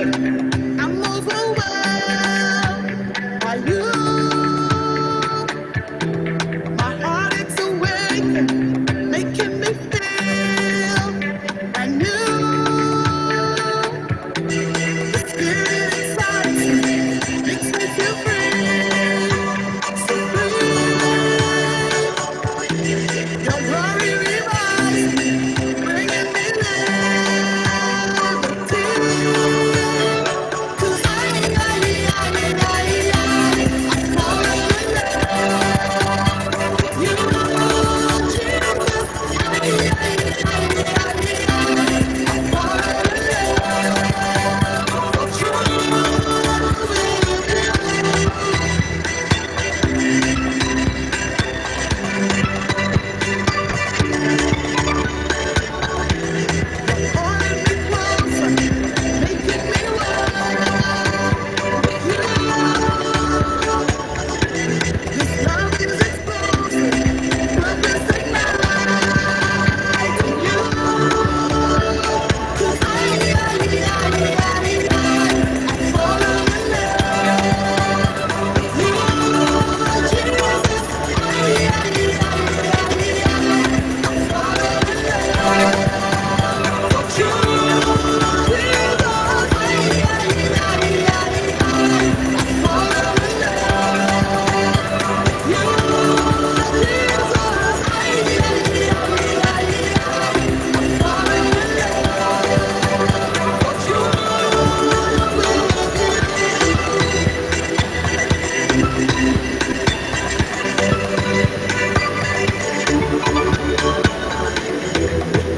I'm overwhelmed by you. My heart is awake, making me feel brand new. The spirit inside me makes me feel free, so free. Your glory revives me, bringing me liberty. 'Cause I fall in love with you, pulling me closer, making me This love is explosive, purpose igniting you. 'Cause I fall in love with you, Jesus.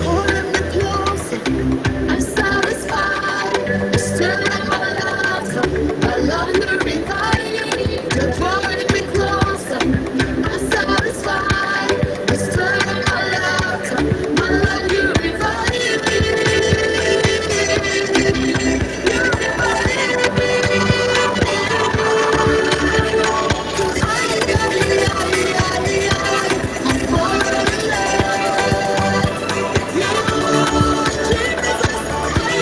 Pulling me closer, I'm satisfied. Still in my love, so I love you reviving. You're drawing me closer, I'm satisfied. Still in my love, so I love you reviving. You're reviving me. 'Cause I'm falling in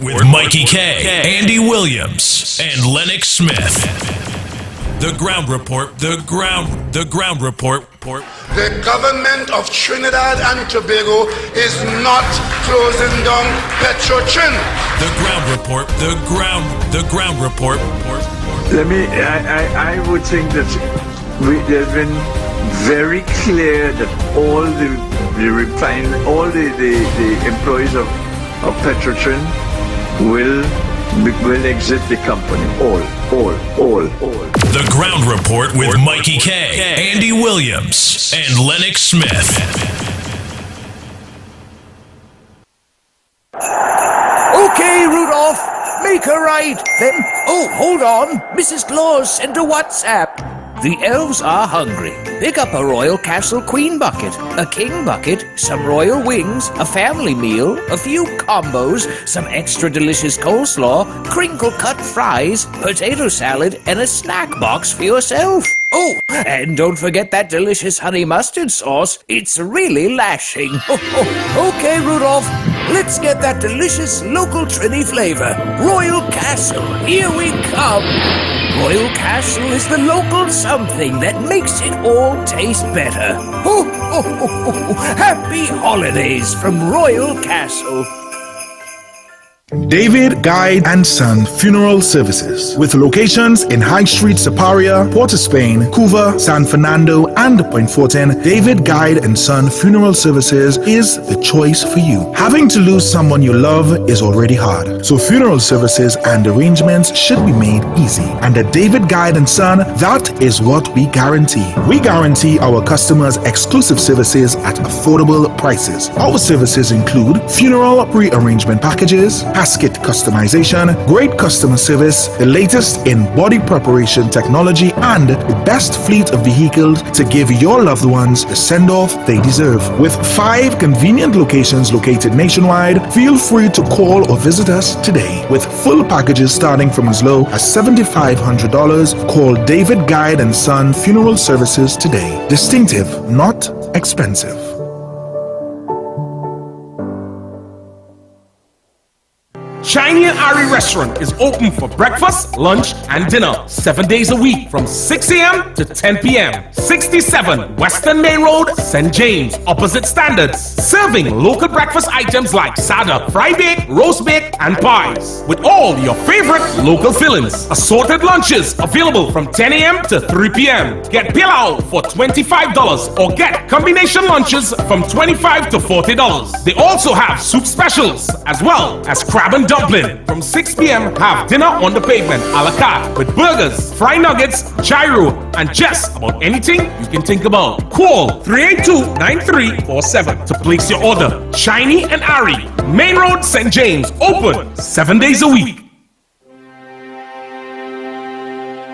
With Mikey K, Andy Williams, and Lennox Smith. The Ground Report, the Ground Report. The government of Trinidad and Tobago is not closing down Petrotrin. The Ground Report, the Ground Report. I would think that they've been very clear that all the employees of Petrotrin will exit the company. All. The Ground Report with Mikey K, Andy Williams, and Lennox Smith. Okay, Rudolph, make a right. Then, oh, hold on. Mrs. Claus sent a WhatsApp. The elves are hungry. Pick up a Royal Castle Queen bucket, a King bucket, some royal wings, a family meal, a few combos, some extra delicious coleslaw, crinkle-cut fries, potato salad, and a snack box for yourself. Oh, and don't forget that delicious honey mustard sauce. It's really lashing. Okay, Rudolph, let's get that delicious local Trini flavor. Royal Castle, here we come. Royal Castle is the local something that makes it all taste better. Happy holidays from Royal Castle. David Guide and Son Funeral Services, with locations in High Street, Siparia, Port of Spain, Couva, San Fernando, and Point Fortin. David Guide and Son Funeral Services is the choice for you. Having to lose someone you love is already hard, so funeral services and arrangements should be made easy. And at David Guide and Son, that is what we guarantee. We guarantee our customers exclusive services at affordable prices. Our services include funeral pre-arrangement packages, casket customization, great customer service, the latest in body preparation technology, and the best fleet of vehicles to give your loved ones the send-off they deserve. With 5 convenient locations located nationwide, feel free to call or visit us today. With full packages starting from as low as $7,500, call David Guide and Son Funeral Services today. Distinctive, not expensive. Shiny and Ari Restaurant is open for breakfast, lunch, and dinner 7 days a week from 6 a.m. to 10 p.m. 67 Western Main Road, St. James, opposite Standards. Serving local breakfast items like sada, fry bake, roast bake, and pies. With all your favorite local fillings. Assorted lunches available from 10 a.m. to 3 p.m. Get pilau for $25 or get combination lunches from $25 to $40. They also have soup specials as well as crab and dumpling. From 6 p.m. have dinner on the pavement a la carte with burgers, fry nuggets, gyro, and just about anything you can think about. Call 382-9347 to place your order. Shiny and Ari, Main Road, St. James, open 7 days a week.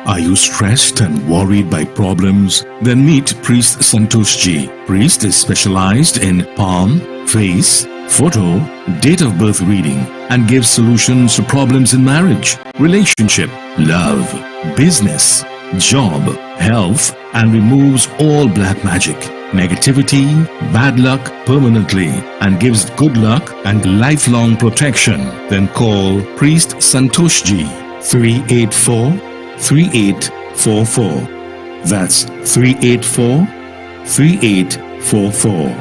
Are you stressed and worried by problems? Then meet Priest Santosh Ji. Priest is specialized in palm, face, photo, date of birth reading, and gives solutions to problems in marriage, relationship, love, business, job, health, and removes all black magic, negativity, bad luck permanently, and gives good luck and lifelong protection. Then call Priest Santosh Ji 384-3844. That's 384-3844.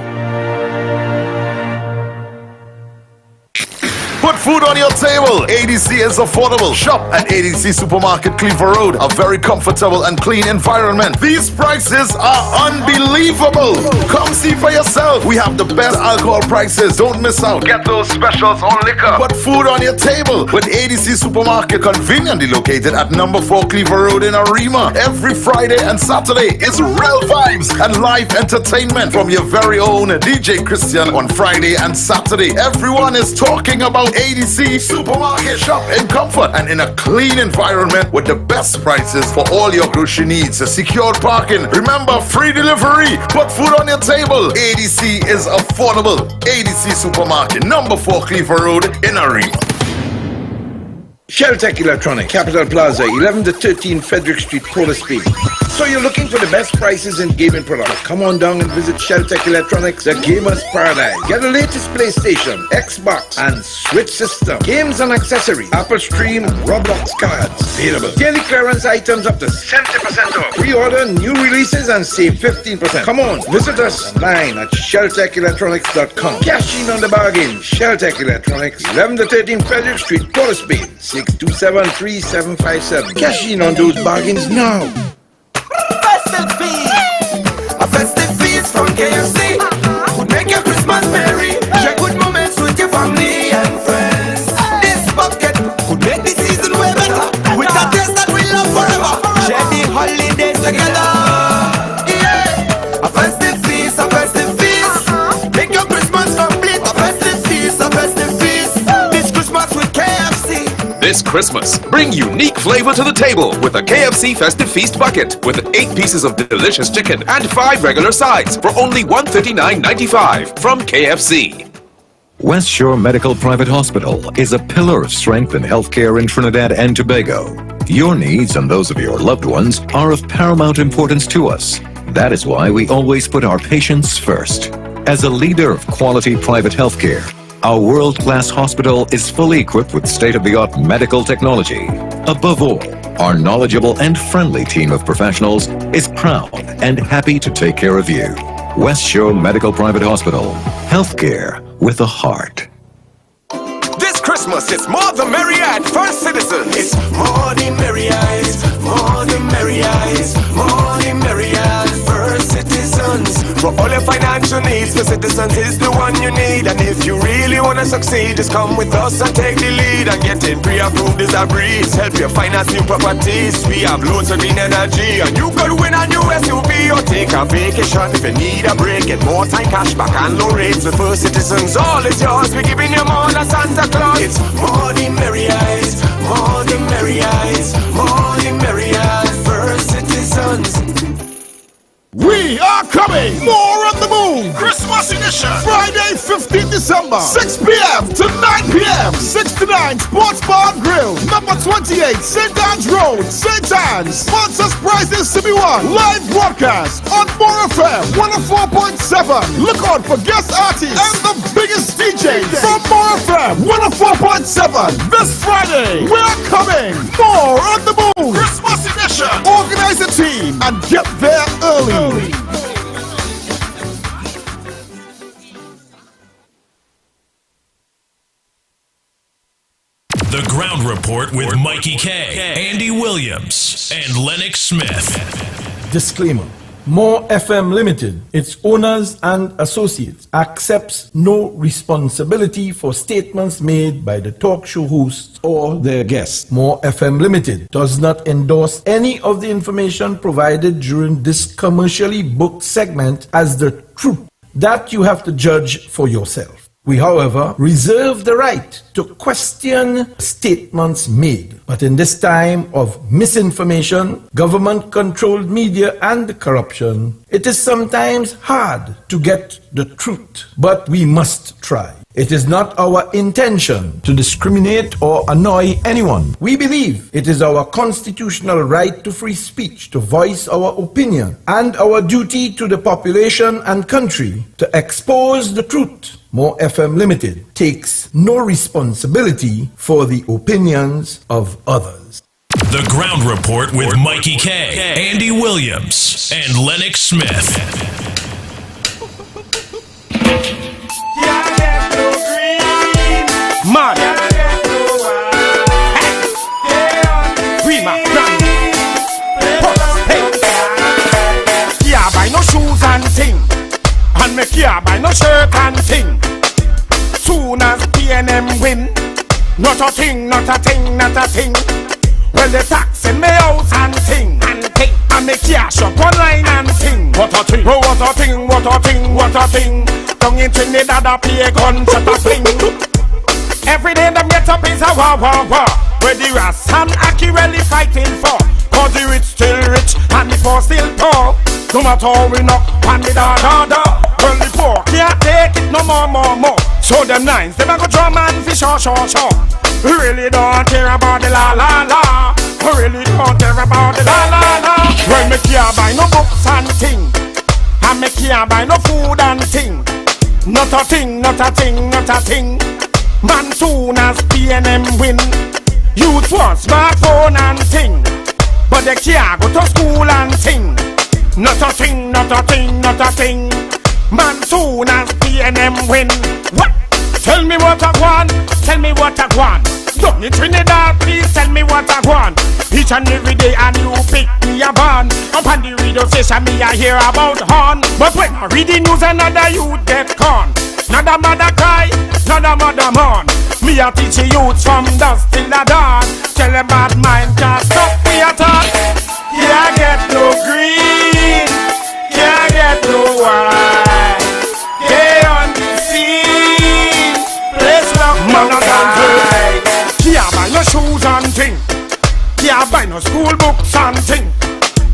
Put food on your table. ADC is affordable. Shop at ADC Supermarket, Cleaver Road. A very comfortable and clean environment. These prices are unbelievable. Come see for yourself. We have the best alcohol prices. Don't miss out. Get those specials on liquor. Put food on your table with ADC Supermarket, conveniently located at number 4 Cleaver Road in Arima. Every Friday and Saturday is real vibes and live entertainment from your very own DJ Christian on Friday and Saturday. Everyone is talking about ADC Supermarket. Shop in comfort and in a clean environment with the best prices for all your grocery needs. Secured parking. Remember, free delivery. Put food on your table. ADC is affordable. ADC Supermarket, number 4 Cleaver Road in Arima. Sheltech Electronics, Capital Plaza, 11 to 13 Frederick Street, Port of Spain. So you're looking for the best prices in gaming products? Come on down and visit Sheltech Electronics, the gamer's paradise. Get the latest PlayStation, Xbox, and Switch system. Games and accessories, Apple Stream, Roblox cards available. Daily clearance items up to 70% off. Pre-order new releases and save 15%. Come on, visit us online at sheltechelectronics.com. Cash in on the bargain. Sheltech Electronics, 11 to 13 Frederick Street, Port of Spain. 627-3757. Cash in on those bargains now. Festive feast, a festive feast from KFC. Would make your Christmas merry. Share good moments with your family and friends. This bucket could make the season way better. With a taste that we love forever. Share the holidays together. Yeah, a festive feast, a festive feast. Make your Christmas complete. A festive feast, a festive feast. This Christmas with KFC. This Christmas, bring unique flavor to the table with a KFC Festive Feast bucket with 8 pieces of delicious chicken and 5 regular sides for only $139.95 from KFC. West Shore Medical Private Hospital is a pillar of strength in healthcare in Trinidad and Tobago. Your needs and those of your loved ones are of paramount importance to us. That is why we always put our patients first. As a leader of quality private healthcare, our world-class hospital is fully equipped with state-of-the-art medical technology. Above all, our knowledgeable and friendly team of professionals is proud and happy to take care of you. West Shore Medical Private Hospital. Healthcare with a heart. This Christmas, it's more the merrier at First Citizens. It's more the merrier, it's more the merrier, it's more the merrier at First Citizens. For all your financial needs, First Citizens is the one you need. And if you really wanna succeed, just come with us and take the lead. And getting pre-approved is a breeze. Help you finance new properties. We have loads of green energy, and you could win a new SUV or take a vacation. If you need a break, get more time, cash back and low rates with First Citizens. All is yours, we're giving you more than Santa Claus. It's more the merrier, it's more the merrier, it's more the merrier at First Citizens. We are coming! More on the Move! Christmas edition! Friday, 15th December, 6 p.m. to 9 p.m. 69 Sports Bar and Grill, number 28, St. Anne's Road, St. Anne's. Sponsors prizes to be won. Live broadcast on More FM 104.7. Look out for guest artists and the biggest DJs from More FM 104.7. This Friday, we're coming! More on the Move! Christmas edition! Organize a team and get there early. The Ground Report with Mikey K, Andy Williams, and Lennox Smith. Disclaimer. More FM Limited, its owners and associates, accepts no responsibility for statements made by the talk show hosts or their guests. More FM Limited does not endorse any of the information provided during this commercially booked segment as the truth. That you have to judge for yourself. We, however, reserve the right to question statements made. But in this time of misinformation, government-controlled media, and corruption, it is sometimes hard to get the truth. But we must try. It is not our intention to discriminate or annoy anyone. We believe it is our constitutional right to free speech, to voice our opinion, and our duty to the population and country to expose the truth. More FM Limited takes no responsibility for the opinions of others. The Ground Report with Mikey K, Andy Williams, and Lennox Smith. Mad. Can't buy no shoes and thing, and me can't buy no shirt and thing. Soon as PNM win, not a thing, not a thing, not a thing. Well, the tax in me house and thing, and me cash up online and thing. What a thing, oh, what a thing, what a thing, what a thing. Down in Trinidad, I pay a gun, shut a fling. Every day them get up is a war, war, war. Where the Ras and Aki really fighting for. Cause the rich still rich and the poor still poor. No matter how we knock on the da da da. Well the poor can't take it no more, more, more. So them nines, them a go drum and fish, shaw, shaw, shaw. We really don't care about the la la la. We really don't care about the la la la. Well me can't buy no books and thing, and me can't buy no food and thing. Not a thing, not a thing, not a thing. Man, soon as PNM win, youth want smartphone and thing, but they can't go to school and thing. Not a thing, not a thing, not a thing. Man, soon as PNM win, what? Tell me what I want, tell me what I want. Down in Trinidad, please tell me what I want. Each and every day and you pick me a band. Up on the radio station me I hear about horn. But when I read the news another youth get con. Another mother cry, another mother mourn. Me a teach the youth from dusk till the dawn. Tell them bad mind can't stop me at all. Can't get no green, can't get no white. They on the scene, place lock man a dance. Can't buy no shoes and thing, can't buy no school books and thing.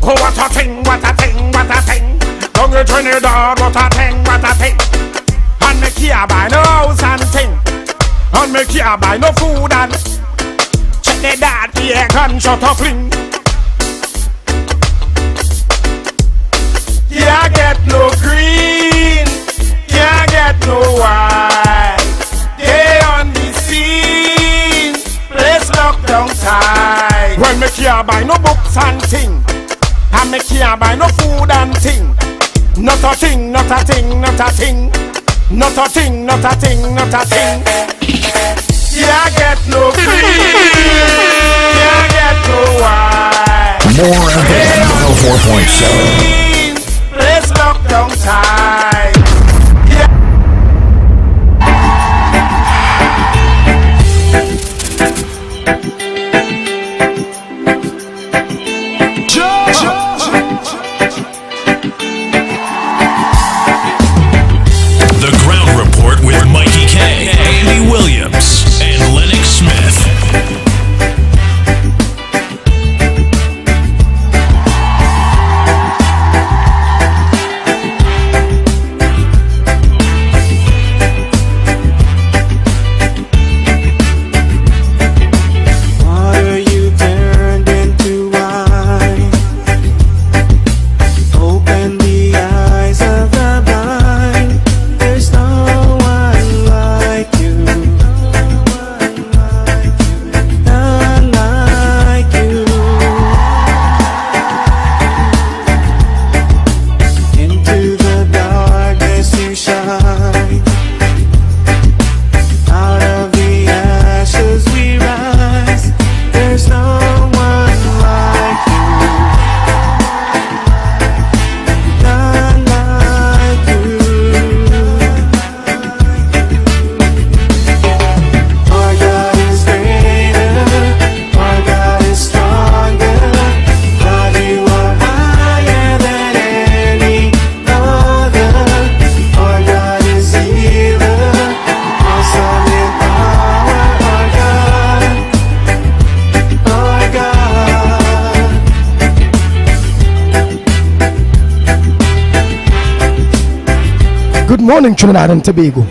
Oh what a thing, what a thing, what a thing. Down in Trinidad, what a thing, what a thing. And me can't buy no house and thing, and me can't buy no food and check the dad, yeah, gunshot a fling. Can't get no green, can't get no white. They on the scene, place locked down tight. Well, me can't buy no books and thing, and me can't buy no food and thing. Not a thing, not a thing, not a thing. Not a thing, not a thing, not a thing. Can't Let's lock down time. The Ground Report with Mikey K, Andy Williams, and Lennox Smith. Water you turned into wine. Open the eyes of the blind. There's no one like you. None like you. Into the darkness you shine. Out of the ashes we rise. There's no one like you. None like you. Our God is greater. Our God is stronger. God, you are higher than any other. Our God is healer. Awesome in power. Our God. Our God. Good morning, Trinidad and Tobago.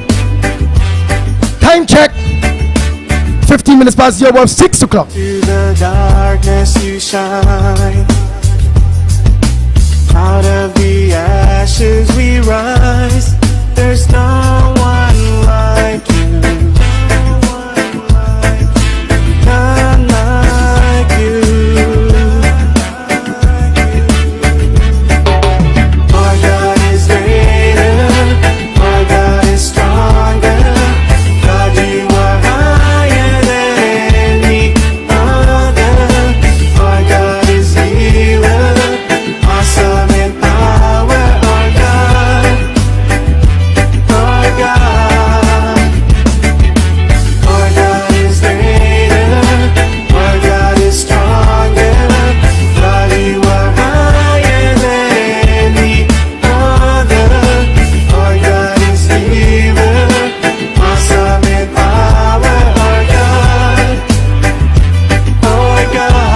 Time check. 15 minutes past the hour of 6 o'clock. To the darkness you shine. Out of the ashes we rise. There's no one like you. None like you. Our God is greater. Our God is stronger. God, you are higher than any other. Our God is healer. Awesome in power. Our God. Our God. Our God is greater. Our God is stronger. God, you are higher than any other. Our God is healer. Awesome in power. Our God. Our God.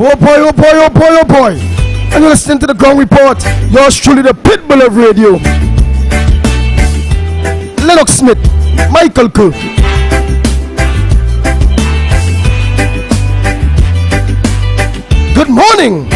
Oh boy, oh boy, oh boy, oh boy. And you're listening to the Ground Report. Yours truly, the Pitbull of radio. Lennox Smith, Michael Cook. Good morning.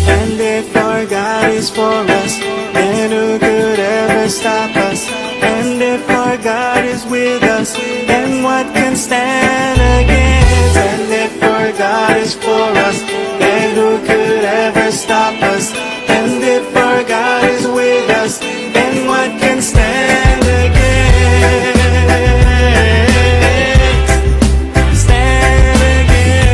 And if our God is for us, then who could ever stop us? And if our God is with us, then what can stand against? And if our God is for us, then who could ever stop us? And if our God is with us, then what can stand against? Stand against.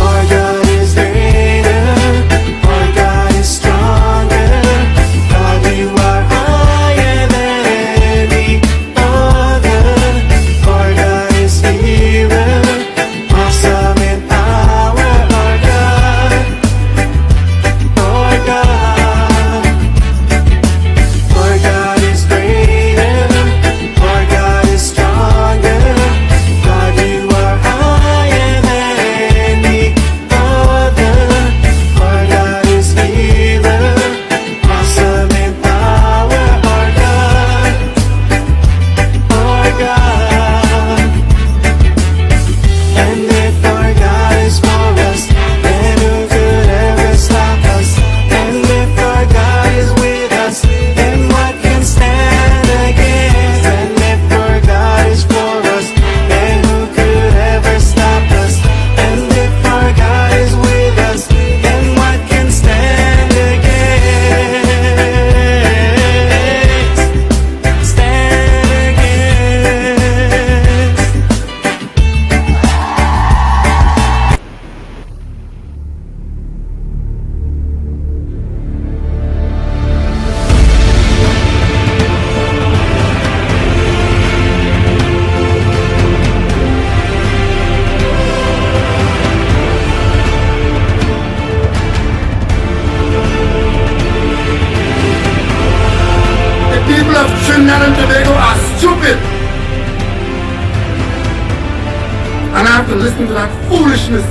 Our God is greater. Our God Smith.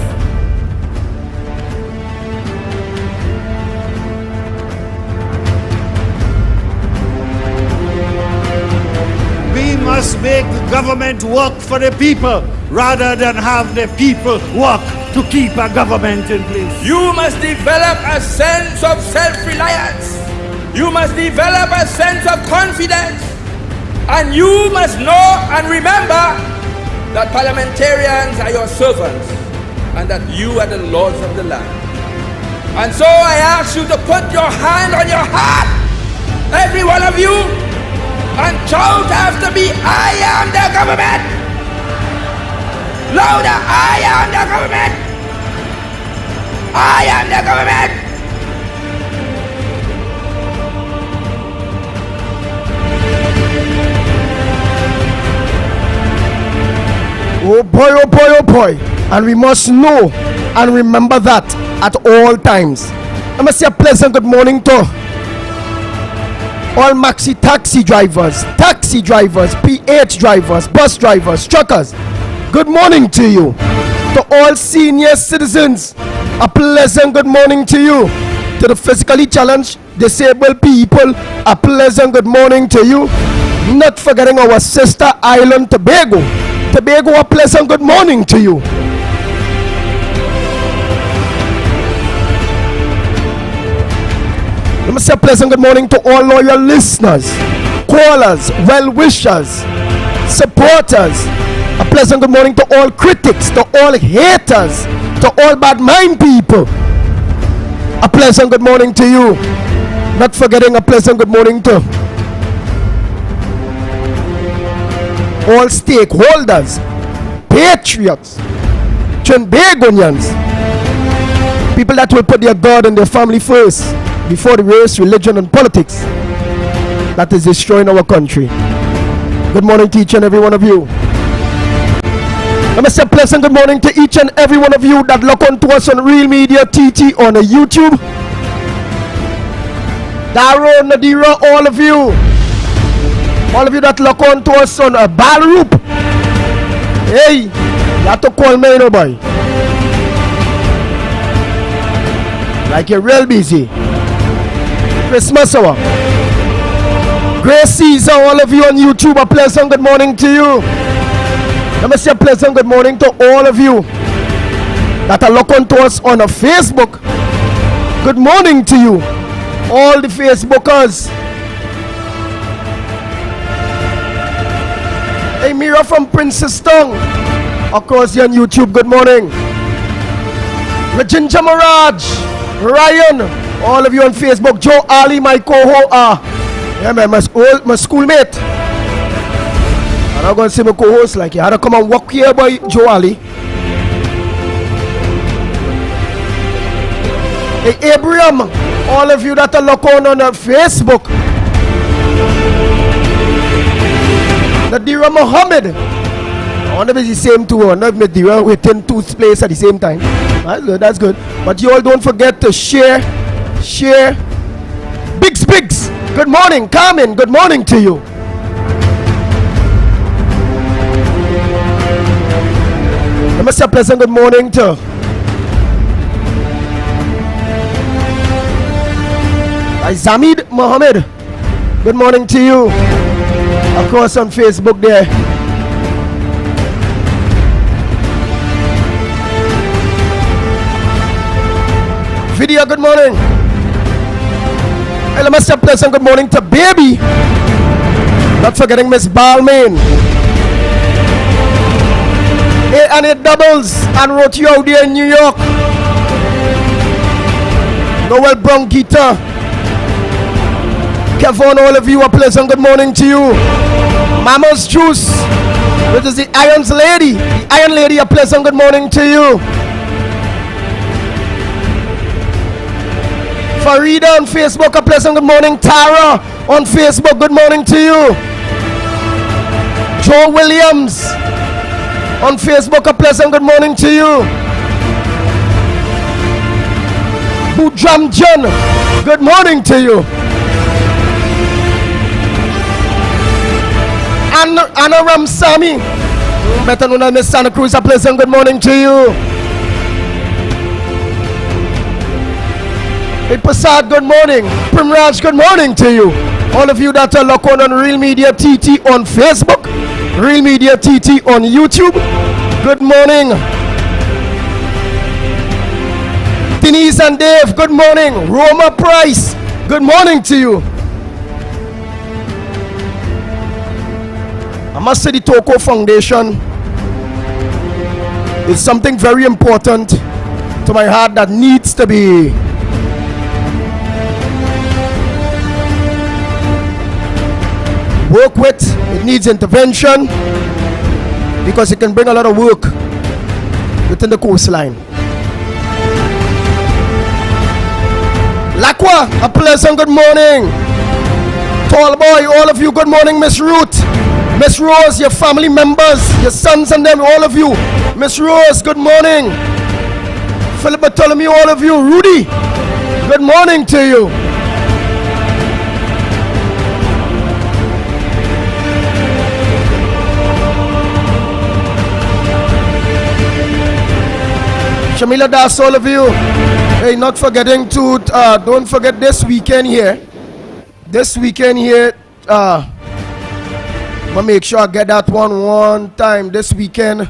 We must make the government work for the people rather than have the people work to keep a government in place. You must develop a sense of self-reliance. You must develop a sense of confidence. And you must know and remember that parliamentarians are your servants and that you are the lords of the land. And so I ask you to put your hand on your heart, every one of you, and shout after me, I am the government. Louder, I am the government. I am the government. Oh boy, oh boy, oh boy. And we must know and remember that at all times. I must say a pleasant good morning to all maxi taxi drivers, PH drivers, bus drivers, truckers. Good morning to you. To all senior citizens, a pleasant good morning to you. To the physically challenged, disabled people, a pleasant good morning to you. Not forgetting our sister island, Tobago. Tobago, a pleasant good morning to you. Let me say a pleasant good morning to all loyal listeners, callers, well-wishers, supporters. A pleasant good morning to all critics, to all haters, to all bad mind people. A pleasant good morning to you. Not forgetting a pleasant good morning to all stakeholders, patriots, Trinbagonians, people that will put their God and their family first before the race, religion, and politics that is destroying our country. Good morning to each and every one of you. Let me say a pleasant good morning to each and every one of you that look on to us on Real Media TT on the YouTube. Daro, Nadira, all of you that look on to us on a Balroop. Hey, you have to call me, boy. Like you're real busy. Christmas hour. Grace Caesar, all of you on YouTube, a pleasant good morning to you. Let me say a pleasant good morning to all of you that are looking to us on a Facebook. Good morning to you, all the Facebookers. Hey, Mira from Princess Tongue, of course, you're on YouTube. Good morning. Rajinja Maraj, Ryan, all of you on Facebook. Joe Ali, my yeah, man, my schoolmate. I'm not going to say my co-host like you had to come and walk here by Joe Ali. Hey, Abraham, all of you that are looking on Facebook. Nadira Muhammad. I wonder if it's the same two or not. Nadira within two places at the same time. That's good, that's good. But you all don't forget to share. Biggs, good morning. Carmen, good morning to you. Let me say a pleasant good morning to Zamid Mohammed. Good morning to you. Of course on Facebook there. Video, good morning. And let me say a pleasant good morning to Baby. Not forgetting Miss Balmain. And it doubles and wrote you out there in New York. Noel Bronquita. Kevon, all of you, a pleasant good morning to you. Mama's Juice, which is the Iron Lady. The Iron Lady, a pleasant good morning to you. Farida on Facebook, a pleasant good morning. Tara on Facebook, good morning to you. Joe Williams on Facebook, a pleasant good morning to you. Budram John, good morning to you. Anna Ramsami, better known as Miss Santa Cruz, a pleasant good morning to you. Prasad, good morning. Primraj, good morning to you. All of you that are locked on Real Media TT on Facebook, Real Media TT on YouTube, good morning. Denise and Dave, good morning. Roma Price, good morning to you. I must say the Toko Foundation is something very important to my heart that needs to be worked with. It needs intervention because it can bring a lot of work within the coastline. Lakwa, a pleasant good morning. Tall boy, all of you, good morning. Miss Ruth, Miss Rose, your family members, your sons and them, all of you. Miss Rose, good morning. Philip Bartholomew, all of you. Rudy, good morning to you. Shamila Das, all of you. Hey, not forgetting to, don't forget this weekend here. This weekend here, I'm gonna make sure I get that one time. This weekend,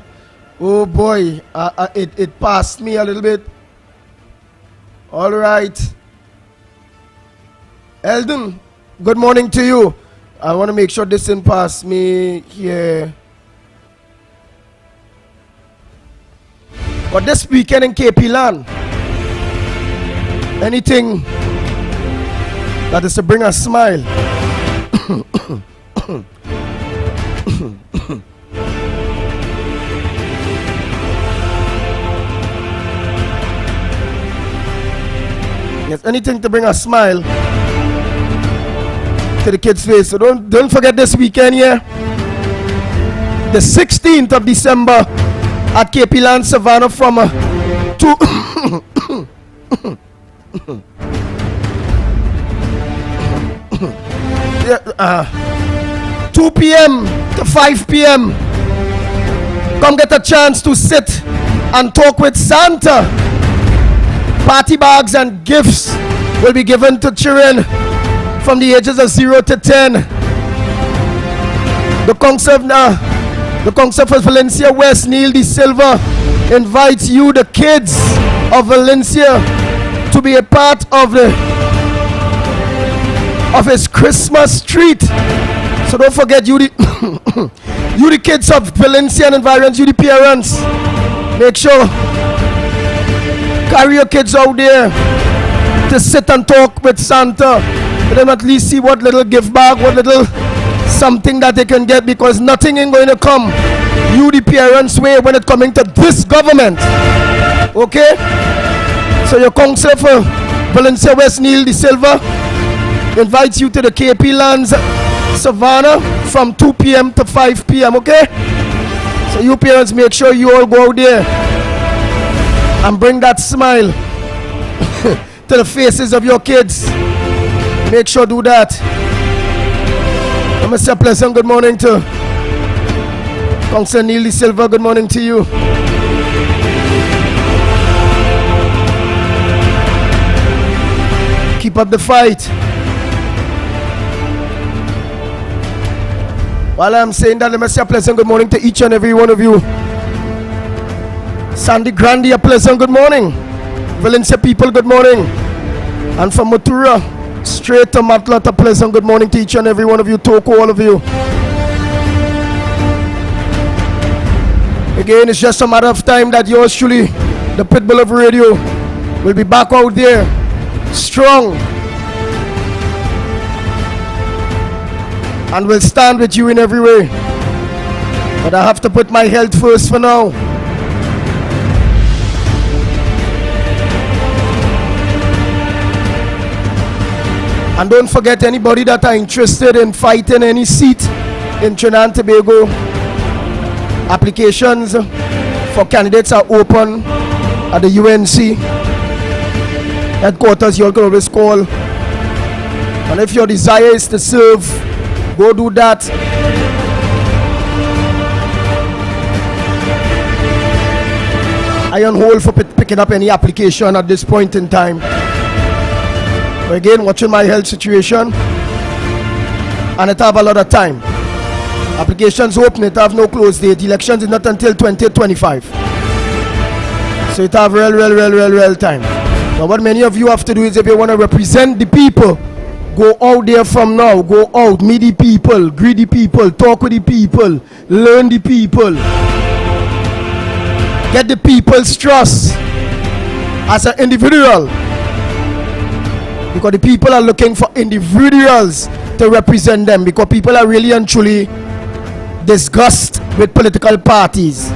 oh boy, it passed me a little bit. All right. Eldon, good morning to you. I want to make sure this didn't pass me here. But this weekend in KP Land, anything that is to bring a smile. Yes, anything to bring a smile to the kids' face. So don't forget this weekend here, the 16th of December at KP Land Savannah from 2 p.m. to 5 p.m. Come get a chance to sit and talk with Santa. Party bags and gifts will be given to children from the ages of 0 to 10. The Council of Valencia West, Neil De Silva, invites you, the kids of Valencia, to be a part of his Christmas treat. So don't forget, you the kids of Valencia and environs, you the parents, make sure carry your kids out there to sit and talk with Santa. Let them at least see what little gift bag, what little something that they can get, because nothing ain't going to come you the parents' way when it's coming to this government. Okay? So your council for Valencia West, Neil De Silva, invites you to the KP Lands Savannah from 2 p.m. to 5 p.m. Okay? So you parents, make sure you all go out there and bring that smile to the faces of your kids. Make sure do that. Mr. Pleasant, good morning to Councillor Neil De Silva, good morning to you. Keep up the fight. While I'm saying that, let me say a pleasant good morning to each and every one of you. Sandy Grandi, a pleasant good morning. Valencia people, good morning. And from Matura straight to Matlat, a pleasant good morning to each and every one of you. Toko, all of you. Again, it's just a matter of time that yours truly, the Pitbull of Radio, will be back out there, strong, and will stand with you in every way. But I have to put my health first for now. And don't forget, anybody that are interested in fighting any seat in Trinidad and Tobago, applications for candidates are open at the UNC headquarters. You all can always call. And if your desire is to serve, go do that. I on hold for picking up any application at this point in time. But again, watching my health situation, and it have a lot of time. Applications open, it have no close date. Elections is not until 2025. So it have real time. Now what many of you have to do is, if you want to represent the people, go out there from now. Go out, meet the people, greet the people, talk with the people, learn the people. Get the people's trust as an individual. Because the people are looking for individuals to represent them. Because people are really and truly disgusted with political parties.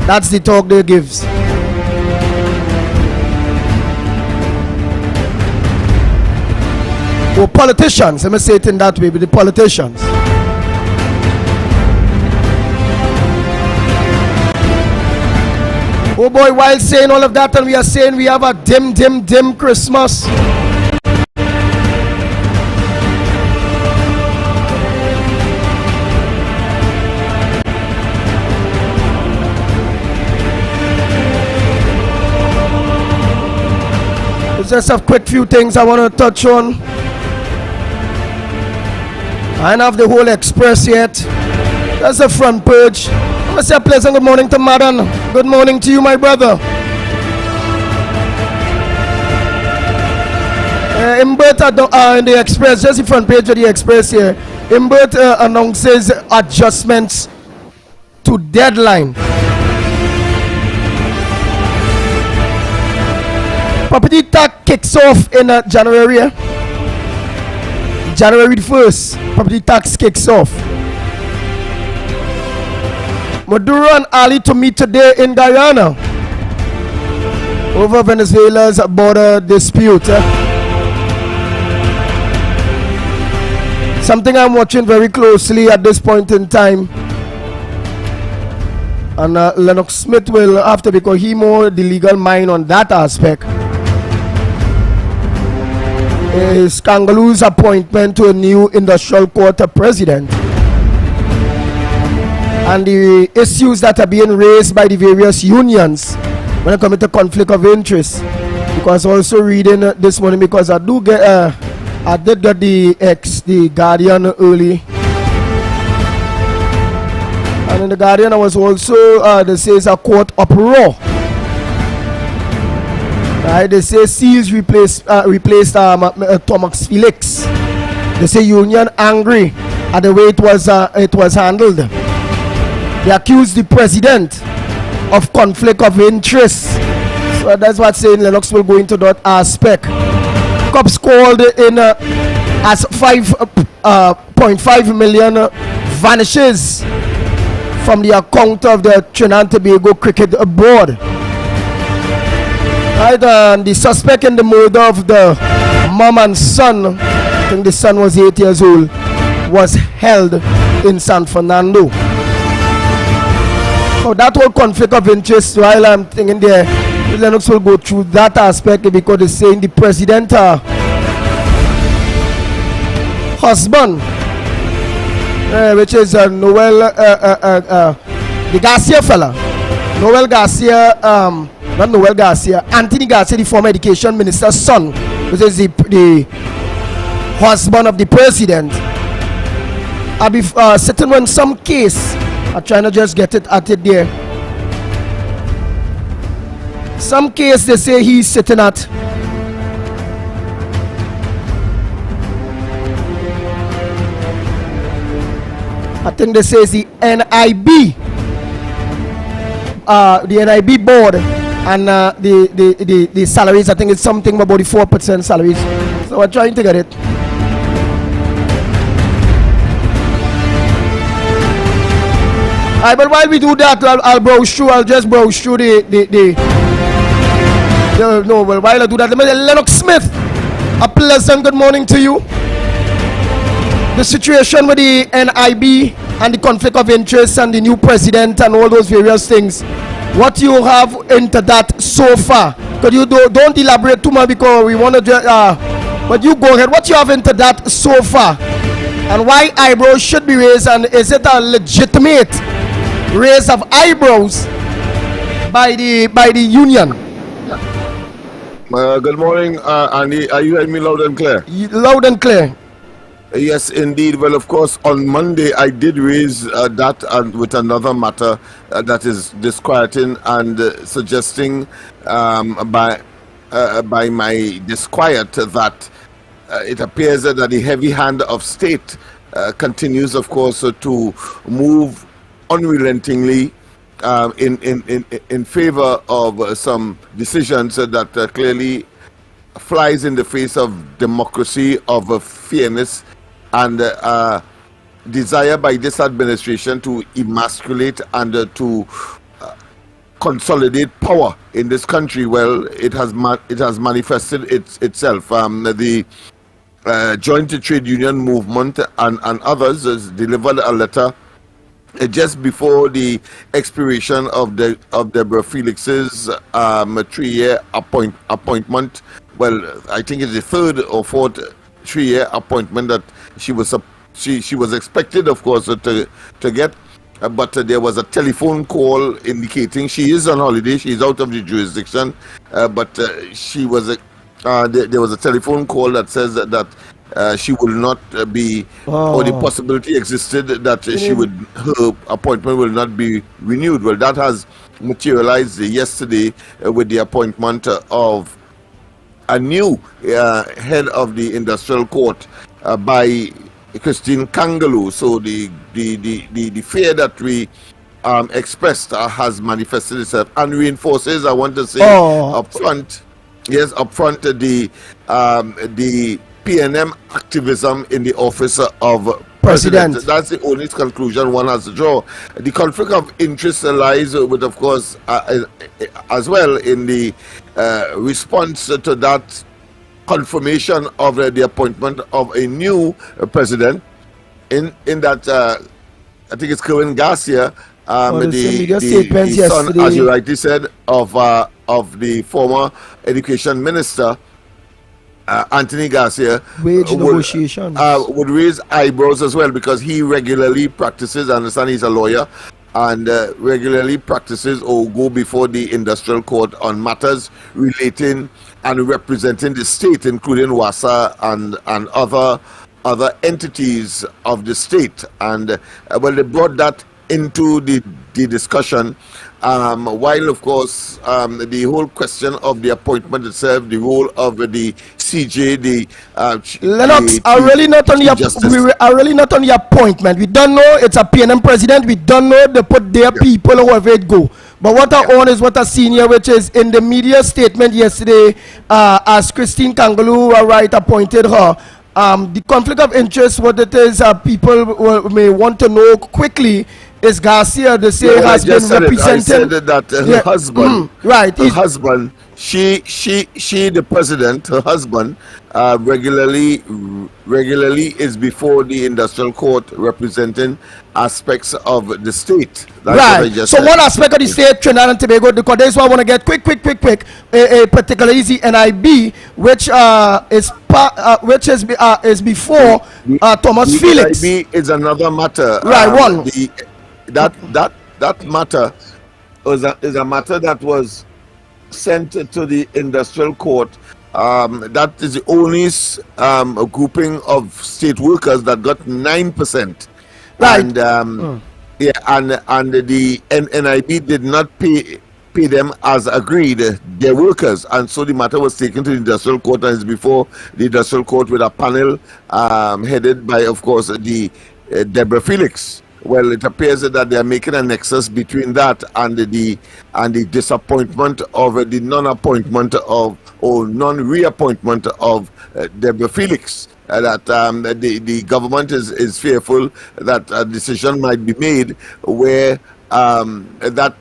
That's the talk they gives. Oh, politicians, let me say it in that way, but the politicians. Oh boy, while saying all of that, and we are saying we have a dim Christmas. Just a quick few things I want to touch on. I don't have the whole express yet. That's the front page. I'm going to say a pleasant good morning to Madden. Good morning to you, my brother. Imbert in the express, just the front page of the express here. Imbert announces adjustments to deadline. Property tax kicks off in January. January the 1st, property tax kicks off. Maduro and Ali to meet today in Guyana over Venezuela's border dispute. Something I'm watching very closely at this point in time. And Lennox Smith will have to, because he more the legal mind on that aspect. Is Kangaloo's appointment to a new industrial court president and the issues that are being raised by the various unions when it comes to conflict of interest. Because also reading this morning, because I did get the Guardian early, and in the Guardian I was also they say it's a court uproar. Right, they say Seals replaced Thomas Felix. They say union angry at the way it was handled. They accuse the president of conflict of interest. So that's what saying Lennox will go into that aspect. Cops called in as 5.5 million vanishes from the account of the Trinidad and Tobago Cricket Board. Right, the suspect in the murder of the mom and son, I think the son was 8 years old, was held in San Fernando. So that whole conflict of interest, while I'm thinking there, Lennox will go through that aspect, because they're saying the president husband, which is Noel, the Garcia fella, Noel Garcia, not Noel Garcia, Anthony Garcia, the former education minister's son, which is the husband of the president. I'll be sitting on some case. I'm trying to just get it at it there. Some case they say he's sitting at. I think they say it's the NIB. The NIB board. And the salaries, I think it's something about the 4% salaries. So we're trying to get it. Alright, but while we do that, I'll browse through. I'll just browse through while I do that, Lennox Smith, a pleasant good morning to you. The situation with the NIB and the conflict of interest and the new president and all those various things. What you have into that so far? Because you don't elaborate too much, because we want to but you go ahead. What you have into that so far? and why eyebrows should be raised, and is it a legitimate raise of eyebrows by the union? Good morning, Andy. Are you hearing me loud and clear? Loud and clear. Yes, indeed. Well, of course, on Monday I did raise that with another matter that is disquieting and suggesting by my disquiet that it appears that the heavy hand of state continues, of course, to move unrelentingly in favor of some decisions that clearly flies in the face of democracy, of fairness, and desire by this administration to emasculate and to consolidate power in this country. Well, it has manifested itself. The Joint Trade Union Movement and others has delivered a letter just before the expiration of Deborah Felix's 3-year appointment. Well, I think it's the third or fourth 3-year appointment that she was expected, of course, to get. But there was a telephone call indicating she is on holiday. She is out of the jurisdiction. But there was a telephone call that says that she will not be, or the possibility existed that her appointment will not be renewed. Well, that has materialized yesterday with the appointment of a new head of the industrial court by Christine Kangaloo. So the fear that we expressed has manifested itself and reinforces, I want to say, up front, the PNM activism in the office of president. That's the only conclusion one has to draw. The conflict of interest lies with, of course, as well in the response to that confirmation of the appointment of a new president in that I think it's Kerwin Garcia, the son, as you rightly said, of the former education minister Anthony Garcia. Wage negotiations would raise eyebrows as well, because he regularly practices, I understand he's a lawyer, and regularly practices or go before the industrial court on matters relating and representing the state, including WASA and other entities of the state. And well, they brought that into the discussion, while of course the whole question of the appointment itself, the role of the CJ, Lennox, are really not on the appointment. We don't know it's a PNM president. We don't know they put their people, whoever it go. But what I own is what I seen here, which is in the media statement yesterday, as Christine Kangaloo appointed her. The conflict of interest, what it is, people may want to know quickly, is Garcia, they say, has been represented. I said that her husband, her husband, she, the president, her husband, regularly is before the industrial court representing aspects of the state. That's what I just so said. one aspect of the state, Trinidad and Tobago, because this one I want to get quick, a particular easy NIB, which is before Thomas Felix. NIB is another matter. That matter is a matter that was sent to the industrial court. That is the only grouping of state workers that got 9%. And and the NIB did not pay them as agreed, their workers, and so the matter was taken to the industrial court, and it's before the industrial court with a panel headed by, of course, the Deborah Felix. Well, it appears that they are making a nexus between that and the disappointment of the non-appointment of or non-reappointment of Deborah Felix. That the government is fearful that a decision might be made where that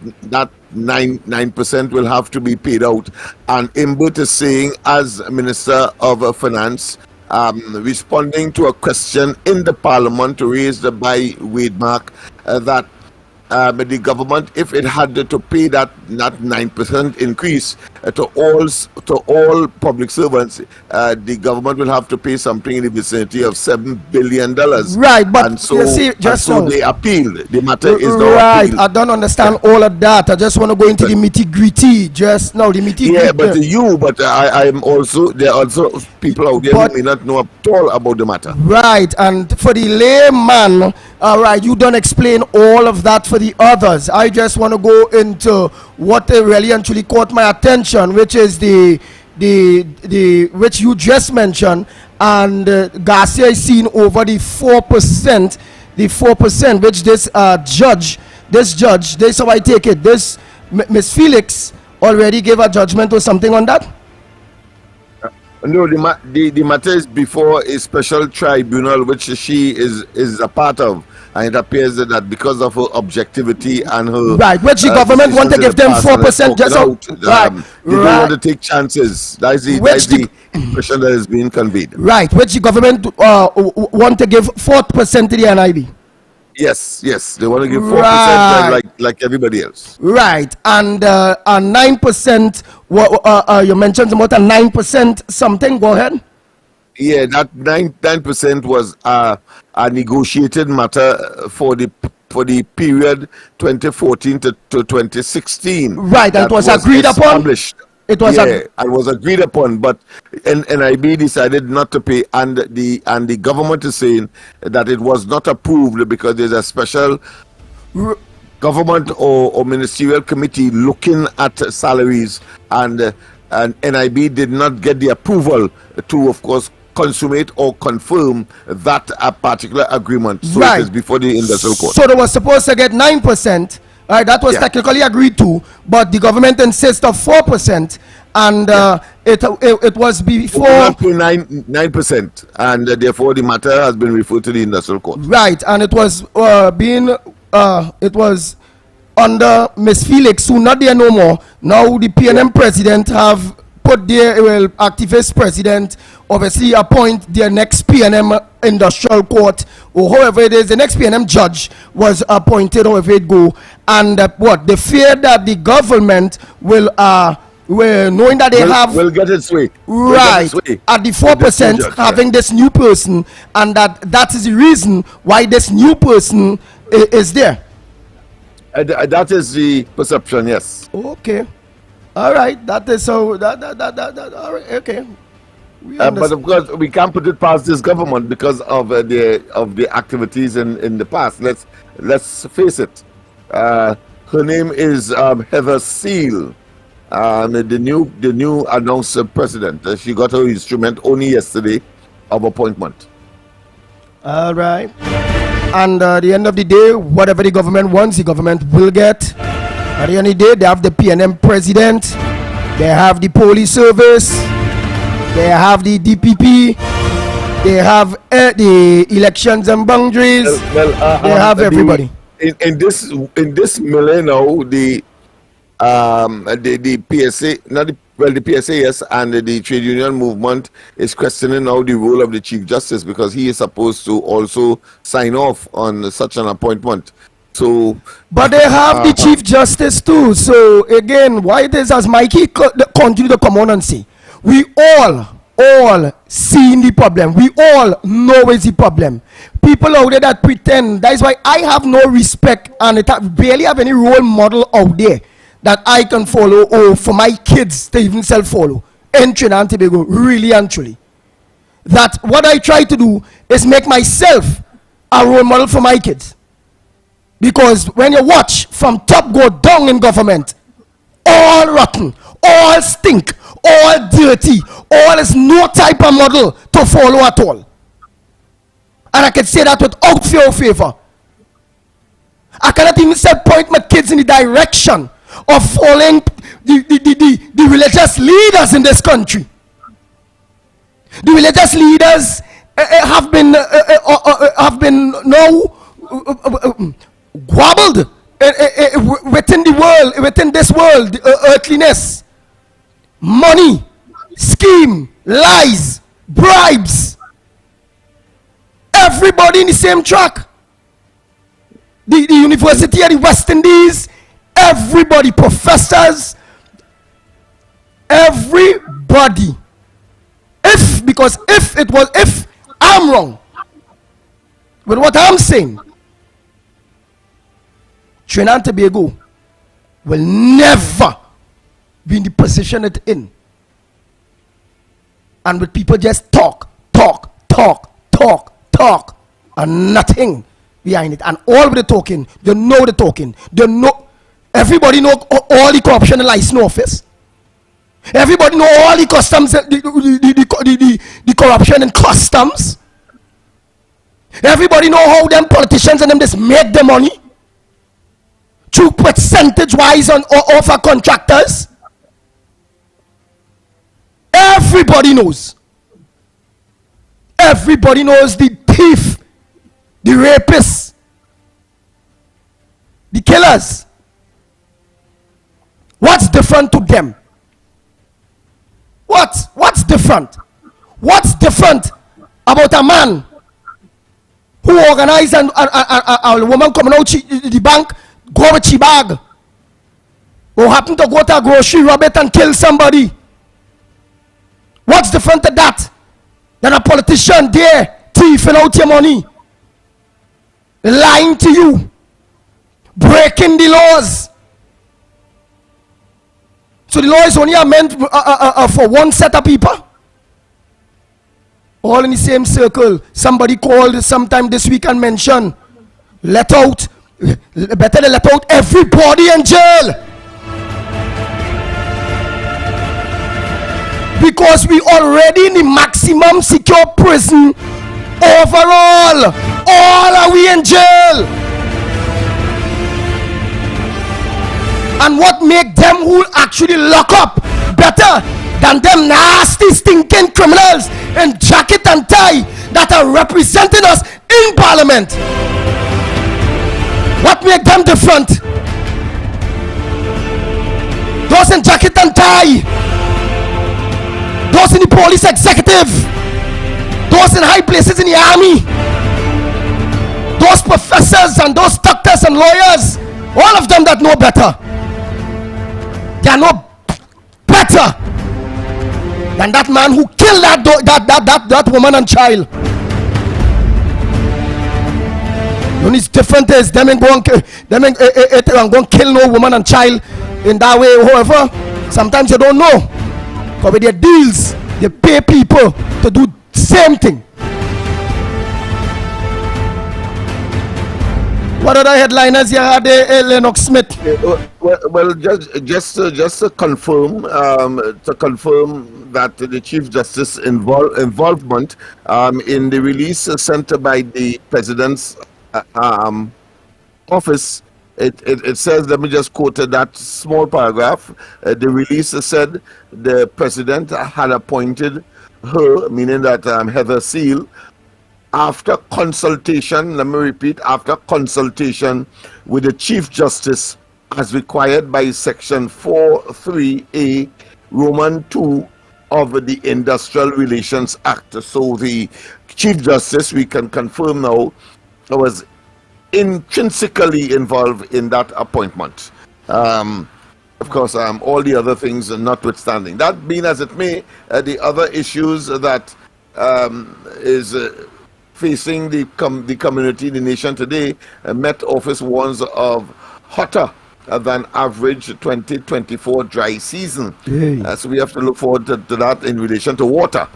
9% will have to be paid out. And Imbert is saying, as Minister of Finance, responding to a question in the Parliament raised by Wade Mark, that the government, if it had to pay that 9% increase to all public servants, the government will have to pay something in the vicinity of $7 billion. Right, but and so, you see, just and so now, they appealed. The matter is now right. appealed. I don't understand all of that. I just want to go into the nitty-gritty. Just now, the nitty-gritty. Yeah, but I'm also, there are also people out there who may not know at all about the matter. Right, and for the layman, all right, you don't explain all of that for the others. I just want to go into what really and truly caught my attention, which is the which you just mentioned, and Garcia is seen over the 4%, which this judge, this how I take it, this Miss Felix already gave a judgment or something on that. No, the matter is before a special tribunal which she is a part of, and it appears that because of her objectivity and her right, which the government want to give them 4% just out, right, they don't want to take chances. That's the impression that is being conveyed. Right, which the government want to give 4% to the NIB. Yes, they want to give 4% like everybody else. Right, and 9%. You mentioned about a 9% something. Go ahead. Yeah, that 9% was a negotiated matter for the period 2014 to 2016. Right, and it was agreed upon. It was it was agreed upon, but NIB decided not to pay, and the government is saying that it was not approved because there's a special government or ministerial committee looking at salaries, and NIB did not get the approval to, of course, consummate or confirm that a particular agreement. So it is before the industrial court. So they were supposed to get 9%. Right, that was technically agreed to, but the government insists of 4%, and it was before 9%, and therefore the matter has been referred to the industrial court. Right, and it was it was under Miss Felix, who not there no more. Now the PNM president have put their activist president obviously appoint their next PNM industrial court, or however it is, the next PNM judge was appointed, however it go, and the fear that the government will knowing that they will get its way, right, at the 4% having this new person, and that is the reason why this new person is there. That is the perception, yes. Okay. All right, that is so. All right, okay. But of course, we can't put it past this government because of the activities in the past. Let's face it. Her name is Heather Seal, the new announced president. She got her instrument only yesterday of appointment. All right. And at the end of the day, whatever the government wants, the government will get. At the end of the day, they have the PNM president, they have the police service, they have the DPP, they have the elections and boundaries, they have everybody. In this millennium now, the PSA, the PSA, yes, and the trade union movement is questioning now the role of the Chief Justice, because he is supposed to also sign off on such an appointment. So, but they have the Chief Justice too. So again, why it is, as Mikey continue to come on and say, we all seeing the problem. We all know it's the problem. People out there that pretend. That is why I have no respect, and I barely have any role model out there that I can follow, or for my kids to even self-follow in Trinidad and Tobago, really and truly. That what I try to do is make myself a role model for my kids. Because when you watch from top go down in government, all rotten, all stink, all dirty, all is no type of model to follow at all. And I can say that without fear or favor. I cannot even say point my kids in the direction of following the religious leaders in this country. The religious leaders have been now wobbled within the world, within this world, earthliness, money, scheme, lies, bribes. Everybody in the same track. the University of the West Indies, everybody, professors, everybody. If I'm wrong with what I'm saying, Trinidad and Tobago will never be in the position it's in. And with people just talk, and nothing behind it. And all with the talking, they know the talking. They know, everybody know all the corruption in license office. Everybody know all the customs, the corruption in customs. Everybody know how them politicians and them just make the money. Through percentage wise on offer contractors. Everybody knows. Everybody knows the thief, the rapists, the killers. What's different to them? What's different? What's different about a man who organized and a woman coming out the bank, go with her bag, or happen to go to a grocery, rob it and kill somebody? What's different to that than a politician there thieving out your money, lying to you, breaking the laws? So the law is only meant for one set of people, all in the same circle. Somebody called sometime this week and mentioned, better to let out everybody in jail. Because we already in the maximum secure prison overall. All are we in jail. And what make them who actually lock up better than them nasty stinking criminals in jacket and tie that are representing us in parliament? What make them different? Those in jacket and tie, those in the police executive, those in high places in the army, those professors and those doctors and lawyers, all of them that know better. They are no better than that man who killed that woman and child. The only difference is them ain't going to kill no woman and child in that way. However, sometimes you don't know, because with their deals, they pay people to do the same thing. What other headliners you had, Lennox Smith? Well, just to confirm that the Chief Justice involvement in the release sent by the President's office, it says, let me just quote that small paragraph. The release said the President had appointed her, meaning that Heather Seal, after consultation, let me repeat, after consultation with the Chief Justice as required by Section 4.3a, Roman 2 of the Industrial Relations Act. So the Chief Justice, we can confirm now, was intrinsically involved in that appointment. Of course, all the other things notwithstanding. That being as it may, the other issues that is facing the community, the nation today, Met Office warns of hotter than average 2024 dry season. So we have to look forward to that in relation to water.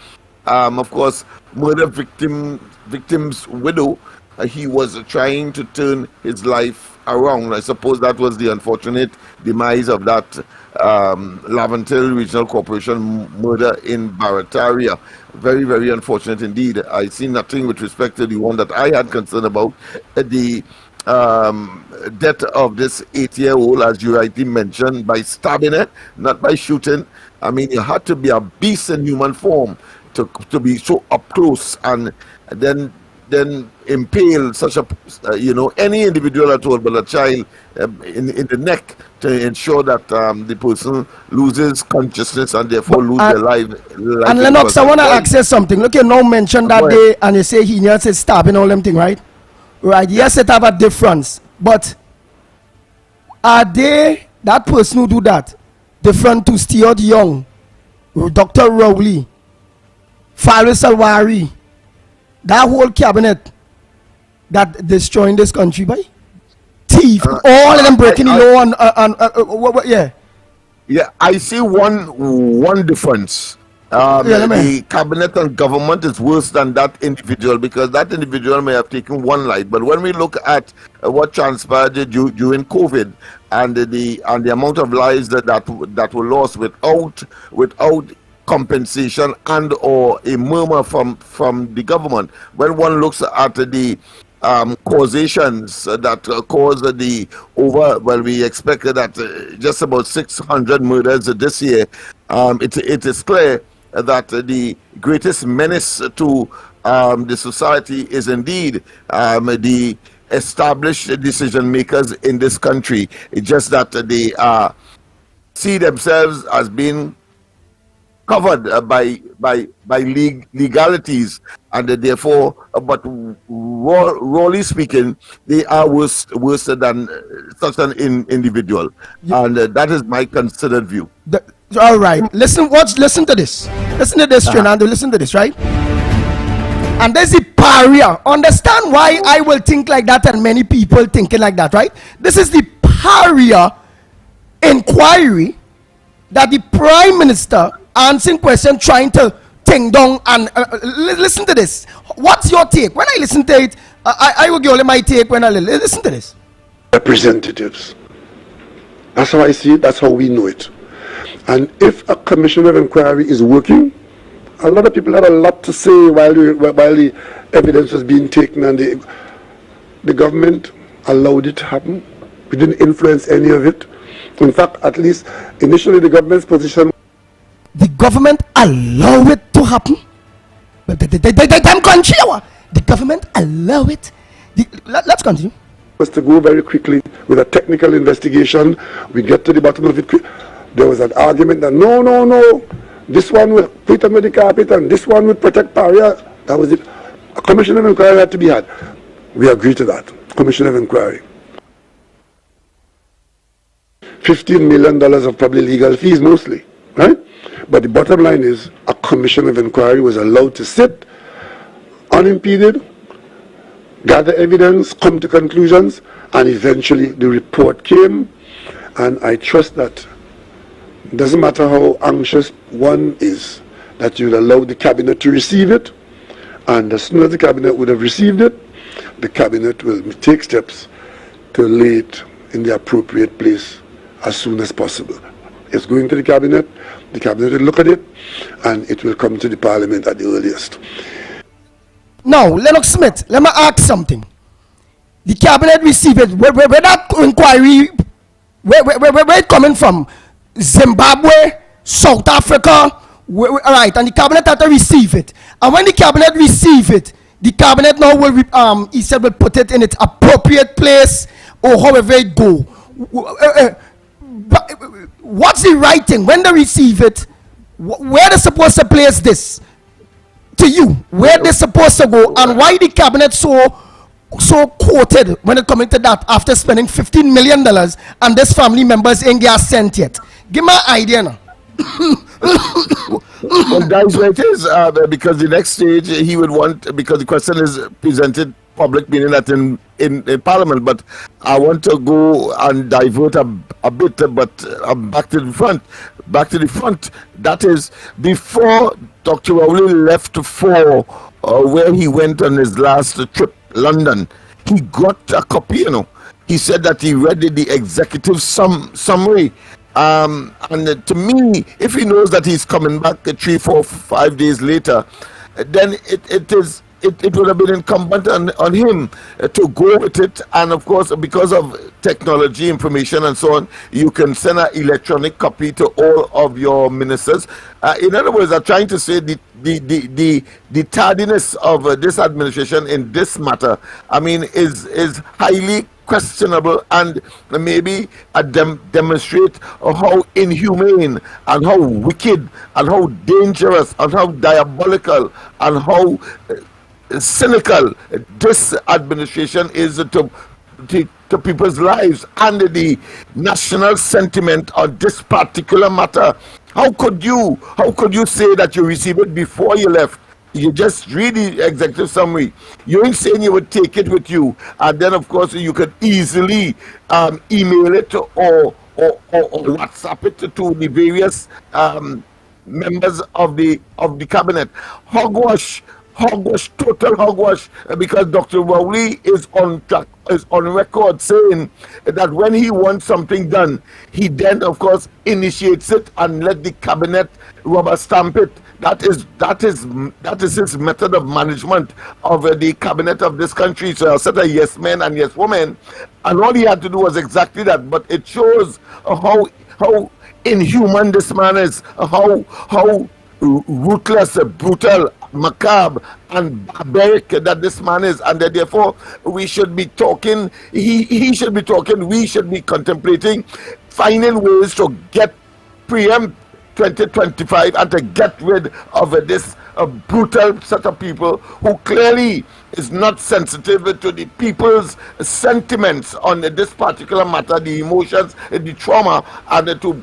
Of course, murder victim's widow, he was trying to turn his life around. I suppose that was the unfortunate demise of that Laventille Regional Corporation murder in Barataria. Very, very unfortunate indeed. I see nothing with respect to the one that I had concern about, the death of this 8-year-old, as you rightly mentioned, by stabbing it, not by shooting. I mean, you had to be a beast in human form to be so up close and then impale such a any individual at all, but a child in the neck, to ensure that the person loses consciousness and therefore lose their life. And Lennox, I want to ask you something. Look, you now mentioned that day, and you say he said stabbing all them thing, right? Right. Yes, it have a difference. But are they, that person who do that, different to Stuart Young, Dr. Rowley, Faris Alwari, that whole cabinet that destroying this country by? Thief, all of them breaking the law and Yeah, I see one difference. The cabinet and government is worse than that individual, because that individual may have taken one life. But when we look at what transpired during COVID and the amount of lives that were lost without compensation and or a murmur from the government, when one looks at the causations that caused we expected that just about 600 murders this year. It is clear that the greatest menace to the society is indeed the established decision makers in this country. It's just that they see themselves as being covered by legalities, and therefore, but rawly speaking, they are worse than such an individual, and that is my considered view. All right, listen to this. Listen to this, Fernando. Listen to this, right? And there's the pariah. Understand why I will think like that, and many people thinking like that, right? This is the pariah inquiry that the Prime Minister answering question, trying to ting down. And listen to this. What's your take? When I listen to it, I will give you my take. When I listen to this, representatives. That's how I see it. That's how we know it. And if a commission of inquiry is working, a lot of people had a lot to say while the evidence was being taken, and the government allowed it to happen. We didn't influence any of it. In fact, at least initially, the government's position. The government allow it to happen. But the country, the government allow it. Let's continue. Was to go very quickly with a technical investigation. We get to the bottom of it. There was an argument that no, this one will put under the carpet and this one would protect pariah. That was it. A commission of inquiry had to be had. We agree to that. Commission of inquiry. $15 million of probably legal fees mostly, right? But the bottom line is a commission of inquiry was allowed to sit unimpeded, gather evidence, come to conclusions, and eventually the report came. And I trust that it doesn't matter how anxious one is, that you'll allow the cabinet to receive it, and as soon as the cabinet would have received it, the cabinet will take steps to lay it in the appropriate place as soon as possible. It's going to the cabinet will look at it, and it will come to the parliament at the earliest. Now, Lennox Smith, let me ask something. The cabinet received it. Where that inquiry, where it coming from? Zimbabwe, South Africa, right? And the cabinet had to receive it. And when the cabinet receive it, the cabinet now will, he said, will put it in its appropriate place, or however it go. What's the right thing when they receive it? Where they supposed to place this? To you, where they supposed to go, and why the cabinet so quoted when it coming to that after spending $15 million and this family members ain't get sent yet? Give me an idea now. Well, that's what it is, because the next stage he would want, because the question is presented public, meaning that in Parliament, but I want to go and divert a bit, but back to the front. That is, before Dr. Rowley left for where he went on his last trip, London, he got a copy, He said that he read the executive summary. And to me, if he knows that he's coming back 3, 4, 5 days later, then it would have been incumbent on him to go with it. And of course, because of technology, information, and so on, you can send an electronic copy to all of your ministers. In other words, I'm trying to say the tardiness of this administration in this matter, I mean, is highly questionable, and maybe demonstrate how inhumane and how wicked and how dangerous and how diabolical and how cynical this administration is to to people's lives and the national sentiment on this particular matter. How could you say that you received it before you left? You just read the executive summary. You ain't saying you would take it with you, and then of course you could easily email it or WhatsApp it to the various members of the cabinet. Hogwash, total hogwash, because Dr. Rowley is on record saying that when he wants something done, he then of course initiates it and let the cabinet rubber stamp it. That is his method of management of the cabinet of this country. So a set of yes men and yes women, and all he had to do was exactly that. But it shows how inhuman this man is, how ruthless, brutal, macabre, and barbaric that this man is, and that therefore we should be talking. He should be talking. We should be contemplating finding ways to preempt 2025 and to get rid of this brutal set of people who clearly is not sensitive to the people's sentiments on this particular matter, the emotions, the trauma, and to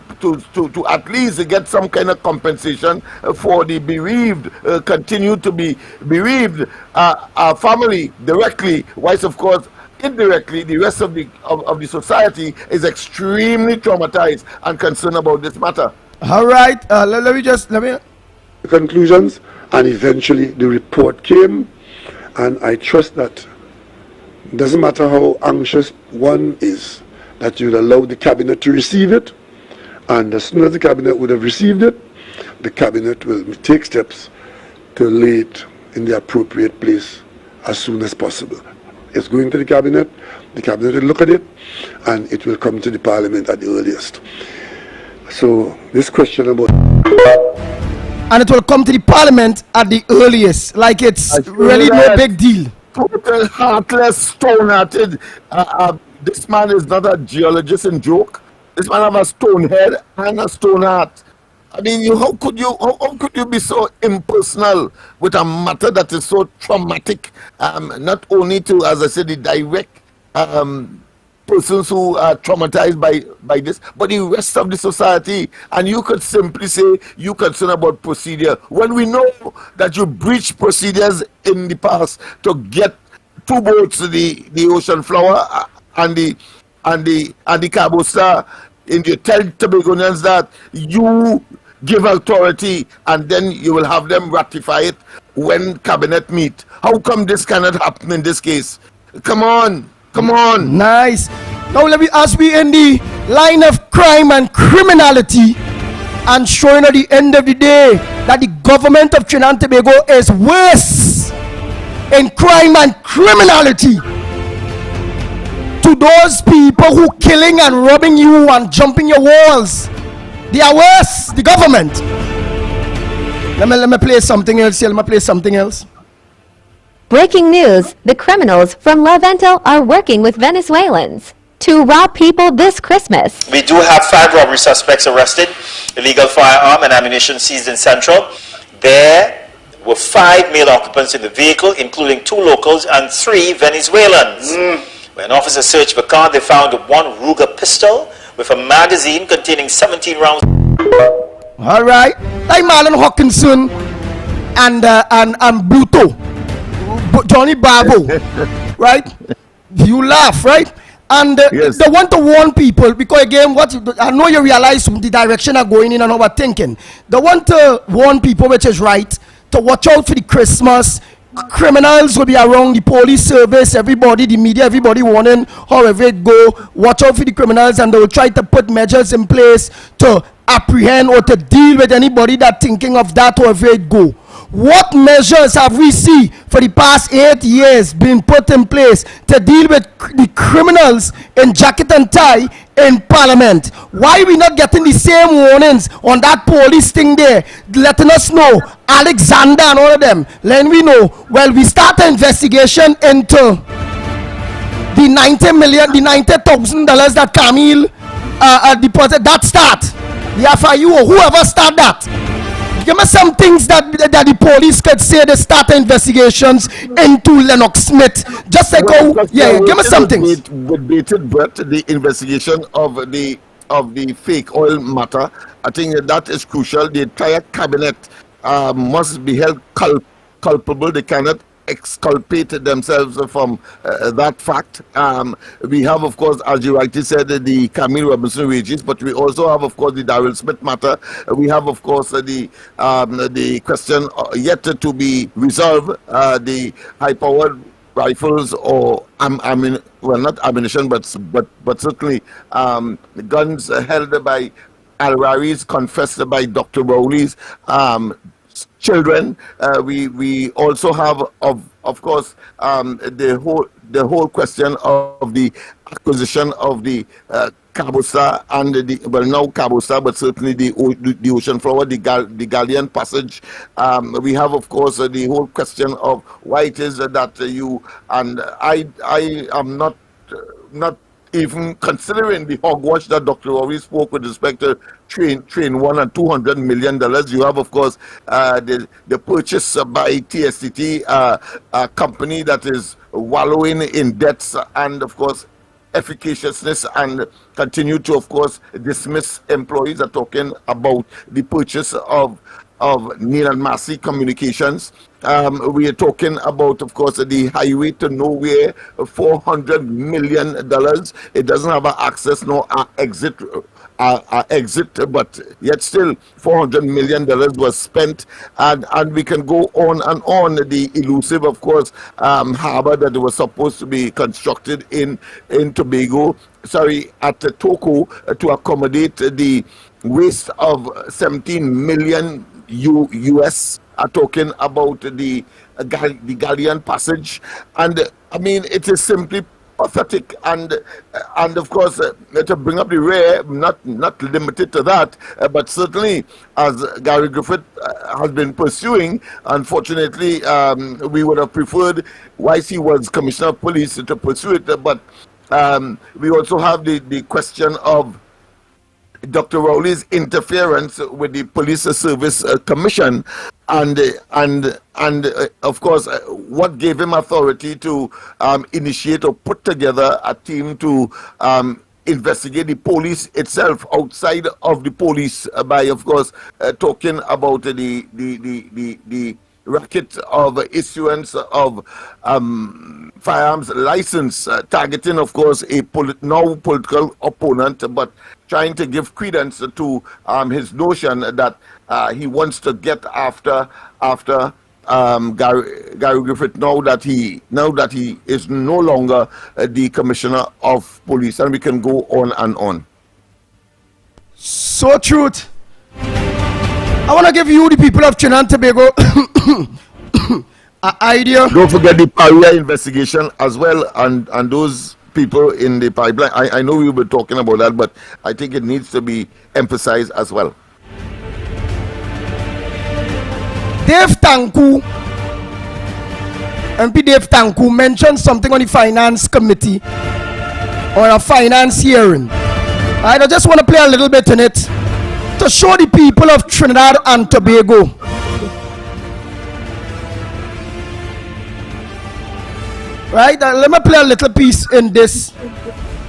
at least get some kind of compensation for the bereaved, continue to be bereaved family directly, whilst of course indirectly the rest of the society is extremely traumatized and concerned about this matter. All right, let me conclusions, and eventually the report came, and I trust that doesn't matter how anxious one is, that you'd allow the cabinet to receive it, and as soon as the cabinet would have received it, the cabinet will take steps to lay it in the appropriate place as soon as possible. It's going to the cabinet will look at it, and it will come to the parliament at the earliest. So this question about, and it will come to the parliament at the earliest, like it's really no big deal. Total heartless, stone-hearted. This man is not a geologist in joke. This man have a stone head and a stone heart. I mean, how could you be so impersonal with a matter that is so traumatic? Not only to, as I said, the direct persons who are traumatized by this, but the rest of the society. And you could simply say you're concerned about procedure when we know that you breached procedures in the past to get 2 boats, the Ocean Flower and the Cabo Star. And you tell Tobagonians that you give authority and then you will have them ratify it when cabinet meet. How come this cannot happen in this case? Come on. Nice. Now let me ask, we in the line of crime and criminality, and showing at the end of the day that the government of Trinidad and Tobago is worse in crime and criminality. To those people who killing and robbing you and jumping your walls, they are worse, the government. Let me play something else. Breaking news, the criminals from La Vento are working with Venezuelans to rob people this Christmas. We do have 5 robbery suspects arrested, illegal firearm and ammunition seized in Central. There were 5 male occupants in the vehicle, including 2 locals and 3 Venezuelans. When officers searched the car, they found 1 Ruger pistol with a magazine containing 17 rounds. All right, like Marlon Hawkinson and Bluto, Johnny Bravo, right? You laugh, right? And yes. They want to warn people, because again, I know you realize the direction are going in and our thinking. They want to warn people, which is right, to watch out for the Christmas. Criminals will be around, the police service, everybody, the media, everybody warning however it go. Watch out for the criminals, and they will try to put measures in place to apprehend or to deal with anybody that thinking of that however it go. What measures have we seen for the past 8 years being put in place to deal with the criminals in jacket and tie in Parliament? Why are we not getting the same warnings on that police thing there, letting us know, Alexander and all of them, letting we know, well, we start an investigation into the $90,000 that Camille deposited, that start, the FIU or whoever start that. give me some things that the police could say they start investigations into Lennox Smith. Just like give me some things. With bated breath, the investigation of the fake oil matter, I think that is crucial. The entire cabinet must be held culpable. They cannot exculpate themselves from that fact. We have, of course, as you rightly said, the Camille Robinson wages, but we also have, of course, the Daryl Smith matter. We have, of course, the question yet to be resolved, the high-powered rifles or not ammunition, but certainly guns held by Al-Raris, confessed by Dr. Rowley's children. We also have, of course, the whole question of the acquisition of the Cabosa and now Cabosa, but certainly the Ocean Flower, the Galleon Passage. We have, of course, the whole question of why it is that you and I am not even considering the hogwash that Dr. Rory spoke with respect to Train 1 and $200 million. You have, of course, the purchase by TSTT, a company that is wallowing in debts and, of course, efficaciousness, and continue to, of course, dismiss employees. Are talking about the purchase of Neil and Massey Communications. We are talking about, of course, the highway to nowhere, $400 million. It doesn't have an access nor exit, but yet still $400 million was spent, and we can go on and on. The elusive, of course, harbor that was supposed to be constructed in Tobago, at Toco, to accommodate the waste of 17 million US. Are talking about the Galleon Passage, and I mean, it is simply pathetic. And of course, to bring up the rare, not limited to that, but certainly as Gary Griffith has been pursuing. Unfortunately, we would have preferred, whilst he was Commissioner of Police, to pursue it, but we also have the question of Dr. Rowley's interference with the Police Service Commission, and of course, what gave him authority to initiate or put together a team to investigate the police itself outside of the police by, of course, talking about the racket of issuance of firearms license, targeting, of course, a now political opponent, but trying to give credence to his notion that he wants to get after Gary Griffith now that he is no longer the Commissioner of Police, and we can go on and on. So truth. I want to give you, the people of Trinidad and Tobago, an idea. Don't forget the Paria investigation as well, and those people in the pipeline. I know we were talking about that, but I think it needs to be emphasized as well. Dave Tanku, MP Dave Tanku, mentioned something on the Finance Committee or a finance hearing. I just want to play a little bit in it to show the people of Trinidad and Tobago right. Let me play a little piece in this.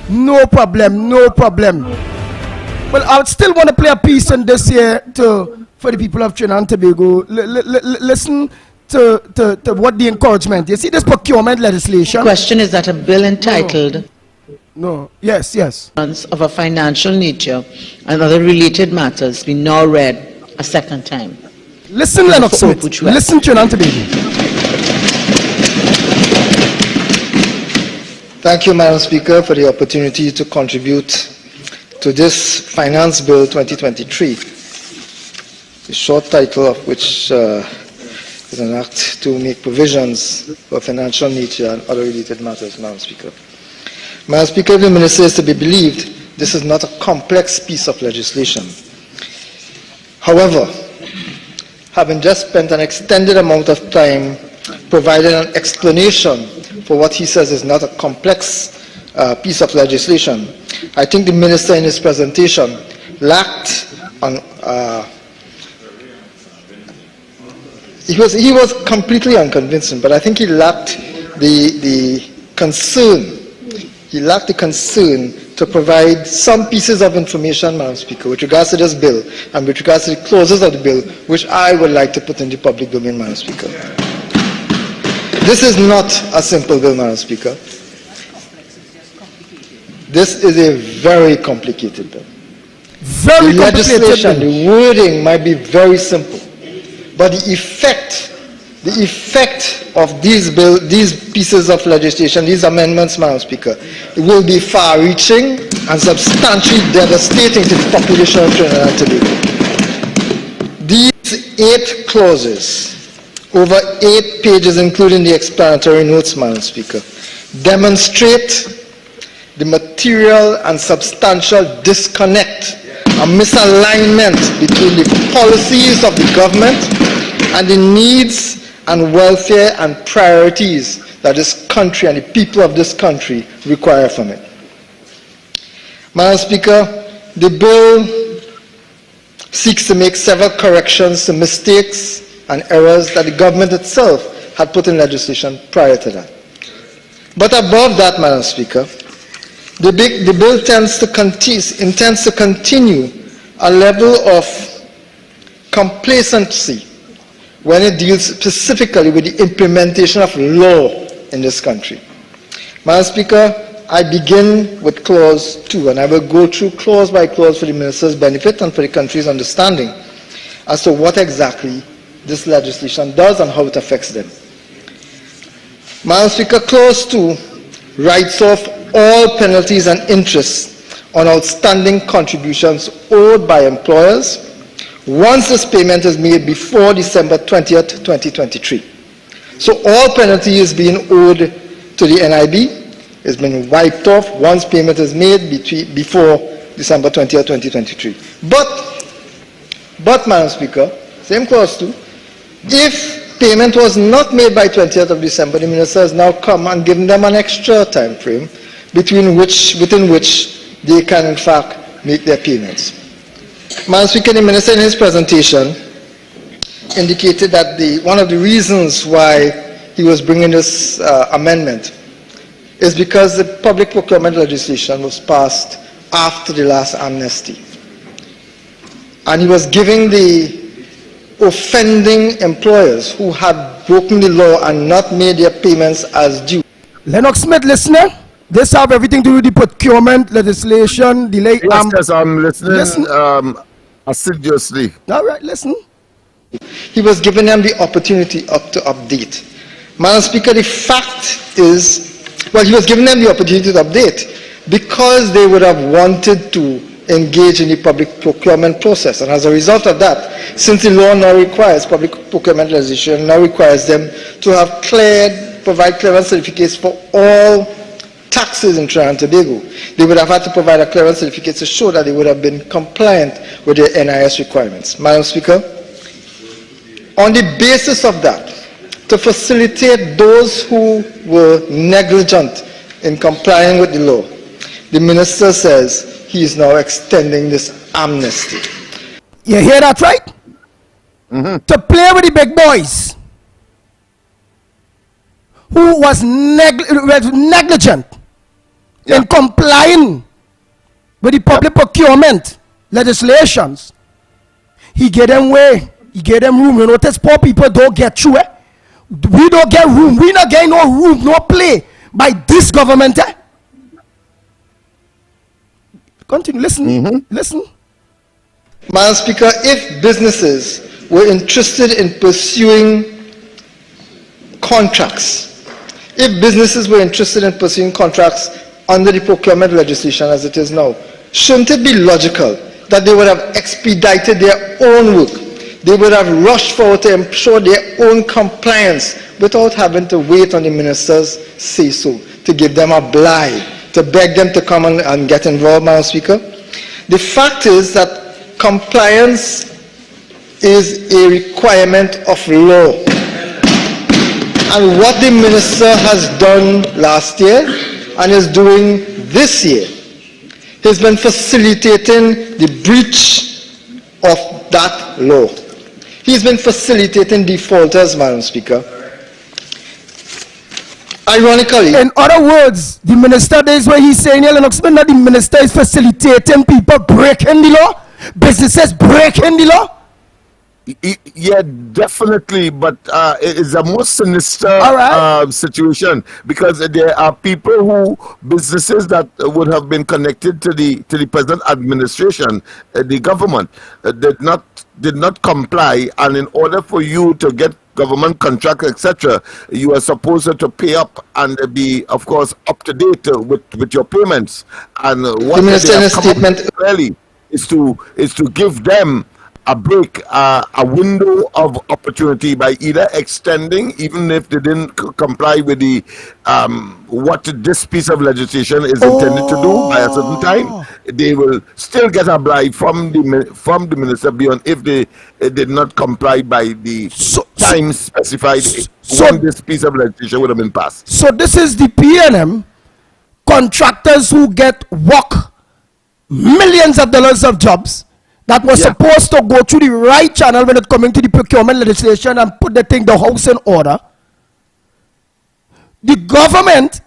No problem. Well, I would still want to play a piece in this here for the people of Trinidad and Tobago. Listen to what the encouragement. You see this procurement legislation. The question is that a bill entitled Yes. of a financial nature and other related matters be now read a second time. Listen, Lennox Smith. Listen, Trinidad and Tobago. Thank you, Madam Speaker, for the opportunity to contribute to this Finance Bill 2023, the short title of which is an act to make provisions for financial nature and other related matters, Madam Speaker. Madam Speaker, the Minister is to be believed this is not a complex piece of legislation. However, having just spent an extended amount of time providing an explanation for what he says is not a complex piece of legislation, I think the Minister in his presentation lacked he was completely unconvincing, but I think he lacked the concern. He lacked the concern to provide some pieces of information, Madam Speaker, with regards to this bill and with regards to the clauses of the bill, which I would like to put in the public domain, Madam Speaker. This is not a simple bill, Madam Speaker. This is a very complicated bill. Very the complicated legislation, bill. the wording might be very simple, but the effect of these pieces of legislation, these amendments, Madam Speaker, it will be far-reaching and substantially devastating to the population of Trinidad and Tobago. These 8 clauses, over 8 pages, including the explanatory notes, Madam Speaker, demonstrate the material and substantial disconnect, a misalignment between the policies of the government and the needs and welfare and priorities that this country and the people of this country require from it. Madam Speaker, the bill seeks to make several corrections to mistakes and errors that the government itself had put in legislation prior to that. But above that, Madam Speaker, the bill intends to continue a level of complacency when it deals specifically with the implementation of law in this country. Madam Speaker, I begin with clause 2, and I will go through clause by clause for the minister's benefit and for the country's understanding as to what exactly this legislation does and how it affects them. Madam Speaker, clause 2 writes off all penalties and interests on outstanding contributions owed by employers once this payment is made before December 20th, 2023. So all penalty is being owed to the NIB is being wiped off once payment is made before December 20th, 2023. But Madam Speaker, same clause 2, if payment was not made by 20th of December, the minister has now come and given them an extra time frame within which they can in fact make their payments. Madam Speaker, the minister in his presentation indicated that one of the reasons why he was bringing this amendment is because the public procurement legislation was passed after the last amnesty. And he was giving the offending employers who had broken the law and not made their payments as due. Lennox Smith, listener, this have everything to do with the procurement legislation, delay. Yes, I'm listening assiduously. All right, listen. He was giving them the opportunity to update. Madam Speaker, the fact is, well, he was giving them the opportunity to update because they would have wanted to engage in the public procurement process. And as a result of that, since the law now requires, public procurement legislation now requires them to have provide clearance certificates for all taxes in Trinidad and Tobago. They would have had to provide a clearance certificate to show that they would have been compliant with their NIS requirements. Madam Speaker, on the basis of that, to facilitate those who were negligent in complying with the law, the minister says he is now extending this amnesty. You hear that, right? To play with the big boys who was negligent in complying with the public procurement legislations. He gave them way. He gave them room. You notice poor people don't get through it. We don't get room. We not getting no room, no play by this government. Continue. Listen. Listen. Madam Speaker, if businesses were interested in pursuing contracts, under the procurement legislation as it is now, shouldn't it be logical that they would have expedited their own work? They would have rushed forward to ensure their own compliance without having to wait on the minister's say-so, to give them a blight, to beg them to come and get involved, Madam Speaker. The fact is that compliance is a requirement of law. And what the minister has done last year and is doing this year has been facilitating the breach of that law. He's been facilitating defaulters, Madam Speaker. Ironically, in other words, the minister is where he's saying, Lennox Smith, that the minister is facilitating people breaking the law, businesses breaking the law. Yeah, definitely, but it is a more sinister situation, because there are people businesses that would have been connected to the present administration, the government, did not comply, and in order for you to get government contracts, etc., you are supposed to pay up and be, of course, up to date with your payments. And what the minister in they his have come statement up with really is to give them a break, a window of opportunity by either extending, even if they didn't comply with the what this piece of legislation is intended to do by a certain time, they will still get a bribe from the minister beyond if they did not comply by the time specified when this piece of legislation would have been passed. So this is the PNM contractors who get work, millions of dollars of jobs that was supposed to go through the right channel when it coming to the procurement legislation and put the house in order. The government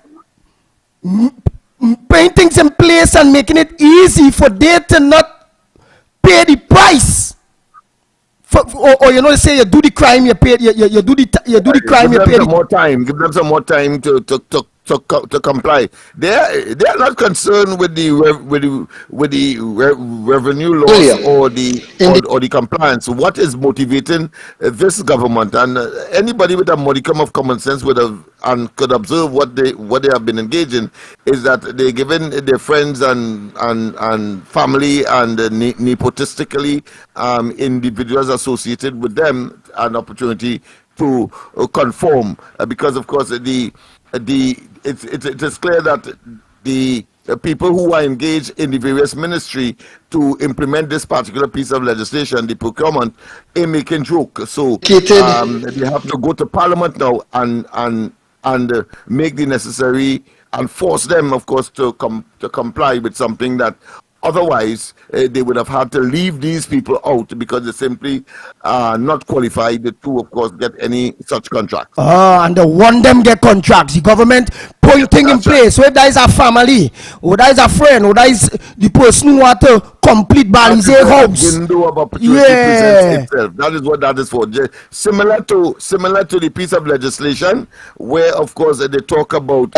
putting things in place and making it easy for they to not pay the price. Or you know, they say you do the crime, you pay. You do the crime, you pay. Give them some more time to comply. They are not concerned with the revenue loss or the compliance. What is motivating this government, and anybody with a modicum of common sense could observe what they have been engaged in, is that they're giving their friends and family and nepotistically individuals associated with them an opportunity to conform, because of course it is clear that the people who are engaged in the various ministry to implement this particular piece of legislation, the procurement, are making joke. So they have to go to Parliament now and make the necessary and force them, of course, to comply with something that otherwise they would have had to leave these people out, because they simply are not qualified to, of course, get any such contracts. And they want them get contracts. The government putting things in place. So if there is a family, or there is a friend, or there is the person who want to complete Bali's house. Window of opportunity presents itself. That is what that is for. Similar to the piece of legislation where, of course, they talk about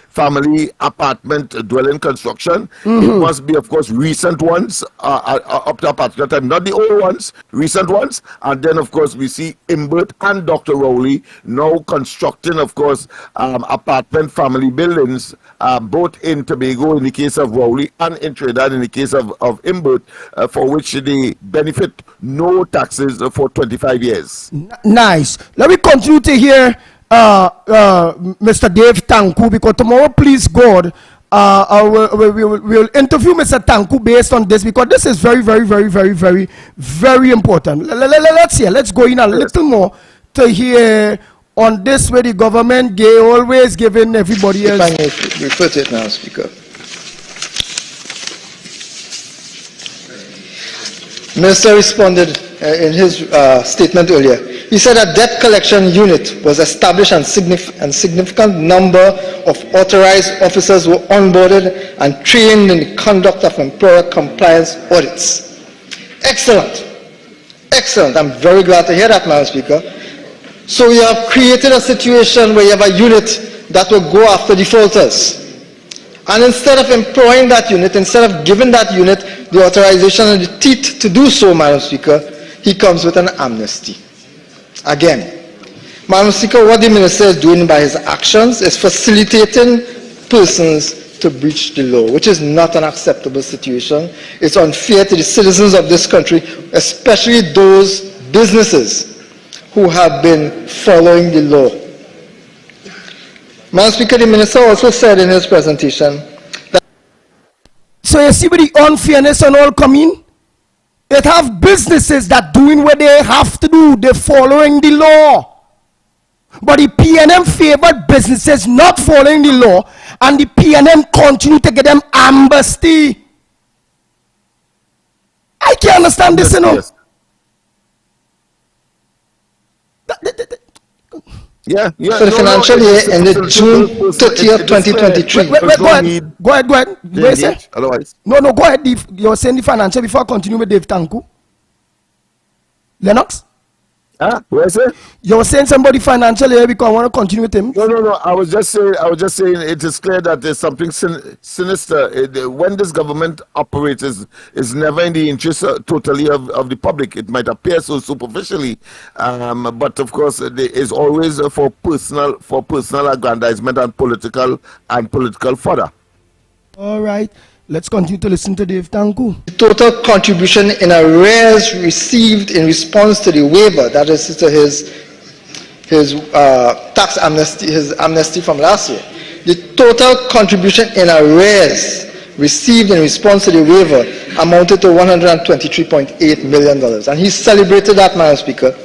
family apartment dwelling construction. It must be, of course, recent ones up to a particular time, not the old ones, recent ones. And then, of course, we see Imbert and Dr. Rowley now constructing, of course, apartment family buildings, both in Tobago in the case of Rowley and in Trinidad in the case of Imbert, for which they benefit no taxes for 25 years. Nice. Let me continue to hear Mr. Dave Tanku, because tomorrow, please God, we'll interview Mr. Tanku based on this, because this is very, very, very, very, very, very important. Let's go in a little more to hear on this, where the government always giving everybody else. If I may refer to it now, Speaker. Minister responded in his statement earlier. He said a debt collection unit was established and significant number of authorized officers were onboarded and trained in the conduct of employer compliance audits. Excellent. Excellent. I'm very glad to hear that, Madam Speaker. So we have created a situation where you have a unit that will go after defaulters. And instead of employing that unit, instead of giving that unit the authorization and the teeth to do so, Madam Speaker, he comes with an amnesty. Again, Madam Speaker, what the minister is doing by his actions is facilitating persons to breach the law, which is not an acceptable situation. It's unfair to the citizens of this country, especially those businesses who have been following the law. Madam Speaker, the minister also said in his presentation that... So you see where the unfairness and all come in? It have businesses that doing what they have to do. They're following the law. But the PNM favored businesses not following the law, and the PNM continue to get them amnesty. I can't understand this, you know. Yes. Yeah, yeah. For the financial year ended June 30th, 2023. Go ahead. Wait a sec. Otherwise. No, go ahead. You're saying the financial before I continue with Dave Tanku. Lennox? Where is it? You're saying somebody financial here because I want to continue with him. No. I was just saying it is clear that there's something sinister. When this government operates, is never in the interest totally of the public. It might appear so superficially, but of course it is always for personal aggrandizement and political fodder. All right. Let's continue to listen to Dave Tanku. The total contribution in arrears received in response to the waiver, that is to his tax amnesty, his amnesty from last year. The total contribution in arrears received in response to the waiver amounted to $123.8 million. And he celebrated that, Madam Speaker.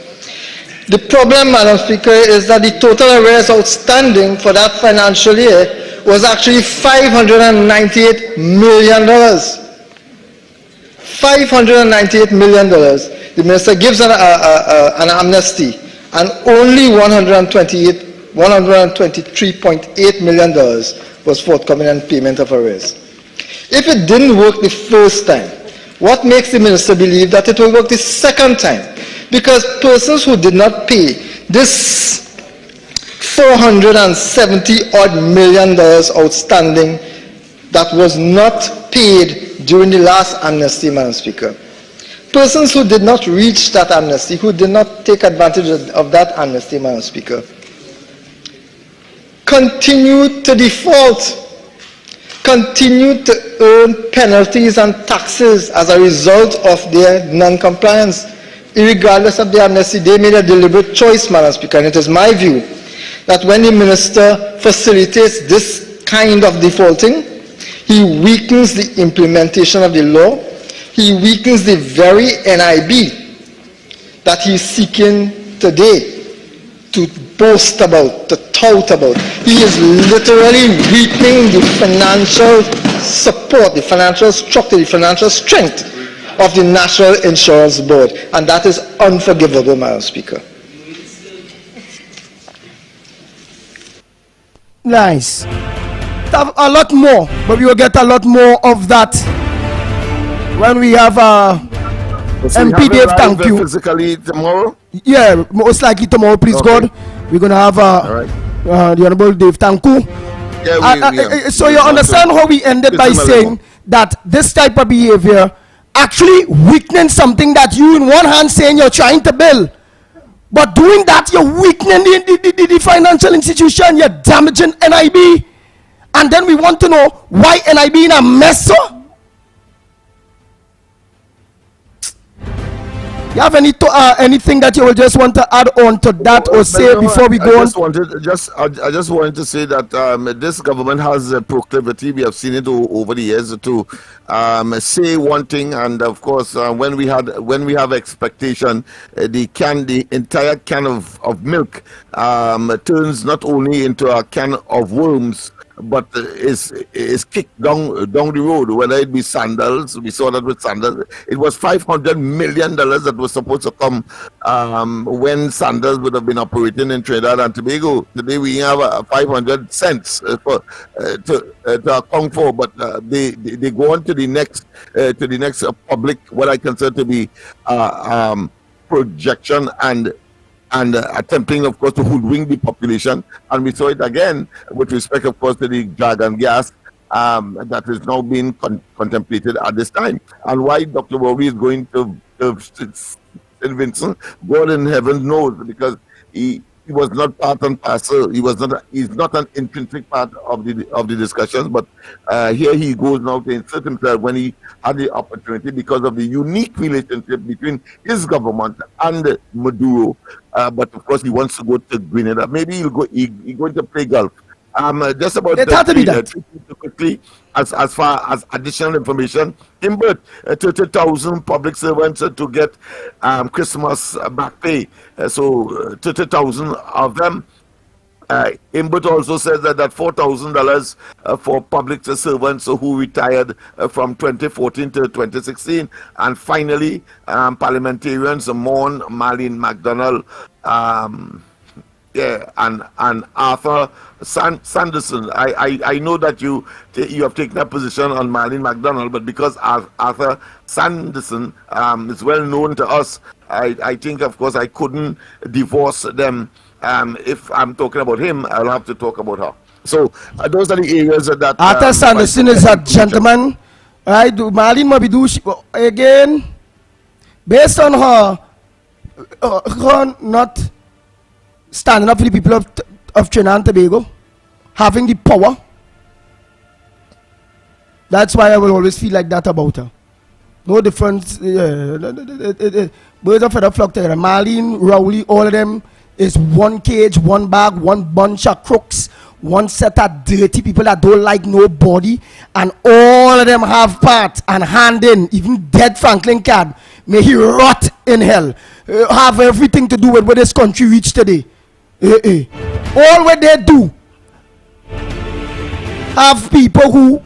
The problem, Madam Speaker, is that the total arrears outstanding for that financial year was actually $598 million. $598 million. The minister gives an amnesty, and only $123.8 million was forthcoming in payment of arrears. If it didn't work the first time, what makes the minister believe that it will work the second time? Because persons who did not pay this $470 odd million outstanding that was not paid during the last amnesty, Madam Speaker. Persons who did not reach that amnesty, who did not take advantage of that amnesty, Madam Speaker, continue to default, continue to earn penalties and taxes as a result of their non-compliance. Irregardless of the amnesty, they made a deliberate choice, Madam Speaker, and it is my view that when the minister facilitates this kind of defaulting, he weakens the implementation of the law, he weakens the very NIB that he's seeking today to boast about, to tout about. He is literally weakening the financial support, the financial structure, the financial strength of the National Insurance Board, and that is unforgivable, Madam Speaker. Nice. Have a lot more, but we will get a lot more of that when we have MP Dave Tanku. Physically tomorrow? Yeah, most likely tomorrow, please God. We're going to have the Honorable Dave Tanku. Yeah, so you understand how we ended by saying that this type of behavior actually weakening something that you in one hand saying you're trying to build. But doing that, you're weakening the financial institution, you're damaging NIB. And then we want to know why NIB in a mess, so? You have anything that you will just want to add on to that or say before we go on? I just wanted to say that this government has a proclivity, we have seen it over the years, to say one thing, and of course when we have expectation, the entire can of milk turns not only into a can of worms, but is kicked down the road, whether it be sandals. We saw that with sandals. It was $500 million that was supposed to come when sandals would have been operating in Trinidad and Tobago. Today we have 500 cents to account for, but they go on to the next public, what I consider to be projection and attempting, of course, to hoodwink the population. And we saw it again with respect, of course, to the Dragon gas that is now being contemplated at this time. And why Dr. Bowie is going to St. Vincent, God in heaven knows, because he was not part and parcel. He's not an intrinsic part of the discussions, but here he goes now to insert himself when he had the opportunity, because of the unique relationship between his government and Maduro. But of course, he wants to go to Grenada. Maybe he's going to play golf. Just about quickly, as far as additional information, Imbert, 30,000 public servants to get Christmas back pay. So 30,000 of them. Imbert also says that $4,000 for public servants who retired from 2014 to 2016. And finally, parliamentarians mourn Marlene McDonald and Arthur Sanderson. I know that you have taken a position on Marlene McDonald, but because Arthur Sanderson is well known to us, I think, of course, I couldn't divorce them. If I'm talking about him, I'll have to talk about her. So those are the areas that Arthur Sanderson is a gentleman. Right? Marlene Mabidu, again, based on her not standing up for the people of Trinidad and Tobago, having the power. That's why I will always feel like that about her. No difference. Birds of feather flock together. Marlene, Rowley, all of them is one cage, one bag, one bunch of crooks, one set of dirty people that don't like nobody, and all of them have part and hand in. Even dead Franklin Card, may he rot in hell. Have everything to do with where this country reached today. All what they do, have people who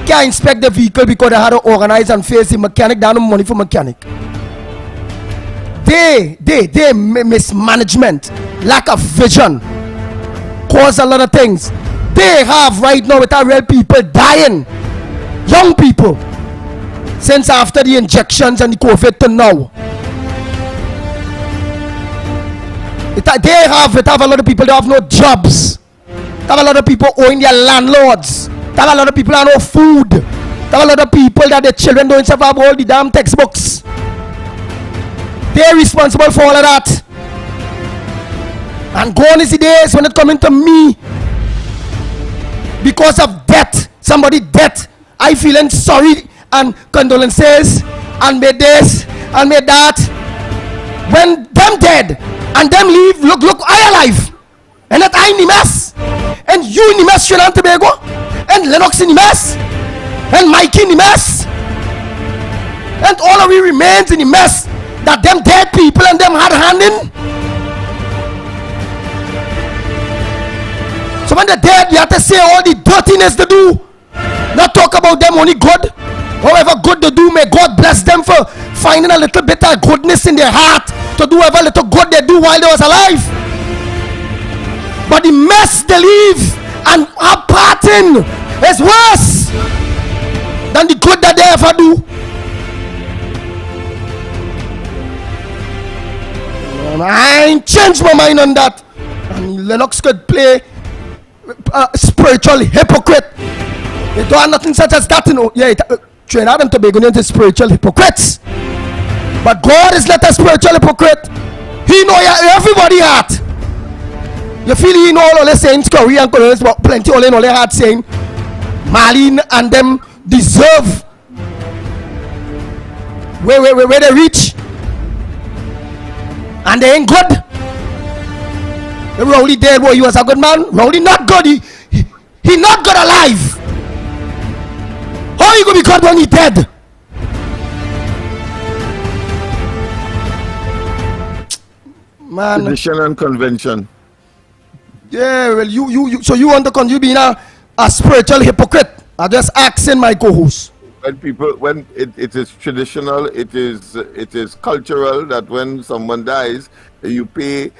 can't inspect the vehicle because they had to organize and face the mechanic, down the money for mechanic. They mismanagement, lack of vision, cause a lot of things. They have right now without real people dying, young people, since after the injections and the COVID to now. They have a lot of people, they have no jobs. They have a lot of people owing their landlords. They have a lot of people that have no food. They have a lot of people that their children don't survive all the damn textbooks. They're responsible for all of that. And gone is the days when it coming to me because of death, somebody death, I feeling sorry and condolences and made this and made that. When them dead and them leave, look, I alive. And that I in the mess. And you in the mess, Trinidad and Tobago. And Lennox in the mess. And Mikey in the mess. And all of you remains in the mess that them dead people and them had hand in. So when they're dead, you have to say all the dirtiness they do. Not talk about them only good. However good they do, may God bless them for finding a little bit of goodness in their heart to do whatever little good they do while they was alive. But the mess they leave and are parting is worse than the good that they ever do. I ain't changed my mind on that. And Lennox could play spiritual hypocrite. They don't have nothing such as that, you know. Yeah, Trinidad and Tobago is spiritual hypocrites. But God is not a spiritual hypocrite. He know everybody heart. You feel he know all the saints, Korean colonists, but plenty all in all their heart saying Marlene and them deserve where they reach. And they ain't good. Rowley dead, boy, he was a good man. Rowley not good. He not good alive. How you gonna be good when he dead? Man. Tradition and convention. Yeah, well, so you want to being a spiritual hypocrite? I'm just asking my co-host. When it is traditional, it is cultural that when someone dies, you pay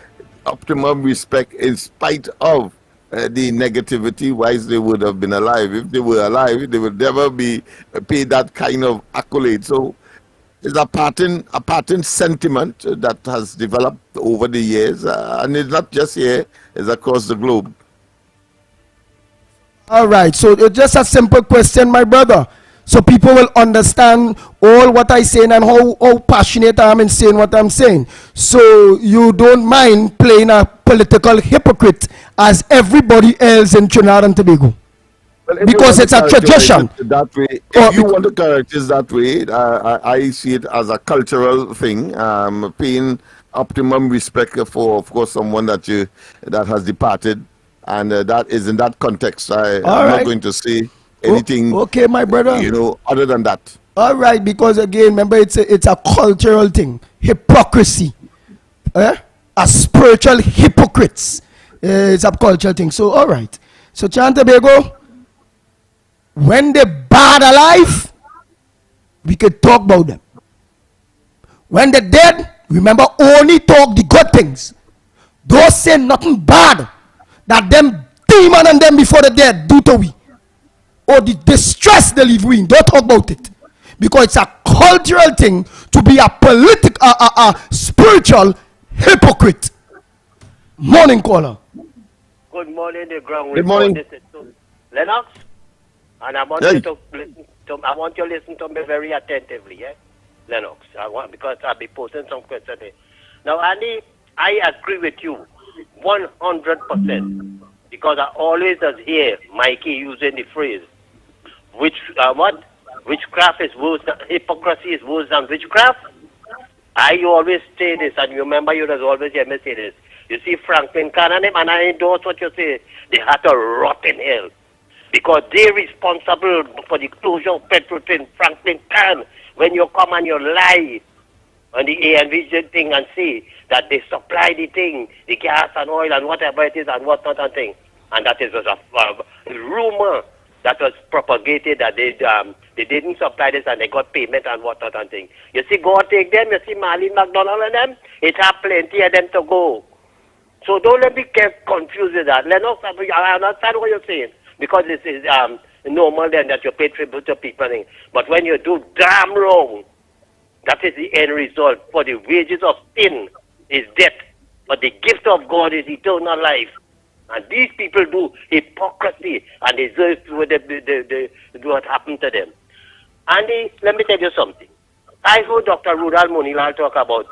optimum respect in spite of the negativity. Wise they would have been alive. If they were alive, they would never be paid that kind of accolade. So it's a pattern sentiment that has developed over the years, and it's not just here; it's across the globe. All right, so it's just a simple question, my brother. So people will understand all what I say and how passionate I am in saying what I'm saying. So you don't mind playing a political hypocrite as everybody else in Trinidad and Tobago. Well, because it's a tradition. That way, if you want to characterize it that way, I see it as a cultural thing. Paying optimum respect for, of course, someone that has departed, and that is in that context. I'm not going to say anything. Okay, my brother. Other than that. All right, because again, remember, it's a cultural thing. Hypocrisy, a spiritual hypocrites. It's a cultural thing. So, all right. So, Trinidad and Tobago, when they're bad alive, we could talk about them. When they're dead, Remember, only talk the good things. Don't say nothing bad that them demon and them before the dead do to we. Or the distress they live we in. Don't talk about it. Because it's a cultural thing to be a political, spiritual hypocrite. Morning caller. Good morning, the ground. Good morning. This is Lennox, and I want Hey. you to listen to. I want you to listen to me very attentively, yeah, Lennox. Because I'll be posting some questions here. Now, Andy, I agree with you 100% because I always does hear Mikey using the phrase, witchcraft is worse than hypocrisy is worse than witchcraft. I always say this, and you remember you does always hear me say this. You see Franklin Can and them, and I endorse what you say. They had to rot in hell because they're responsible for the closure of Petrotin. Franklin Can, when you come and you lie on the ANV thing and say that they supply the thing, the gas and oil and whatever it is and whatnot and thing, and that is was a rumor that was propagated that they didn't supply this and they got payment and whatnot and thing. You see, go and take them. You see Marlene McDonald and them. It have plenty of them to go. So don't let me get confused with that. Lennox, I understand what you're saying because this is normal then that you pay tribute to people. But when you do damn wrong, that is the end result. For the wages of sin is death, but the gift of God is eternal life. And these people do hypocrisy and deserve what happened to them. Andy, let me tell you something. I heard Dr. Rudal Munilal talk about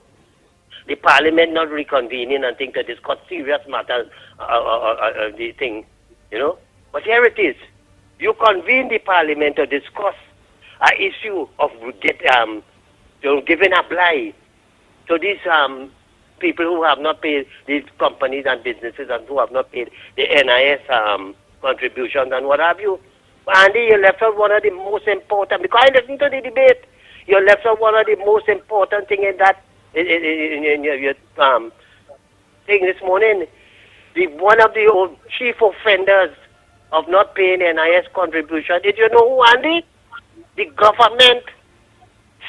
the parliament not reconvening and think to discuss serious matters, the thing, you know. But here it is. You convene the parliament to discuss an issue of giving a blight to these people who have not paid, these companies and businesses and who have not paid the NIS contributions and what have you. Andy, you left out one of the most important, because I listened to the debate, you left out one of the most important thing in that, in your thing this morning. One of the old chief offenders of not paying NIS contribution, did you know who, Andy? The government,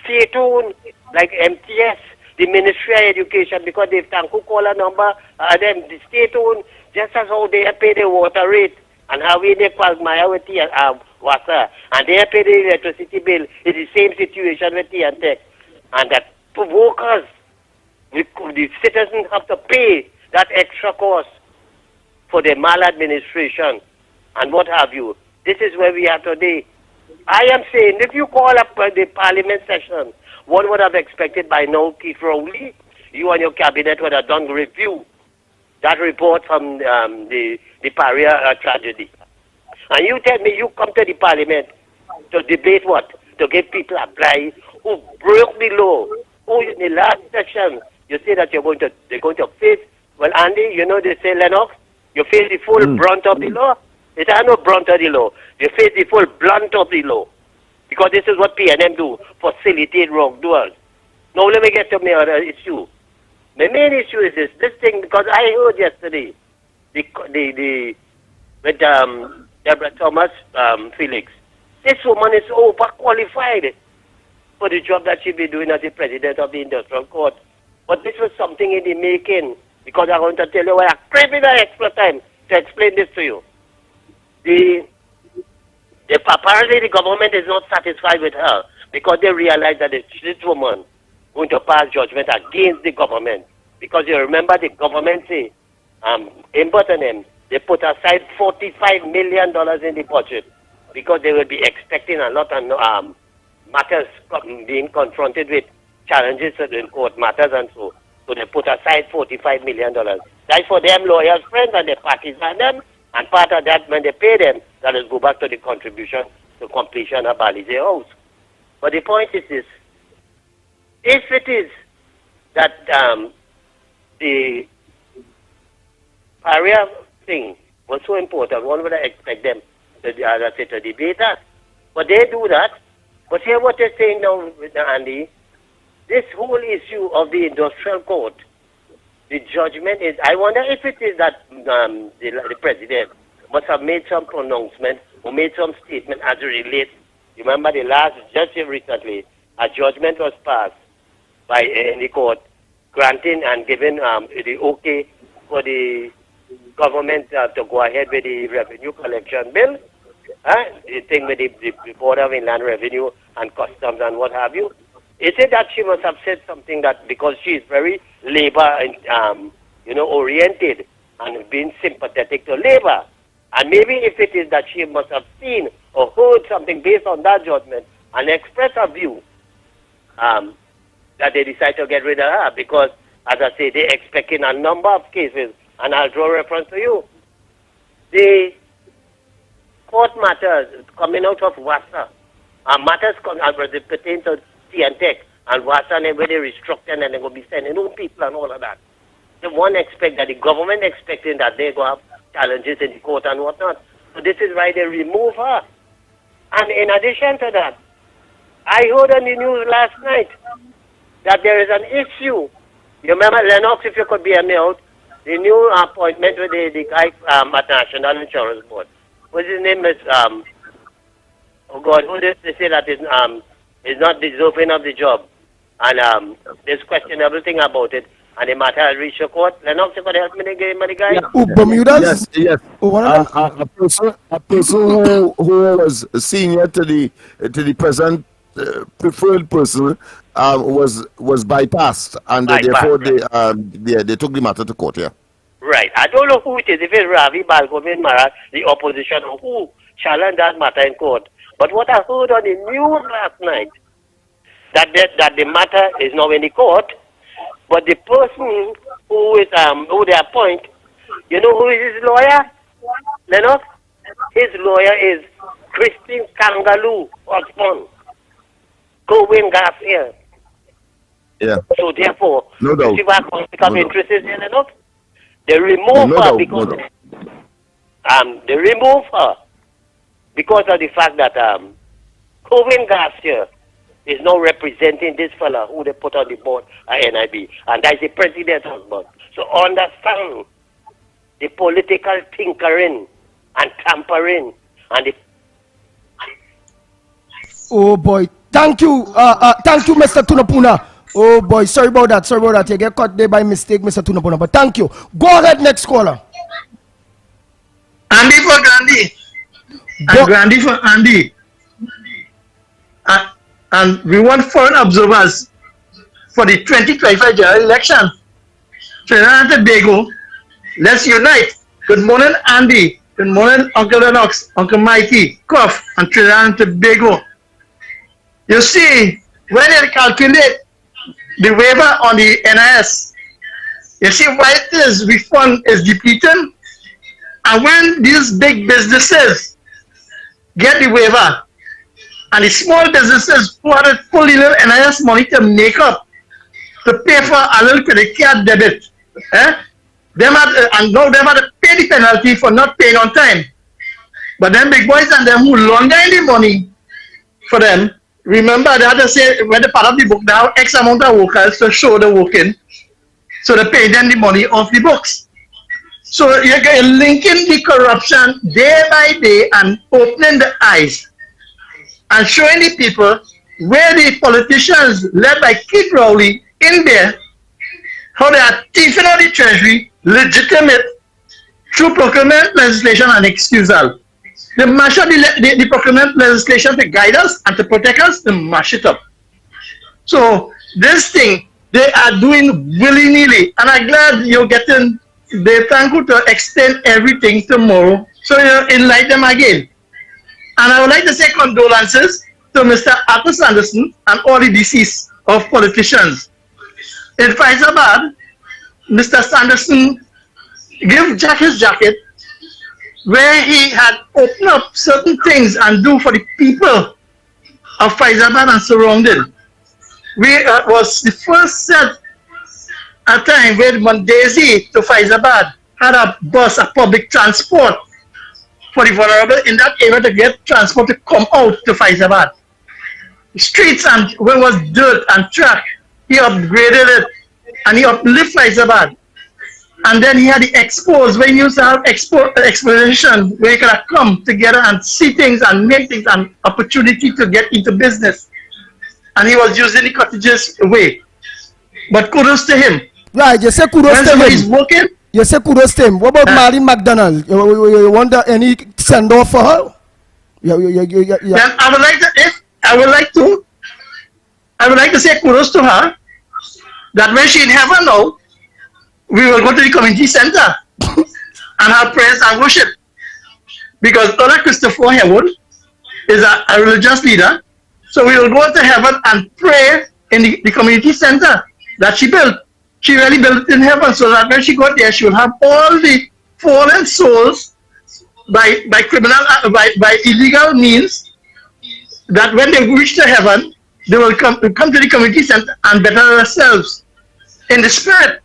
state-owned, like MTS, the Ministry of Education, because they've call a number, them the state-owned, just as how they pay the water rate, and how we they quagmire with water, and they pay the electricity bill. It's the same situation with T&Tech. And that workers, the citizens have to pay that extra cost for the maladministration and what have you. This is where we are today. I am saying, if you call up the parliament session, one would have expected by now, Keith Rowley, you and your cabinet would have done review that report from the Paria tragedy. And you tell me you come to the parliament to debate what? To give people a blight who broke the law. Who in the last session, you say that they're going to face, well, Andy, you know they say, Lennox, you face the full brunt of the law. It has no brunt of the law. You face the full blunt of the law. Because this is what PNM do, facilitate wrongdoers. Now let me get to my other issue. The main issue is this thing, because I heard yesterday with Deborah Thomas Felix, this woman is overqualified for the job that she'll be doing as the president of the industrial court. But this was something in the making, because I want to tell you why I craving an extra time to explain this to you. Apparently the government is not satisfied with her because they realize that this woman going to pass judgment against the government. Because you remember the government say, in Buttonham, they put aside $45 million in the budget because they will be expecting a lot of matters being confronted with challenges in court matters and so. So they put aside $45 million. That's for them lawyers' friends and the parties and them. And part of that, when they pay them, that will go back to the contribution to completion of Balize House. But the point is this. If it is that the Paria thing was so important, one would expect them to debate that. But they do that. But hear what they're saying now, Andy. This whole issue of the industrial court, the judgment is, I wonder if it is that the president must have made some pronouncement or made some statement as it relates. You remember just recently, a judgment was passed in the court granting and giving the okay for the government to go ahead with the revenue collection bill, the thing with the Board of Inland Revenue and Customs and what have you. Is it that she must have said something that because she is very labor oriented and being sympathetic to labor, and maybe if it is that she must have seen or heard something based on that judgment and expressed a view that they decide to get rid of her because, as I say, they're expecting a number of cases, and I'll draw reference to you. The court matters coming out of WASA, matters pertain to TNTech and WASA and everybody restructuring and they're going to be sending new people and all of that. The one expect that the government expecting that they're going to have challenges in the court and whatnot. So this is why they remove her. And in addition to that, I heard on the news last night that there is an issue. You remember, Lennox, if you could bear me out, the new appointment with the guy at National Insurance Board. What's his name? Is oh God, who did they say that is not deserving of the job? And there's questionable thing about it. And the matter has reached the court. Lennox, you could help me the guy? Yes, yes. A person who was senior to the present preferred person was bypassed, and therefore they took the matter to court. Yeah. Right. I don't know who it is. If it's Ravi Balgomin Marat, the opposition, or who challenged that matter in court. But what I heard on the news last night that the matter is now in the court. But the person who they appoint, you know who is his lawyer? Lennox? His lawyer is Christine Kangaloo Osborne. Cohen Garcia. Yeah. So therefore, no doubt. You see what conflict of interest is there, Lennox? They remove her because they remove her because of the fact that Cohen Garcia is now representing this fella who they put on the board at NIB, and that's the president's husband. So understand the political tinkering and tampering and the... Oh boy, thank you, Mr. Tunapuna. Oh boy, sorry about that. You get caught there by mistake, Mr. Tunapuna, but thank you. Go ahead, next caller. Andy for Gandhi. And Gandhi for Andy. And we want foreign observers for the 2025 general election. Trinidad and Tobago, let's unite. Good morning, Andy. Good morning, Uncle Lennox, Uncle Mikey, Koff, and Trinidad and Tobago. You see, when they calculate the waiver on the NIS, you see why it is refund is depleting. And when these big businesses get the waiver, and the small businesses who had to pull the little NIS money to make up, to pay for a little credit card debit, and now they have to pay the penalty for not paying on time. But then big boys and them who launder the money for them, remember they had to say when they part of the book now, X amount of workers to show the working, so they pay them the money off the books. So you're linking the corruption day by day and opening the eyes and showing the people where the politicians led by Keith Rowley in there, how they are thieving out the treasury, legitimate, through procurement legislation and excusal. They mash up the procurement legislation to guide us and to protect us, they mash it up. So this thing, they are doing willy-nilly, and I'm glad you're getting, they're thankful to extend everything tomorrow, so you enlighten them again. And I would like to say condolences to Mr. Arthur Sanderson and all the deceased of politicians. In Faizabad, Mr. Sanderson gave Jack his jacket where he had opened up certain things and do for the people of Faizabad and surrounding. We was the first set a time where Mondesi to Faizabad had a bus, a public transport for the vulnerable in that area to get transport to come out to Faizabad. Streets and where was dirt and track, he upgraded it and he uplifted Faizabad. And then he had the expos where he used to have exploration where you could come together and see things and make things and opportunity to get into business. And he was using the cottages away. But kudos to him. Right, you say kudos to When he's him. working, You say kudos to him. What about Mary McDonald? You wonder any send off for her? then I would like to say kudos to her that when she in heaven now, we will go to the community center and have prayers and worship. Because Ola Christopher Harewood is a religious leader. So we will go to heaven and pray in the community center that she built. She really built it in heaven so that when she got there, she will have all the fallen souls by illegal means, that when they reach to heaven, they will come to the community center and better themselves in the spirit,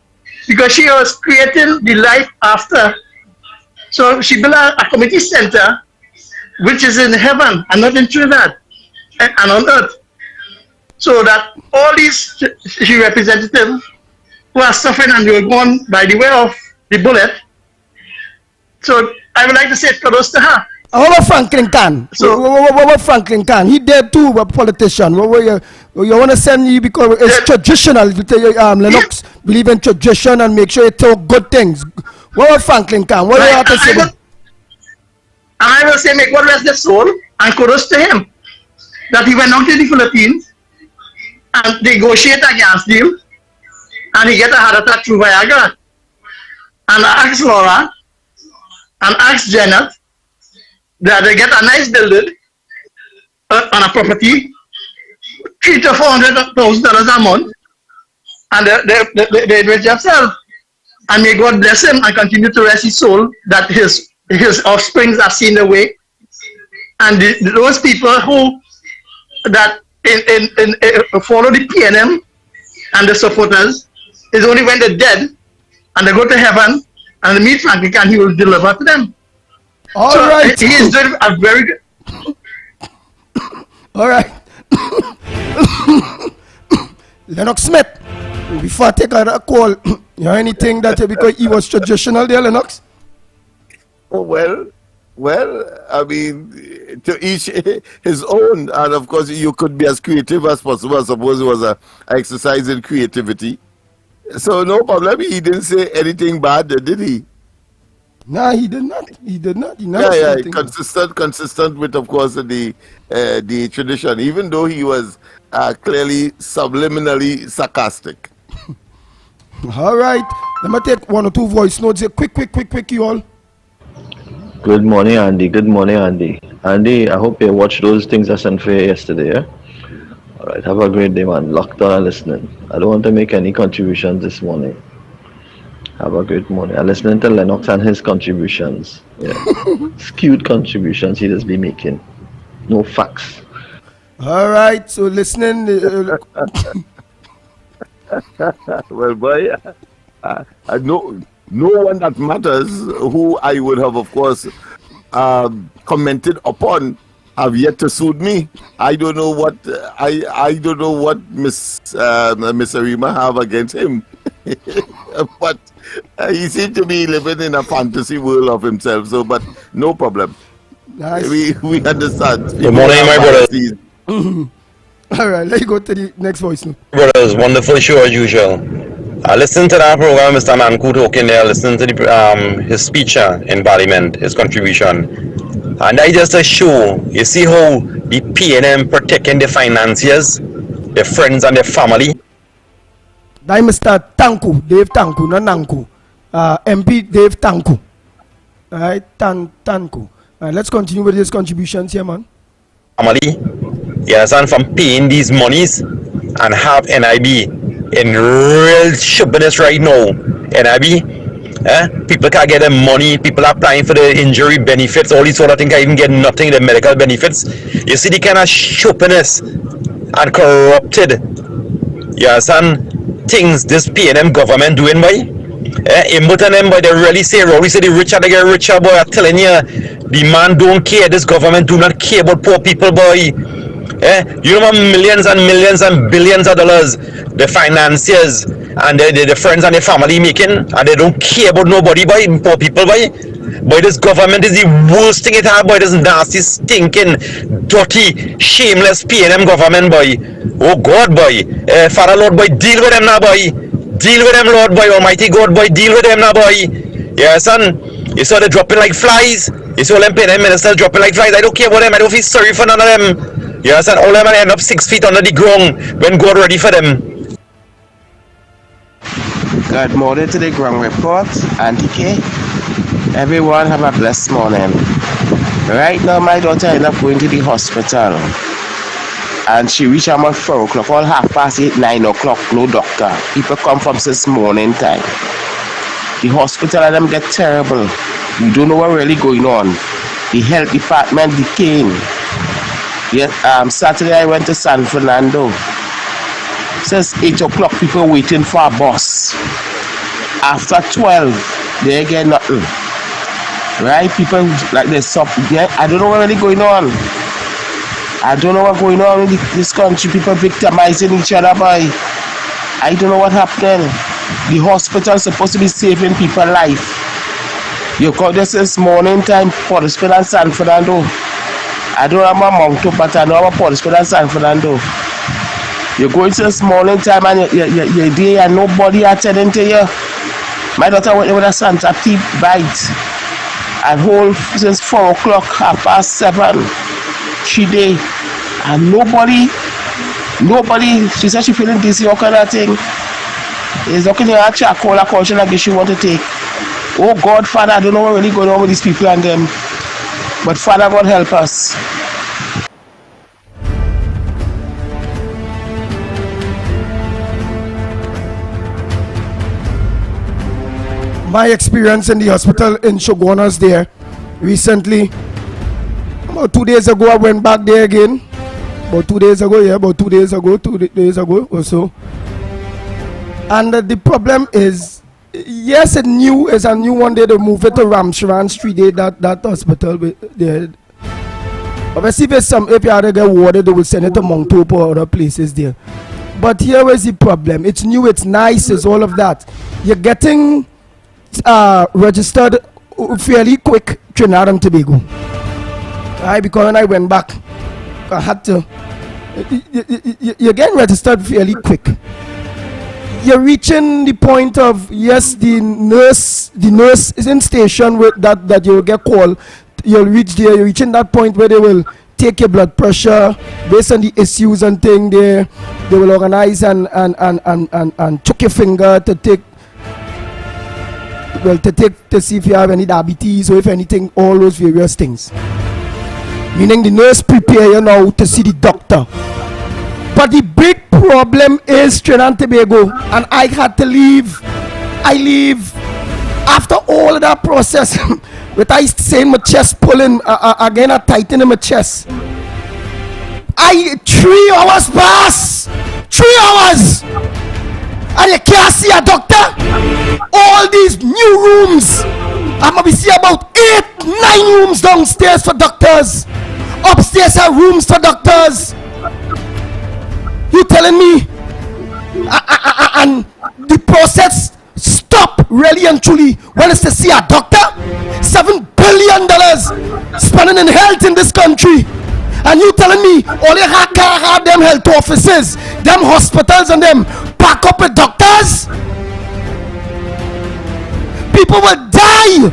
because she was creating the life after. So she built a community center which is in heaven and not in Trinidad and on earth, so that all these she representatives who are suffering and they were gone by the way of the bullet. So I would like to say kudos to her. How about Franklin Khan? So, what about Franklin Khan? He dead too, a politician. You want to send you because it's traditional. Lennox believe in tradition and make sure you talk good things. What about Franklin Khan? What do you have to say about? I will say, may God rest his soul, and kudos to him that he went down to the Philippines and negotiate against him, and he get a heart attack through Viagra. And I asked Laura and asked Janet that they get a nice building on a property, $300,000 to $400,000 a month, and they do it themselves. And may God bless him and continue to rest his soul, that his offsprings are seen the way. And those people who that follow the PNM and the supporters is only when they're dead and they go to heaven and they meet Franklin and he will deliver to them. All right. He is doing a very good. All right. Lennox Smith, before I take a call, you know anything that because he was traditional there, Lennox? Oh, well, I mean, to each his own, and of course you could be as creative as possible. I suppose it was a exercise in creativity. So no problem. He didn't say anything bad, did he? No, he did not. He did not. Consistent with, of course, the tradition. Even though he was clearly subliminally sarcastic. All right. Let me take one or two voice notes. Quick, you all. Good morning, Andy. Good morning, Andy. Andy, I hope you watched those things I sent for you yesterday. Yeah? All right. Have a great day, man. Locked on and listening. I don't want to make any contributions this morning. Have a great morning. I'm listening to Lennox and his contributions. Yeah. Skewed contributions he just be making. No facts. All right. So listening. Well, boy, I know no one that matters who I would have, of course, commented upon have yet to suit me. I don't know what I don't know what Miss Arima have against him, but he seems to be living in a fantasy world of himself. So, but no problem. Nice. We understand. Good morning, my brothers. All right, let's go to the next voice now. Brothers, wonderful show as usual. I listened to that program, Mr. Manku talking there. Listened to his speech in Parliament, his contribution. And I just show, you see how the PNM protecting the financiers, their friends and their family. That Mr. Tanku, Dave Tanku, not Nanku. MP Dave Tanku. All right, Tanku. All right, let's continue with his contributions here, man. Family, you understand, from paying these monies and have NIB in real stupidness right now. NIB, people can't get their money, people are applying for the injury benefits, all these sort of things, can't even get nothing, the medical benefits. You see the kind of stupidness and corrupted, you understand, things this PNM government doing, boy. Imbutan them, boy, they really say, the richer they get richer, boy. I'm telling you, the man don't care, this government do not care about poor people, boy. You know, millions and millions and billions of dollars the financiers and the friends and the family making, and they don't care about nobody, boy, poor people, boy. Boy, this government is the worst thing it has, boy. This nasty, stinking, dirty, shameless PNM government, boy. Oh God, boy. Father Lord, boy, deal with them now, boy. Deal with them, Lord, boy. Almighty God, boy, deal with them now, boy. Yeah, son. You saw them dropping like flies. You saw them PNM ministers dropping like flies. I don't care about them. I don't feel sorry for none of them. Yeah, son. All of them end up 6 feet under the ground when God ready for them. Good morning to the ground report, Auntie K. Everyone have a blessed morning. Right now, my daughter ended up going to the hospital. And she reached about 4 o'clock, all 8:30, 9 o'clock, no doctor. People come from since morning time. The hospital and them get terrible. You don't know what really going on. The health department decaying. Saturday I went to San Fernando. Since 8 o'clock, people waiting for a bus. After 12, they get nothing. Right? People like this. I don't know what really going on. I don't know what's going on in this country. People victimizing each other by. I don't know what happened. The hospital is supposed to be saving people's life. You got this morning time for the hospital in San Fernando. I don't know about Mount, but I know about the hospital in San Fernando. You go into this morning time and you're there and nobody attending to you. My daughter went with a Santa Pete bite and whole since 4 o'clock, 7:30. She did. And nobody, she said she feeling dizzy, all kind of thing. It's looking at her charcoal, a caution I guess she want to take. Oh God, Father, I don't know what really going on with these people and them. But Father God help us. My experience in the hospital in Shogunas there recently, about 2 days ago I went back there again. About 2 days ago or so. And the problem is, yes, it's a new one day. They move it to Ramcharan Street, that hospital. Obviously, if you had to get water, they will send it to Mount Hope or other places there. But here is the problem. It's new, it's nice, it's all of that. You're getting registered fairly quick, Trinidad and Tobago. Right, because when I went back, I had to. You're getting registered fairly quick. You're reaching the point of, yes, the nurse is in station with that you will get called. You'll reach there. You're reaching that point where they will take your blood pressure based on the issues and thing. They will organize and chook your finger to take. Well, to see if you have any diabetes or if anything, all those various things. Meaning the nurse prepare you now to see the doctor. But the big problem is Trinidad and Tobago, and I had to leave. I leave after all of that process. With I saying my chest pulling again, I tighten in my chest. 3 hours pass. 3 hours. And you can't see a doctor. All these new rooms. I'm going to see about 8-9 rooms downstairs for doctors. Upstairs are rooms for doctors. You telling me? And the process stop really and truly when it's to see a doctor? $7 billion spending in health in this country. And you telling me all you can't have them health offices, them hospitals and them pack up with doctors? People will die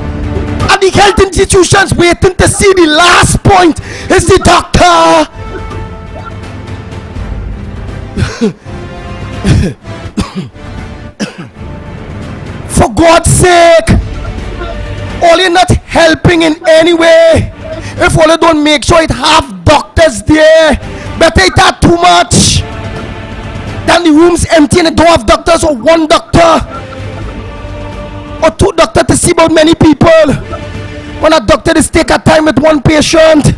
at the health institutions waiting to see the last point is the doctor. For God's sake, all you're not helping in any way. If all you don't make sure it have doctors there, better it have too much than the rooms empty and it don't have doctors or one doctor or 2 doctors to see about many people. When a doctor is take a time with one patient.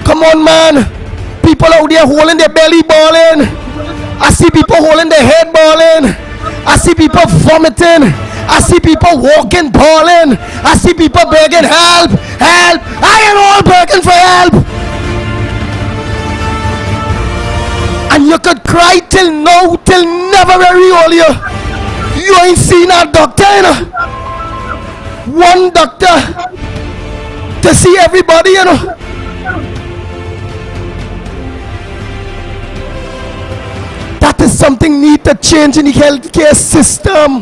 Come on, man. People out there holding their belly balling. I see people holding their head balling. I see people vomiting. I see people walking balling. I see people begging help, help. I am all begging for help. And you could cry till now, till never very all you ain't seen a doctor, you know? One doctor to see everybody, you know? something need to change in the healthcare system.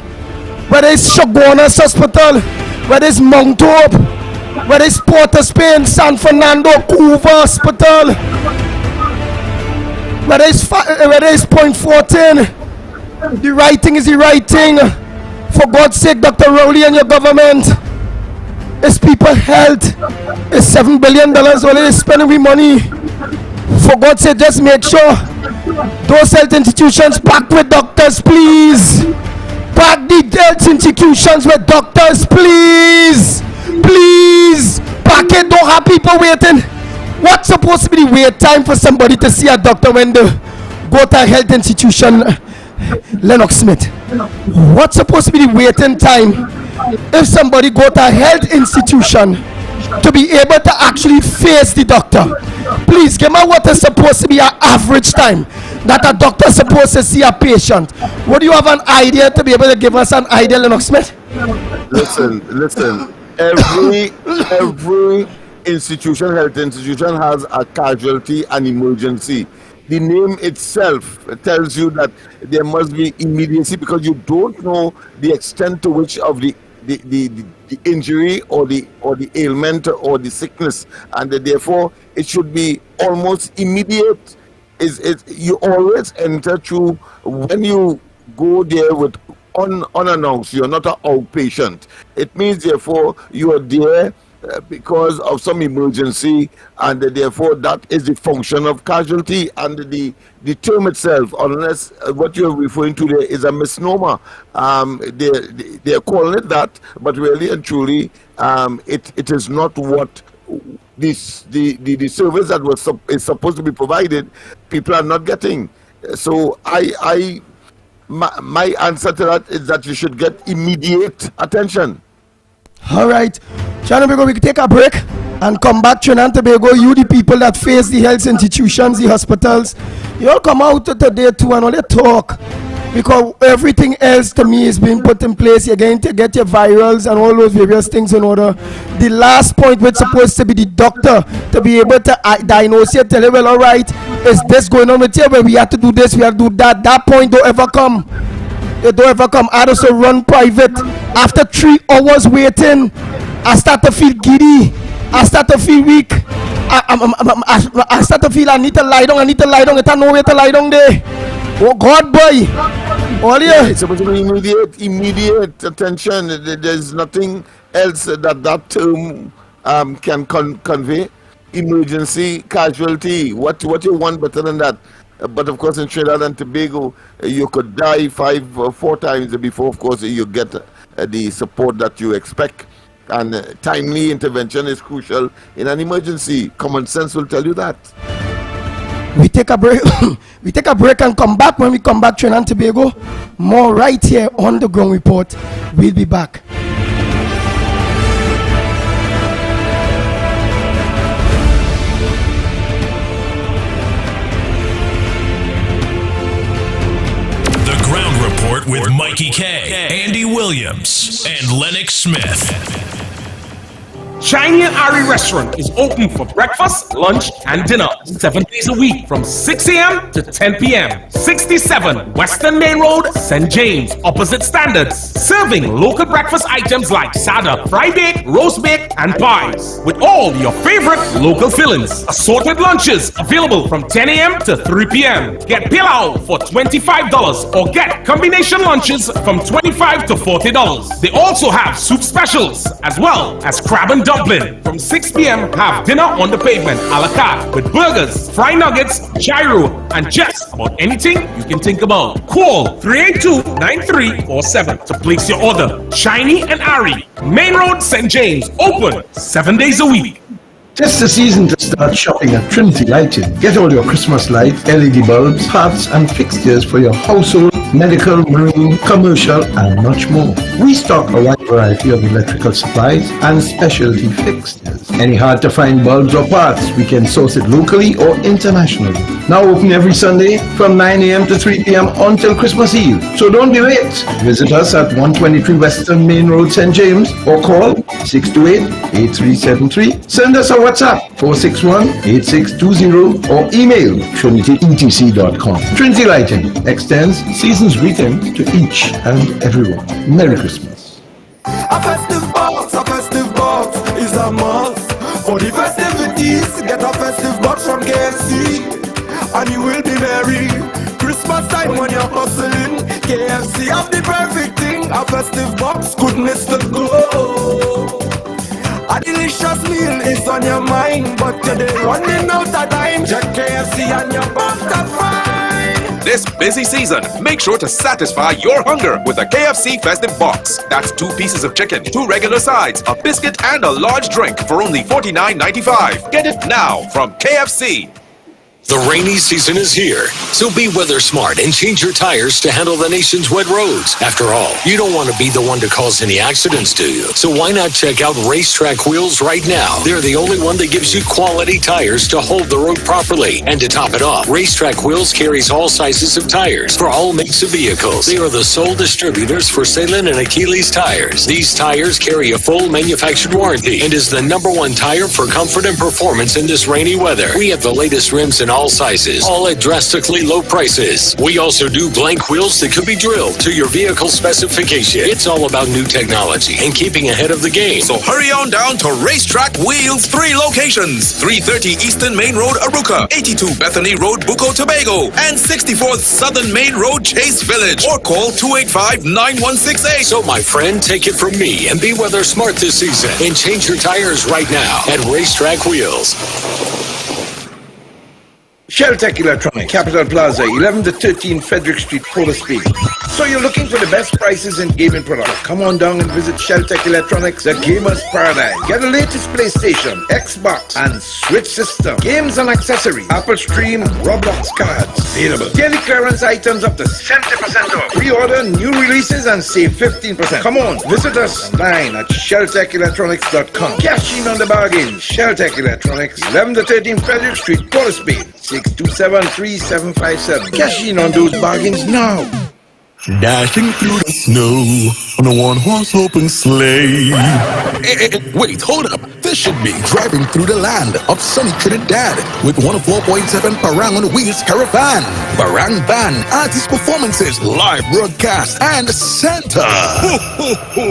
Whether it's Shogunas Hospital, whether it's Mount Hope, whether it's Port of Spain, San Fernando, Couva Hospital, whether it's Point 14, the right thing is the right thing. For God's sake, Dr. Rowley and your government, it's people's health. It's $7 billion all they spending with money. For God's sake, just make sure those health institutions packed with doctors, please. Pack the health institutions with doctors, please. Please. Pack it, don't have people waiting. What's supposed to be the wait time for somebody to see a doctor when they go to a health institution? Lennox Smith. What's supposed to be the waiting time if somebody go to a health institution to be able to actually face the doctor? Please give me what is supposed to be an average time that a doctor is supposed to see a patient. Would you have an idea to be able to give us an idea, Lennox Smith? Listen. Every institution, health institution, has a casualty and emergency. The name itself tells you that there must be immediacy, because you don't know the extent to which of the injury or the ailment or the sickness, and therefore it should be almost immediate. You always enter through, when you go there with unannounced, you're not an outpatient. It means therefore you are there because of some emergency, and therefore that is the function of casualty. And the term itself, unless what you're referring to there is a misnomer, they're calling it that, but really and truly it is not what the service that is supposed to be provided, people are not getting. So my answer to that is that you should get immediate attention. All right, Trinidad and Tobago, we can take a break and come back. Trinidad and Tobago, you the people that face the health institutions, the hospitals, you all come out today too and only talk, because everything else to me is being put in place. You're going to get your virals and all those various things in order. The last point, which is supposed to be the doctor to be able to diagnose you, tell you, well, all right, is this going on with you? Well, we have to do this, we have to do that. That point don't ever come. It don't ever come. I also run private. After 3 hours waiting, I start to feel giddy. I start to feel weak. I start to feel I need to lie down. I need to lie down. I don't know where to lie down there. Oh God, boy. All yeah. It's supposed to be immediate attention. There's nothing else that term can convey. Emergency, casualty. What you want better than that? But of course, in Trinidad and Tobago, you could die 5 or 4 times before, of course, you get the support that you expect. And timely intervention is crucial in an emergency. Common sense will tell you that. We take a break. We take a break and come back. When we come back, Trinidad and Tobago, more right here on the Ground Report. We'll be back. With Mikey K, Andy Williams, and Lennox Smith. Chinese Ari Restaurant is open for breakfast, lunch, and dinner 7 days a week from 6 a.m. to 10 p.m. 67 Western Main Road, St. James, opposite Standards. Serving local breakfast items like sada, fry bake, roast bake, and pies. With all your favorite local fillings. Assorted lunches available from 10 a.m. to 3 p.m. Get pilau for $25 or get combination lunches from $25 to $40. They also have soup specials as well as crab and dumpling. From 6 p.m. have dinner on the pavement a la carte with burgers, fried nuggets, gyro, and just about anything you can think about. Call 382-9347 to place your order. Shiny and Ari, Main Road, St. James, open 7 days a week. Tis the season to start shopping at Trinity Lighting. Get all your Christmas lights, LED bulbs, parts and fixtures for your household, medical, marine, commercial and much more. We stock a wide variety of electrical supplies and specialty fixtures. Any hard to find bulbs or parts, we can source it locally or internationally. Now open every Sunday from 9 a.m. to 3 p.m. until Christmas Eve. So don't be late. Visit us at 123 Western Main Road, St. James, or call 628-8373. Send us a WhatsApp 461-8620 or email trinityetc.com. Trinity Lighting extends season's greeting to each and everyone. Merry Christmas. A festive box is a must. For the festivities, get a festive box from KFC, and you will be merry. Christmas time when you're hustling, KFC have the perfect thing. A festive box, goodness to go. A delicious meal is on your mind, but you're running out of time. Check KFC and you're bound to find. This busy season, make sure to satisfy your hunger with a KFC Festive Box. That's 2 pieces of chicken, 2 regular sides, a biscuit, and a large drink for only $49.95. Get it now from KFC. The rainy season is here, so be weather smart and change your tires to handle the nation's wet roads. After all, you don't want to be the one to cause any accidents, do you? So why not check out Racetrack Wheels right now? They're the only one that gives you quality tires to hold the road properly. And to top it off, Racetrack Wheels carries all sizes of tires for all makes of vehicles. They are the sole distributors for Salem and Achilles tires. These tires carry a full manufactured warranty and is the #1 tire for comfort and performance in this rainy weather. We have the latest rims in all sizes, all at drastically low prices. We also do blank wheels that could be drilled to your vehicle specification. It's all about new technology and keeping ahead of the game. So hurry on down to Racetrack Wheels, 3 locations: 330 Eastern Main Road, Aruca, 82 Bethany Road, Bucco, Tobago, and 64th Southern Main Road, Chase Village, or call 285-9168. So my friend, take it from me and be weather smart this season and change your tires right now at Racetrack Wheels. Sheltech Electronics, Capital Plaza, 11 to 13 Frederick Street, Port of Spain. So you're looking for the best prices in gaming products? Come on down and visit Sheltech Electronics, the gamer's paradise. Get the latest PlayStation, Xbox, and Switch system, games and accessories, Apple Stream, Roblox cards available. Daily clearance items up to 70% off. Pre-order new releases and save 15%. Come on, visit us online at sheltechelectronics.com. Cash in on the bargain. Sheltech Electronics, 11 to 13 Frederick Street, Port of Spain. 627-3757. Cash in on those bargains now. Dashing through the snow on a 1-horse open sleigh. Wait, hold up. This should be driving through the land of sunny Trinidad with 104.7 Parang on Wheels Caravan. Parang Band, artist performances, live broadcast, and Santa.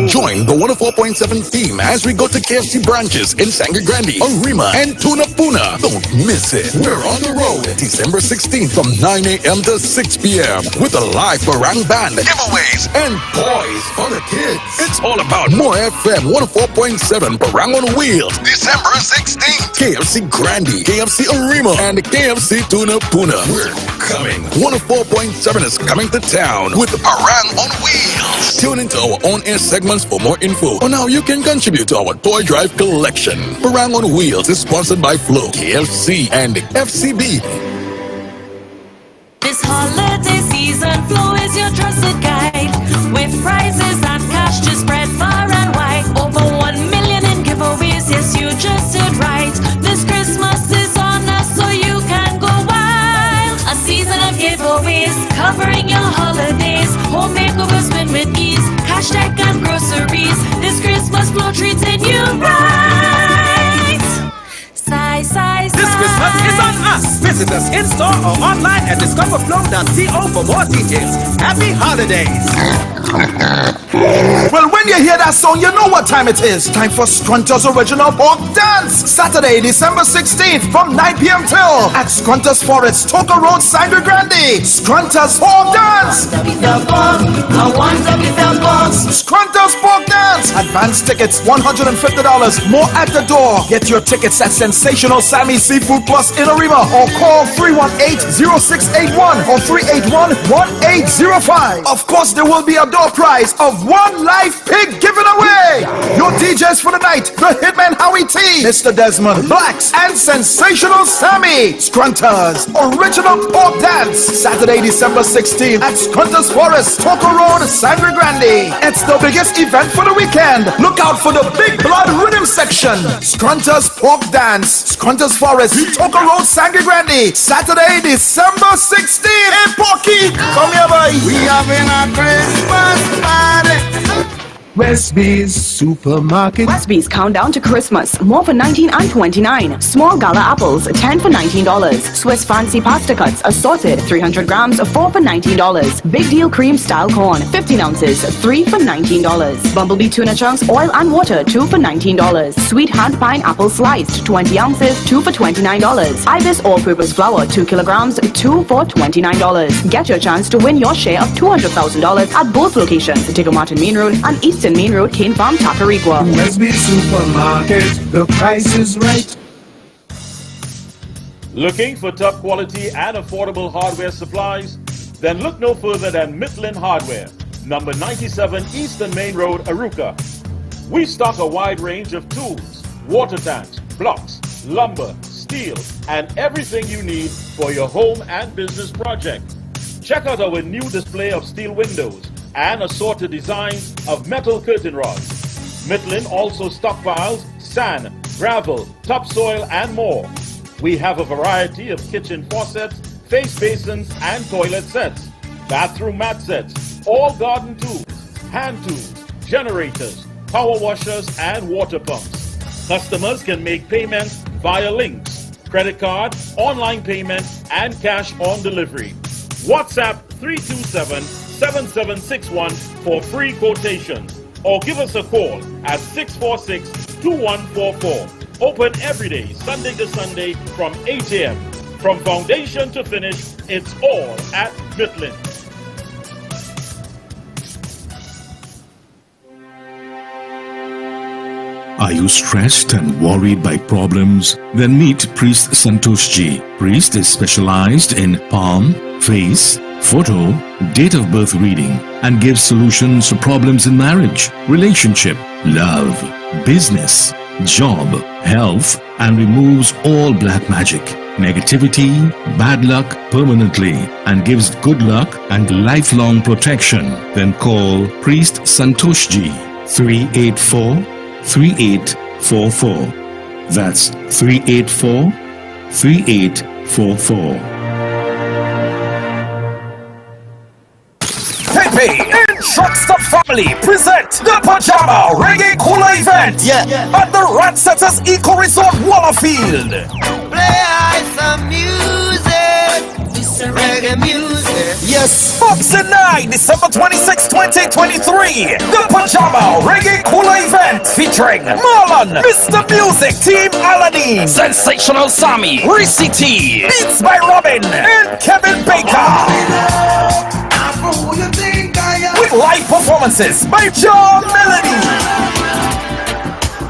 Join the 104.7 theme as we go to KFC branches in Sangre Grande, Arima, and Tunapuna. Don't miss it. We're on the road December 16th from 9 a.m. to 6 p.m. with a live Parang Band, giveaways, and toys for the kids. It's all about More FM 104.7 Parang on Wheels, December 16th. KFC Grande, KFC Arima, and KFC Tunapuna. We're coming. 104.7 is coming to town with Parang on Wheels. Tune into our on-air segments for more info on how you can contribute to our toy drive collection. Parang on Wheels is sponsored by Flow, KFC, and FCB. This holiday season, Flow is your trusted guide. With prizes and cash to spread far and wide. Over 1 million in giveaways, yes, you just did right. This Christmas is on us, so you can go wild. A season of giveaways, covering your holidays. Home makeovers win with ease. Hashtag and groceries. This Christmas, Flow treating you right. This Christmas is on us. Visit us in-store or online at discoverflow.co for more details. Happy holidays. Well, when you hear that song, you know what time it is. Time for Scrunter's Original Pork Dance. Saturday, December 16th from 9 p.m. till at Scrunter's Forest, Toka Road, Sangre Grande. Scrunter's Pork Dance. Scrunter's Pork Dance. Advance tickets, $150. More at the door. Get your tickets at Sensational Sammy Seafood Plus in Arima or call 318-0681 or 381-1805. Of course, there will be a door door prize of 1 live pig given away. Your DJs for the night, the Hitman Howie T, Mr. Desmond, Blacks, and Sensational Sammy. Scrunter's Original Pork Dance, Saturday, December 16th at Scrunter's Forest, Toco Road, Sangre Grande. It's the biggest event for the weekend. Look out for the Big Blood Rhythm section. Scrunter's Pork Dance, Scrunter's Forest, Toco Road, Sangre Grande. Saturday, December 16th. Hey, Porky, come here, boy. We having a Christmas party. Westby's Supermarket. Westby's Countdown to Christmas. More for $19 and $29. Small gala apples, 10 for $19. Swiss fancy pasta cuts, assorted, 300 grams, 4 for $19. Big deal cream style corn, 15 ounces, 3 for $19. Bumblebee tuna chunks, oil and water, 2 for $19. Sweet hand pineapple sliced, 20 ounces, 2 for $29. Ibis all-purpose flour, 2 kilograms, 2 for $29. Get your chance to win your share of $200,000 at both locations, Digger Martin Main Road and Eastern Main Road, Cane Farm, Tacarigua. Westby's Supermarket, the price is right. Looking for top quality and affordable hardware supplies? Then look no further than Mitlin Hardware, number 97 Eastern Main Road, Aruca. We stock a wide range of tools, water tanks, blocks, lumber, steel, and everything you need for your home and business project. Check out our new display of steel windows and assorted designs of metal curtain rods. Mitlin also stockpiles sand, gravel, topsoil, and more. We have a variety of kitchen faucets, face basins, and toilet sets, bathroom mat sets, all garden tools, hand tools, generators, power washers, and water pumps. Customers can make payments via links, credit card, online payment, and cash on delivery. WhatsApp 327-7761 for free quotations, or give us a call at 646-2144. Open every day, Sunday to Sunday from 8 a.m. From foundation to finish, it's all at Mitlin. Are you stressed and worried by problems? Then meet Priest Santosh Ji. Priest is specialized in palm, face, photo, date of birth reading, and gives solutions to problems in marriage, relationship, love, business, job, health, and removes all black magic, negativity, bad luck permanently, and gives good luck and lifelong protection. Then call Priest Santosh Ji 384-3844. That's 384-3844. Pepe and Truckstop Family present the Pajama Reggae Cooler event at the Ratsetters Eco Resort Wallerfield. Play some music, reggae music. Yes, Boxing Night, December 26, 2023. The Pajama Reggae Cooler event featuring Marlon, Mr. Music, Team Aladdin, Sensational Sammy, Reese T, Beats by Robin, and Kevin Baker. With live performances by John Melody.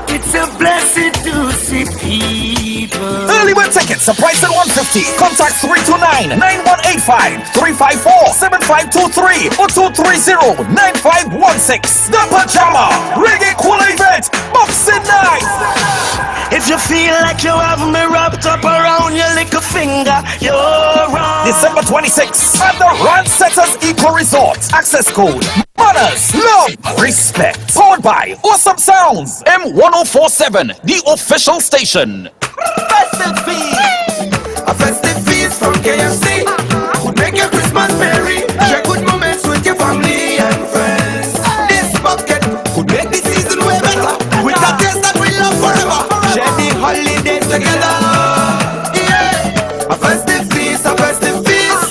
It's a blessing to see people. Early bird tickets are priced at $150. Contact 329-9185-354-7523 or 230-9516. The Pajama Reggae Cooler event, Boxing Night. If you feel like you have me wrapped up around your little finger, you're wrong. December 26th at the Ratsetters Eco Resort. Access code Manners, Love, Respect. Powered by Awesome Sounds, M1047, the official station. Festive feast, a festive feast from KFC. Would make your Christmas merry. Share good moments with your family and friends. This bucket could make the season way better. With a taste that we love forever. Share the holidays together. Yeah, a festive feast, a festive feast.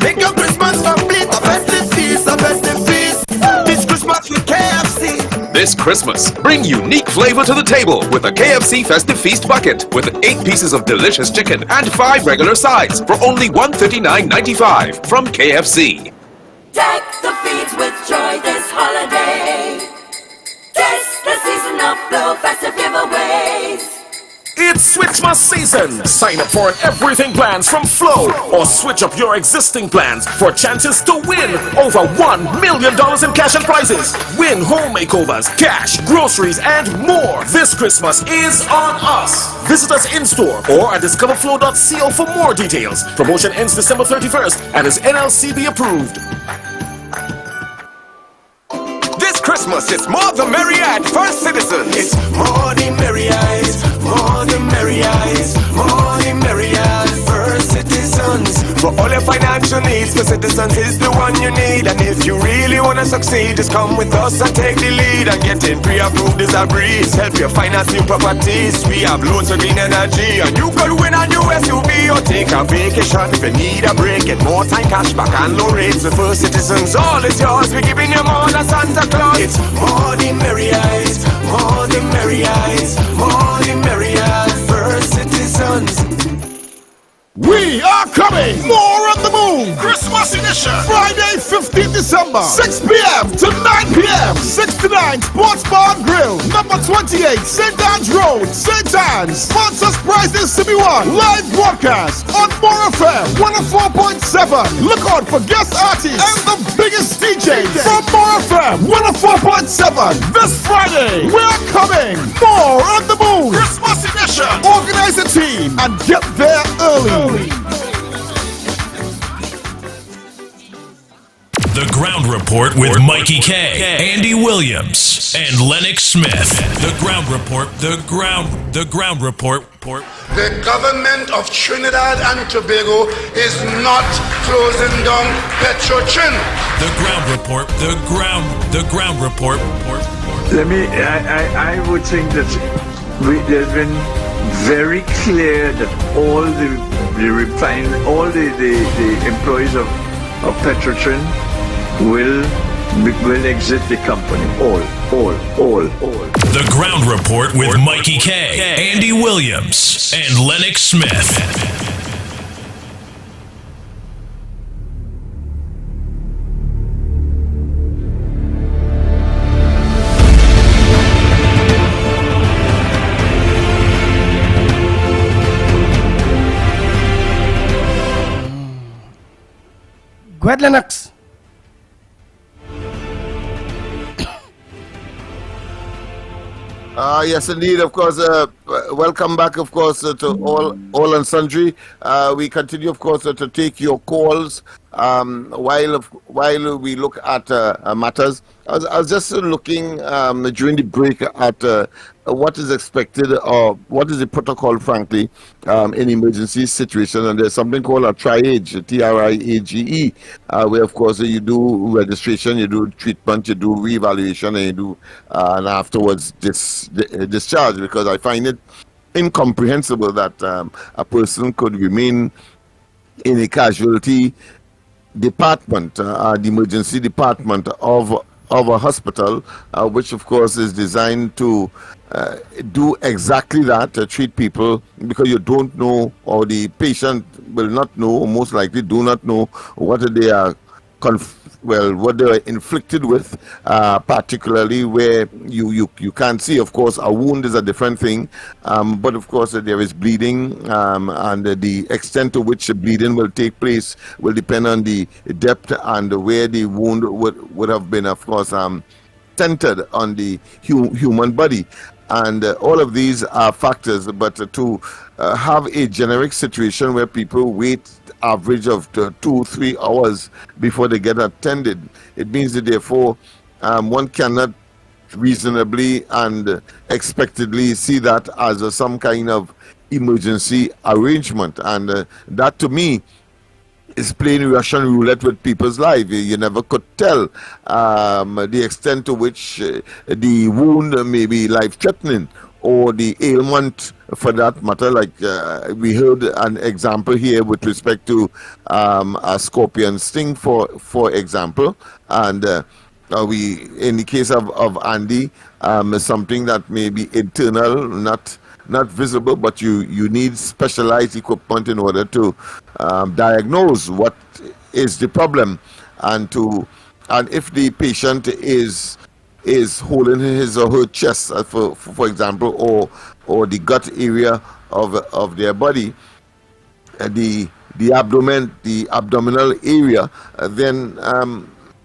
Make your Christmas complete. A festive feast, a festive feast. This Christmas with KFC. This Christmas, bring unique flavor to the table with a KFC Festive Feast bucket with 8 pieces of delicious chicken and 5 regular sides for only $139.95 from KFC. Deck the feet with joy this holiday. Taste the season of flow, festive giveaways. It's Switchmas season. Sign up for an everything plans from Flow or switch up your existing plans for chances to win over $1 million in cash and prizes. Win home makeovers, cash, groceries, and more. This Christmas is on us. Visit us in store or at discoverflow.co for more details. Promotion ends December 31st and is NLCB approved. This Christmas, it's more the merry at First Citizens. It's more the merry eyes, more the merry eyes, more the merry at First Citizens. For all your financial needs, First Citizens is the one you need. And if you really want to succeed, just come with us and take the lead. And getting pre-approved is a breeze. Help you finance new properties. We have loads of green energy. And you could win a new SUV or take a vacation. If you need a break, get more time, cash back and low rates. With First Citizens, all is yours. We're giving you more than Santa Claus. It's more the merry eyes, more the merry eyes, more the merry eyes, First Citizens. We are coming! More on the Moon! Christmas edition! Friday, 15th December, 6 p.m. to 9 p.m. 69 Sports Bar and Grill, number 28, St. Anne's Road, St. Anne's. Sponsors prizes to be won. Live broadcast on More FM 104.7. Look out for guest artists and the biggest DJ from More FM 104.7. This Friday, we're coming! More on the Moon! Christmas edition! Organize a team and get there early. The Ground Report with Mikey K, Andy Williams, and Lennox Smith. The Ground Report, the Ground Report. The government of Trinidad and Tobago is not closing down Petrotrin. The Ground Report, the Ground Report. I would think that there's been very clear that all the employees of Petrotrin will exit the company. All. The Ground Report with Mikey K, Andy Williams, and Lennox Smith. Go ahead, Lennox. Yes, indeed. Of course, welcome back, of course, to all and sundry. We continue, of course, to take your calls while we look at matters. I was just looking during the break at what is expected or what is the protocol, frankly, in emergency situation. And there's something called a triage, TRIAGE, where, of course, you do registration, you do treatment, you do reevaluation, and you do and afterwards discharge. Because I find it incomprehensible that a person could remain in a casualty department, the emergency department of a hospital, which of course is designed to do exactly that, treat people, because you don't know, or the patient will not know, or most likely do not know what they are what they are inflicted with, particularly where you can't see. Of course, a wound is a different thing, but of course there is bleeding, and the extent to which the bleeding will take place will depend on the depth and where the wound would have been, of course, centered on the human body. And all of these are factors, but to have a generic situation where people wait average of 2-3 hours before they get attended, it means that therefore one cannot reasonably and expectedly see that as some kind of emergency arrangement. And that to me is playing Russian roulette with people's lives. You never could tell the extent to which the wound may be life-threatening, or the ailment for that matter. Like we heard an example here with respect to a scorpion sting, for example, and we, in the case of Andy, something that may be internal, not visible, but you need specialized equipment in order to diagnose what is the problem, and if the patient is is holding his or her chest, for example, or the gut area of their body, the abdomen, the abdominal area, then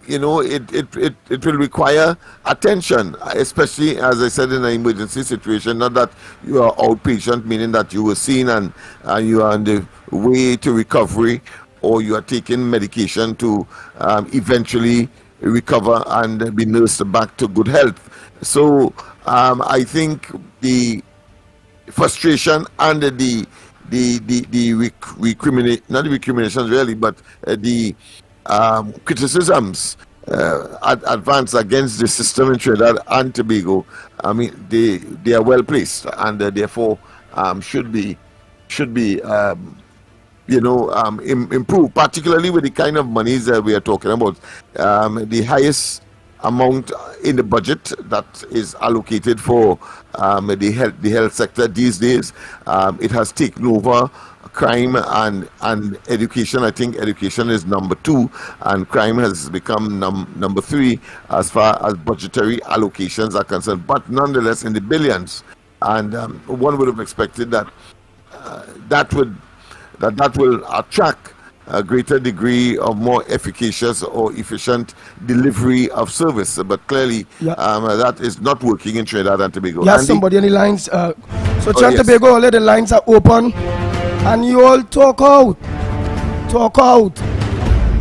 it will require attention, especially, as I said, in an emergency situation. Not that you are outpatient, meaning that you were seen and you are on the way to recovery, or you are taking medication to eventually recover and be nursed back to good health. So I think the frustration and the not the recriminations really, but the criticisms advanced against the system in Trinidad and Tobago, I mean, they are well placed, and therefore should be improved, particularly with the kind of monies that we are talking about. The highest amount in the budget that is allocated for the health sector these days, it has taken over crime and education. I think education is number 2, and crime has become number 3 as far as budgetary allocations are concerned, but nonetheless in the billions. And one would have expected that that will attract a greater degree of more efficacious or efficient delivery of service, but clearly that is not working in Trinidad and Tobago. Yeah, somebody on the lines. So Trinidad and Tobago, all the lines are open, and you all talk out.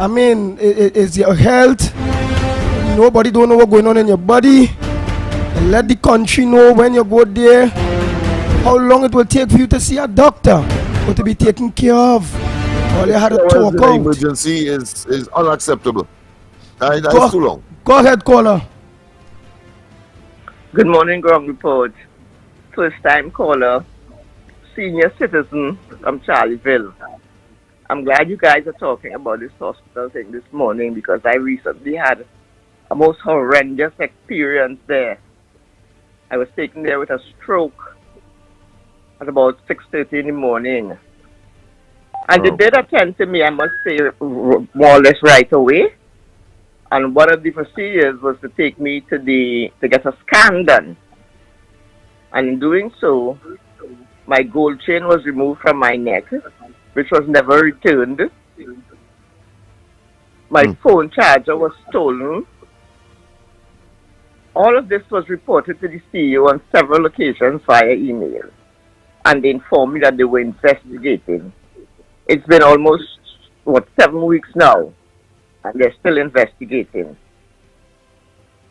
I mean, it's your health. Nobody don't know what's going on in your body. And let the country know when you go there how long it will take for you to see a doctor or to be taken care of. All you had to talk out. Emergency is unacceptable. That's too long. Go ahead, caller. Good morning, Ground Report. First time caller, senior citizen from Charlieville. I'm glad you guys are talking about this hospital thing this morning, because I recently had a most horrendous experience there. I was taken there with a stroke at about 6:30 in the morning. And they did attend to me, I must say, more or less right away. And one of the procedures was to take me to get a scan done. And in doing so, my gold chain was removed from my neck, which was never returned. My phone charger was stolen. All of this was reported to the CEO on several occasions via email. And they informed me that they were investigating. It's been almost, 7 weeks now, and they're still investigating.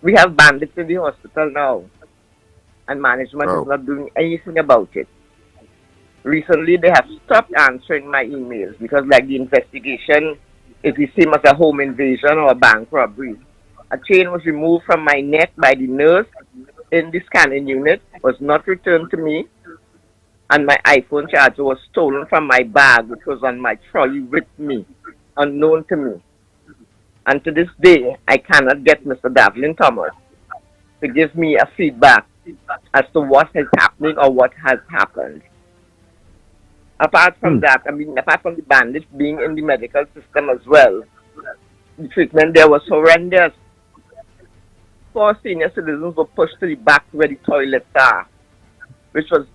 We have bandits in the hospital now, and management is not doing anything about it. Recently, they have stopped answering my emails because, like the investigation, it is seen as a home invasion or a bank robbery. A chain was removed from my neck by the nurse in the scanning unit, was not returned to me, and my iPhone charger was stolen from my bag, which was on my trolley with me, unknown to me. And to this day, I cannot get Mr. Davlin Thomas to give me a feedback as to what is happening or what has happened. Apart from that, apart from the bandits being in the medical system as well, the treatment there was horrendous. 4 senior citizens were pushed to the back where the toilets are, which was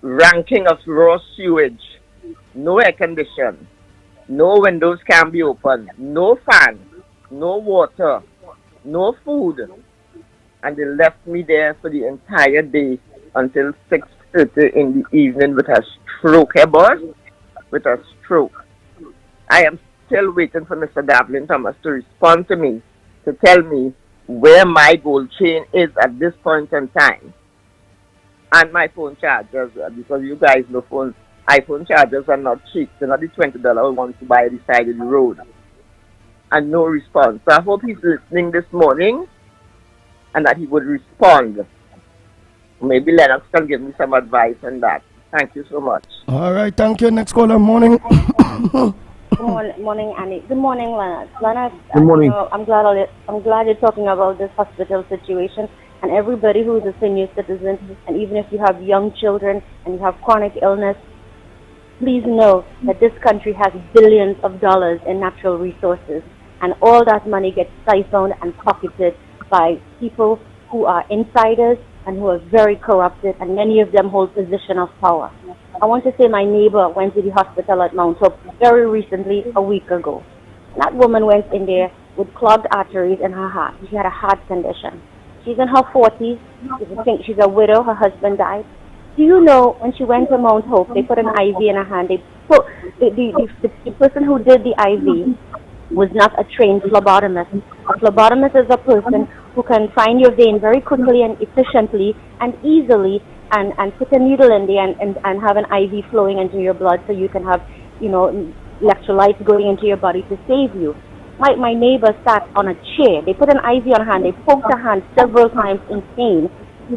ranking of raw sewage, no air condition, no windows can be opened, no fan, no water, no food. And they left me there for the entire day until 6:30 in the evening with a stroke, boss? With a stroke. I am still waiting for Mr. Davlin Thomas to respond to me, to tell me where my gold chain is at this point in time. And my phone chargers, because you guys know iPhone chargers are not cheap. They're not the $20 ones to buy at the side of the road. And no response. So I hope he's listening this morning and that he would respond. Maybe Lennox can give me some advice on that. Thank you so much. All right, thank you. Next caller, morning. Good morning, Annie. Good morning, Leonard. Leonard, good morning. I'm glad you're talking about this hospital situation. And everybody who is a senior citizen, and even if you have young children and you have chronic illness, please know that this country has billions of dollars in natural resources, and all that money gets siphoned and pocketed by people who are insiders and who are very corrupted, and many of them hold position of power. I want to say my neighbor went to the hospital at Mount Hope very recently, a week ago. That woman went in there with clogged arteries in her heart. She had a heart condition. She's in her 40s. She's a widow. Her husband died. Do you know when she went to Mount Hope, they put an IV in her hand. They put the person who did the IV was not a trained phlebotomist. A phlebotomist is a person who can find your vein very quickly and efficiently and easily and put a needle in there and have an IV flowing into your blood so you can have, electrolytes going into your body to save you. My neighbor sat on a chair. They put an IV on her hand. They poked her hand several times in pain.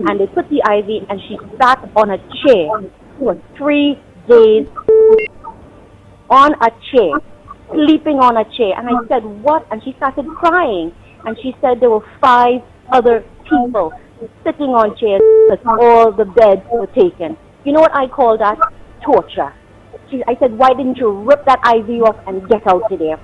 And they put the IV and she sat on a chair for 3 days on a chair, sleeping on a chair. And I said, what? And she started crying. And she said there were 5 other people sitting on chairs because all the beds were taken. You know what I call that? Torture. I said, why didn't you rip that IV off and get out of there?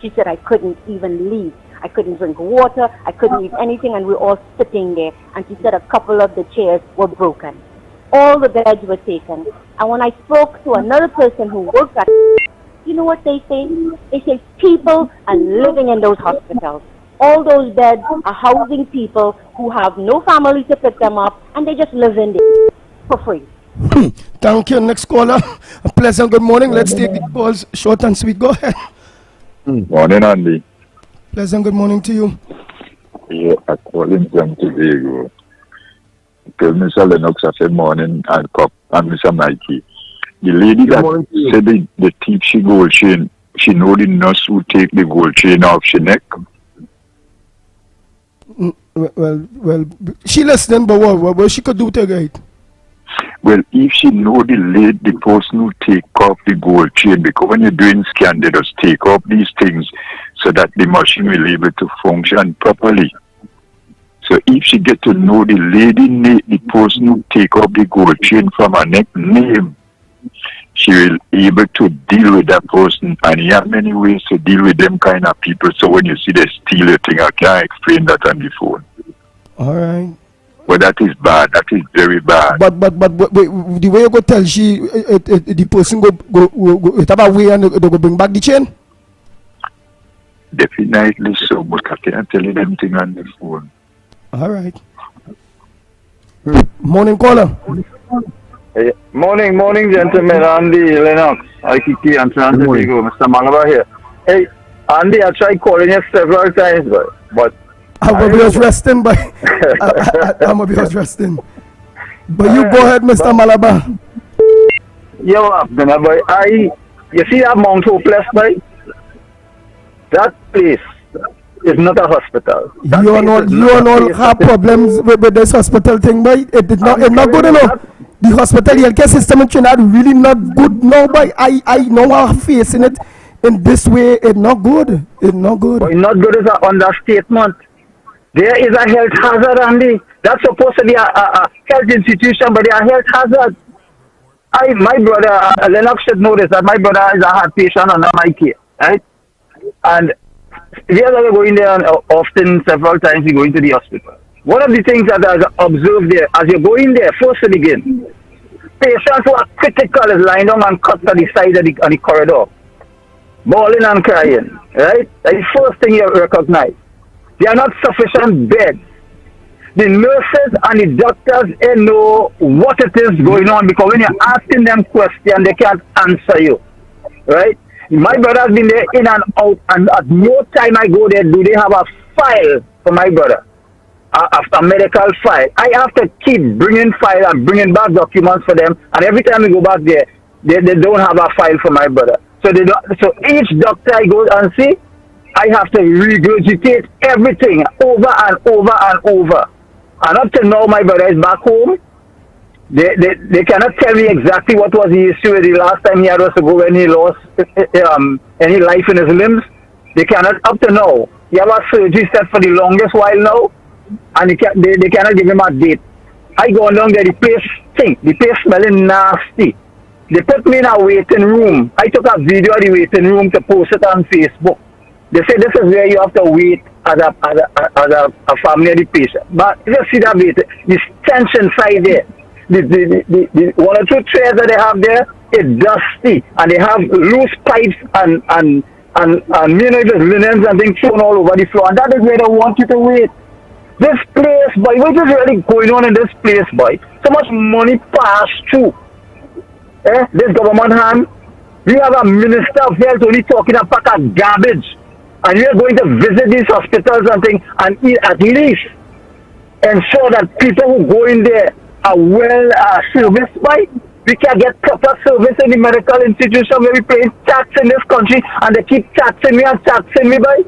She said, I couldn't even leave. I couldn't drink water. I couldn't eat anything, and we were all sitting there. And she said a couple of the chairs were broken. All the beds were taken. And when I spoke to another person who worked at, you know what they say? They say people are living in those hospitals. All those beds are housing people who have no family to pick them up, and they just live in there for free. Thank you. Next caller. A pleasant good morning. Let's take the calls short and sweet. Go ahead. Morning, Andy. Pleasant good morning to you. Yeah, I call him from Tobago. Tell Mr. Lennox I said morning and Cup and Mr. Mikey. The lady that said the thief she gold chain, she know the nurse who take the gold chain off she neck. Well, she listening, but what she could do to get? Well, if she know the person who take off the gold chain, because when you're doing scan, they just take off these things so that the machine will be able to function properly. So if she get to know the the person who take off the gold chain from her neck name, she will be able to deal with that person. And you have many ways to deal with them kind of people. So when you see they steal a thing, I can't explain that on the phone. All right. But that is bad. That is very bad. But the way you go tell she the person go have a way and they go bring back the chain? Definitely so, but I can't tell you them thing on the phone. All right. Morning caller. Hey, morning, gentlemen. Andy Lennox, IKT and San Diego. Mr. Malabar here. Hey, Andy, I tried calling you several times, but I'm going to be resting, but I'm going to be resting. But you go ahead, Mr. Malabar. Yo, boy, you see that Mount Hope place, boy? That place is not a hospital. You all have problems with this hospital thing, boy. It's not good enough. The hospital healthcare system in Trinidad really not good now, boy. I know I'm facing it in this way. It's not good. It's not good. Boy, not good is an understatement. There is a health hazard, Andy. That's supposed to be a health institution, but they are health hazard. My brother, Lennox should know this, that my brother is a heart patient under my care, right? And we are going there often, several times we go into the hospital. One of the things that I observed there, as you go in there, first to begin, patients who are critical is lying down and cut to the side of the corridor, bawling and crying, right? That's the first thing you recognize. There are not sufficient beds. The nurses and the doctors know what it is going on, because when you're asking them questions, they can't answer you, right? My brother has been there in and out, and at no time I go there do they have a file for my brother, a medical file. I have to keep bringing file and bringing back documents for them, and every time we go back there, they don't have a file for my brother. So each doctor I go and see, I have to regurgitate everything over and over and over. And up to now, my brother is back home. They cannot tell me exactly what was the issue the last time he had us to go when he lost any life in his limbs. They cannot, up to now. He have a surgery set for the longest while now, and they cannot give him a date. I go down there, the place stink. The place smelling nasty. They put me in a waiting room. I took a video of the waiting room to post it on Facebook. They say this is where you have to wait a family of the patient. But you see that bit, this tension side there. The 1 or 2 chairs that they have there, it's dusty, and they have loose pipes and just linens and things thrown all over the floor, and that is where they want you to wait. This place, boy, what is really going on in this place, boy? So much money passed through. This government hand. We have a minister of health only talking a pack of garbage, and we are going to visit these hospitals and things, and at least ensure that people who go in there are well serviced by. We can get proper service in the medical institution where we pay tax in this country, and they keep taxing me and taxing me by.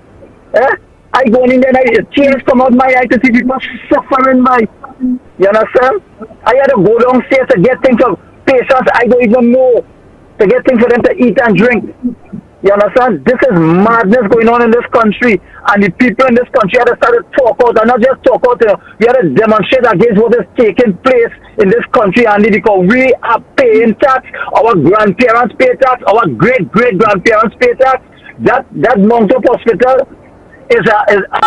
I go in there and tears come out my eye to see people suffering by. You understand? I had to go downstairs to get things for patients I don't even know, to get things for them to eat and drink. You understand? This is madness going on in this country, and the people in this country had to start to talk out, and not just talk out, we had to demonstrate against what is taking place in this country, Andy, because we are paying tax, our grandparents pay tax, our great-great-grandparents pay tax. That Mount Hope Hospital is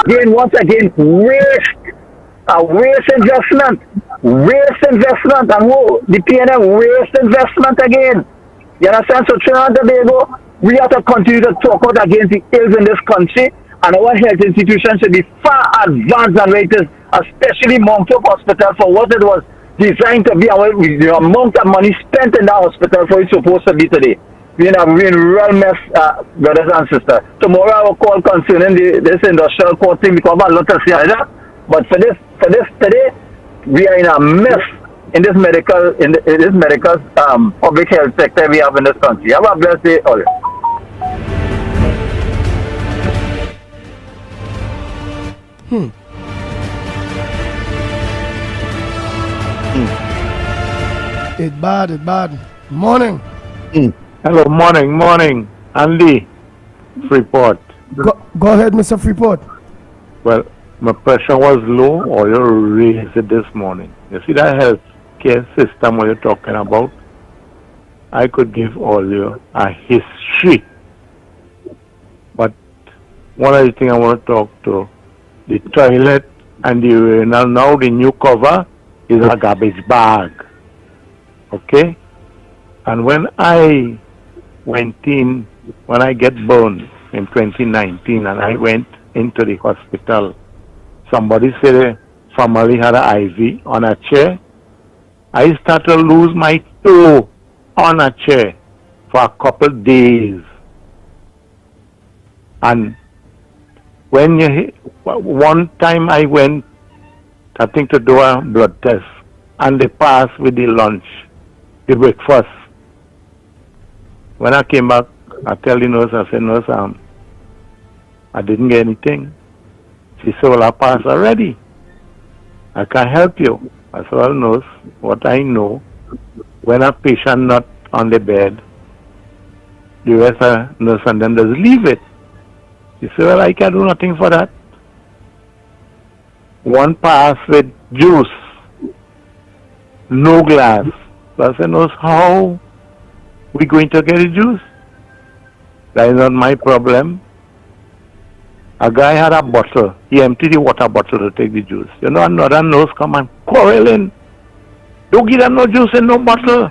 again, once again, a waste investment, and who? The PNM waste investment again. You understand? So Trinidad and Tobago, we have to continue to talk out against the ills in this country, and our health institutions should be far advanced than it is, especially Mount Hope Hospital, for what it was designed to be, the amount of money spent in that hospital for it's supposed to be today. We're in a real mess, brothers and sisters. Tomorrow I will call concerning this industrial court thing, because I have a lot to say on that. But for this today, we are in a mess in this medical public health sector we have in this country. Have a blessed day, all. It's bad. Morning. Hello, morning. Andy, Freeport. Go ahead, Mr. Freeport. Well, my pressure was low, or you raised it this morning. You see that healthcare system what you're talking about? I could give all you a history. But one of the things I want to talk to, the toilet and the urinal, now the new cover is a garbage bag. Okay? And when I went in, when I get burned in 2019 and I went into the hospital, somebody said the family had an IV on a chair. I started to lose my toe on a chair for a couple days. And when one time I went, I think, to do a blood test, and they passed with the lunch, the breakfast. When I came back, I tell the nurse, I said, nurse, I didn't get anything. She said, well, I passed already. I can't help you. I said, well, nurse, what I know, when a patient not on the bed, the rest of nurse and them just leave it. She said, well, I can't do nothing for that. One pass with juice, no glass. So I said, nurse, how we going to get the juice? That is not my problem. A guy had a bottle. He emptied the water bottle to take the juice. You know, another nurse come and quarreling. Don't give them no juice in no bottle.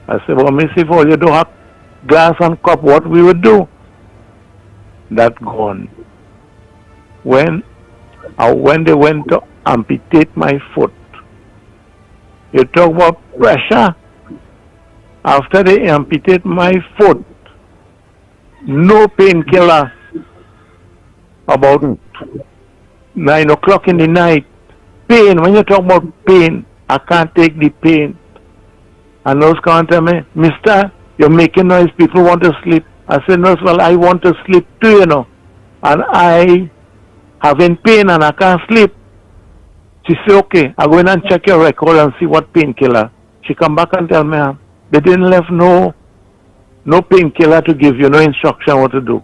I said, well, Miss, if all you don't have glass and cup, what we would do? That gone. When they went to amputate my foot, you talk about pressure. After they amputate my foot, no painkiller. About 9 o'clock in the night, pain. When you talk about pain, I can't take the pain. And nurse come and tell me, mister, you're making noise, people want to sleep. I said, nurse, well, I want to sleep too, you know. And I having pain and I can't sleep. She said, okay, I'll go in and check your record and see what painkiller. She come back and tell me, they didn't left no painkiller to give you, no instruction what to do.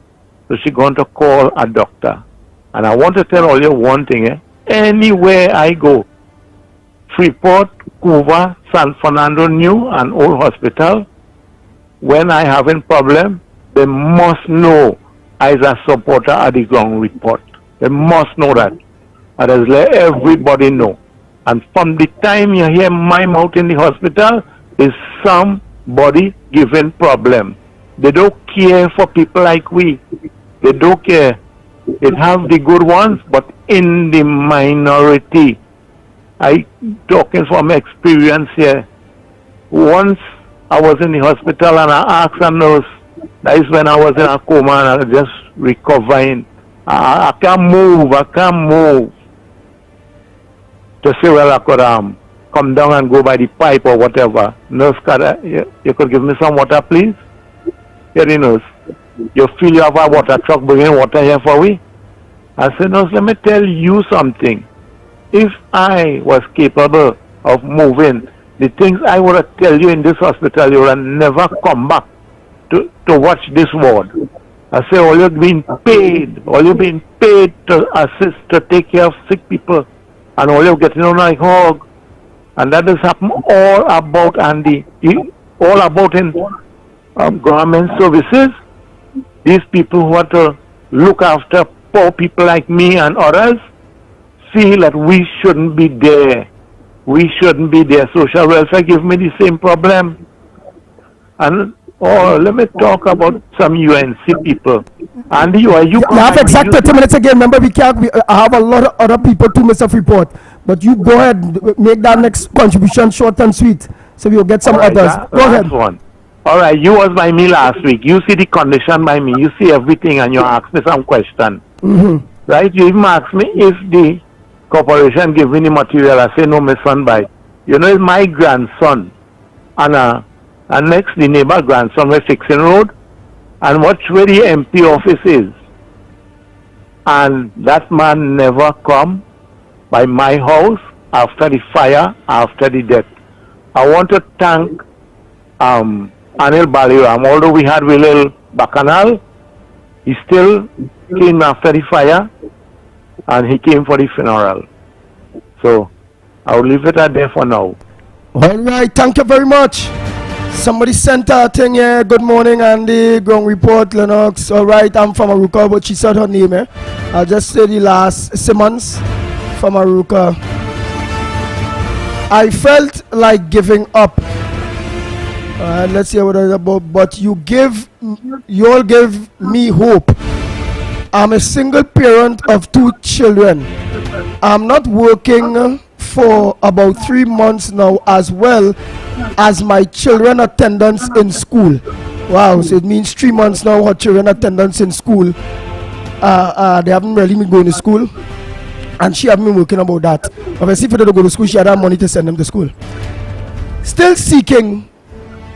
So she going to call a doctor. And I want to tell all you one thing, anywhere I go, Freeport, Cuba, San Fernando New and Old Hospital, when I having problem, they must know I is a supporter of the ground report. They must know that. And just let everybody know. And from the time you hear my mouth in the hospital, is somebody giving problem. They don't care for people like we. They don't care. It have the good ones, but in the minority. I talking from experience here. Once I was in the hospital and I asked a nurse, that is when I was in a coma and I was just recovering. I can't move. To say, well, I could come down and go by the pipe or whatever. Nurse, you could give me some water, please? Here, the nurse. You feel you have a water truck bringing water here for we? I said, nurse, let me tell you something. If I was capable of moving, the things I would have tell you in this hospital, you would have never come back to watch this ward. I say, all you've been paid to assist, to take care of sick people, and all you're getting on like hog. And that has happened all about Andy, all about in government services. These people who want to look after poor people like me and others feel that we shouldn't be there. We shouldn't be there. Social welfare give me the same problem. And let me talk about some UNC people. Andy, you have exact 30 minutes again. Remember, I have a lot of other people to miss a report. But you go ahead, make that next contribution short and sweet, so we'll get some others. Go ahead. One. All right, you was by me last week. You see the condition by me. You see everything, and you ask me some question. Right? You even ask me if the corporation give me the material. I say no, my son buy. You know, it's my grandson, and next the neighbor grandson was fixing road, and watch where the MP office is. And that man never come by my house after the fire, after the death. I want to thank Anil Baliram. Although we had a little bacchanal, he still came after the fire, and he came for the funeral. So I'll leave it at there for now. All right, thank you very much. Somebody sent a thing here. Good morning, Andy. Ground report, Lennox. All right, I'm from Aruka, but she said her name. I'll just say the last Simmons from Aruka. I felt like giving up. Let's see what it's about. But you all give me hope. I'm a single parent of 2 children. I'm not working for about 3 months now, as well as my children attendance in school. Wow, so it means 3 months now her children attendance in school. They haven't really been going to school, and she haven't been working about that. Obviously, if they don't go to school, she had that money to send them to school. Still seeking,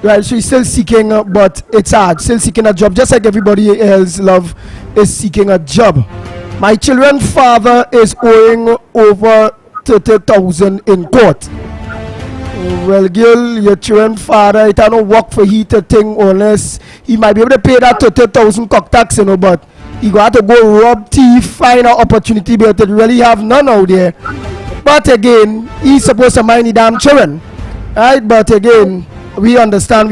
right? She's still seeking, but it's hard. Still seeking a job, just like everybody else love is seeking a job. My children's father is owing over 30,000 in court. Well, girl, your children's father, it don't work for he to think unless he might be able to pay that 30,000 cock tax, but he got to go rob, thief, find an opportunity, but they really have none out there. But again, he's supposed to mind the damn children, right? But again, we understand.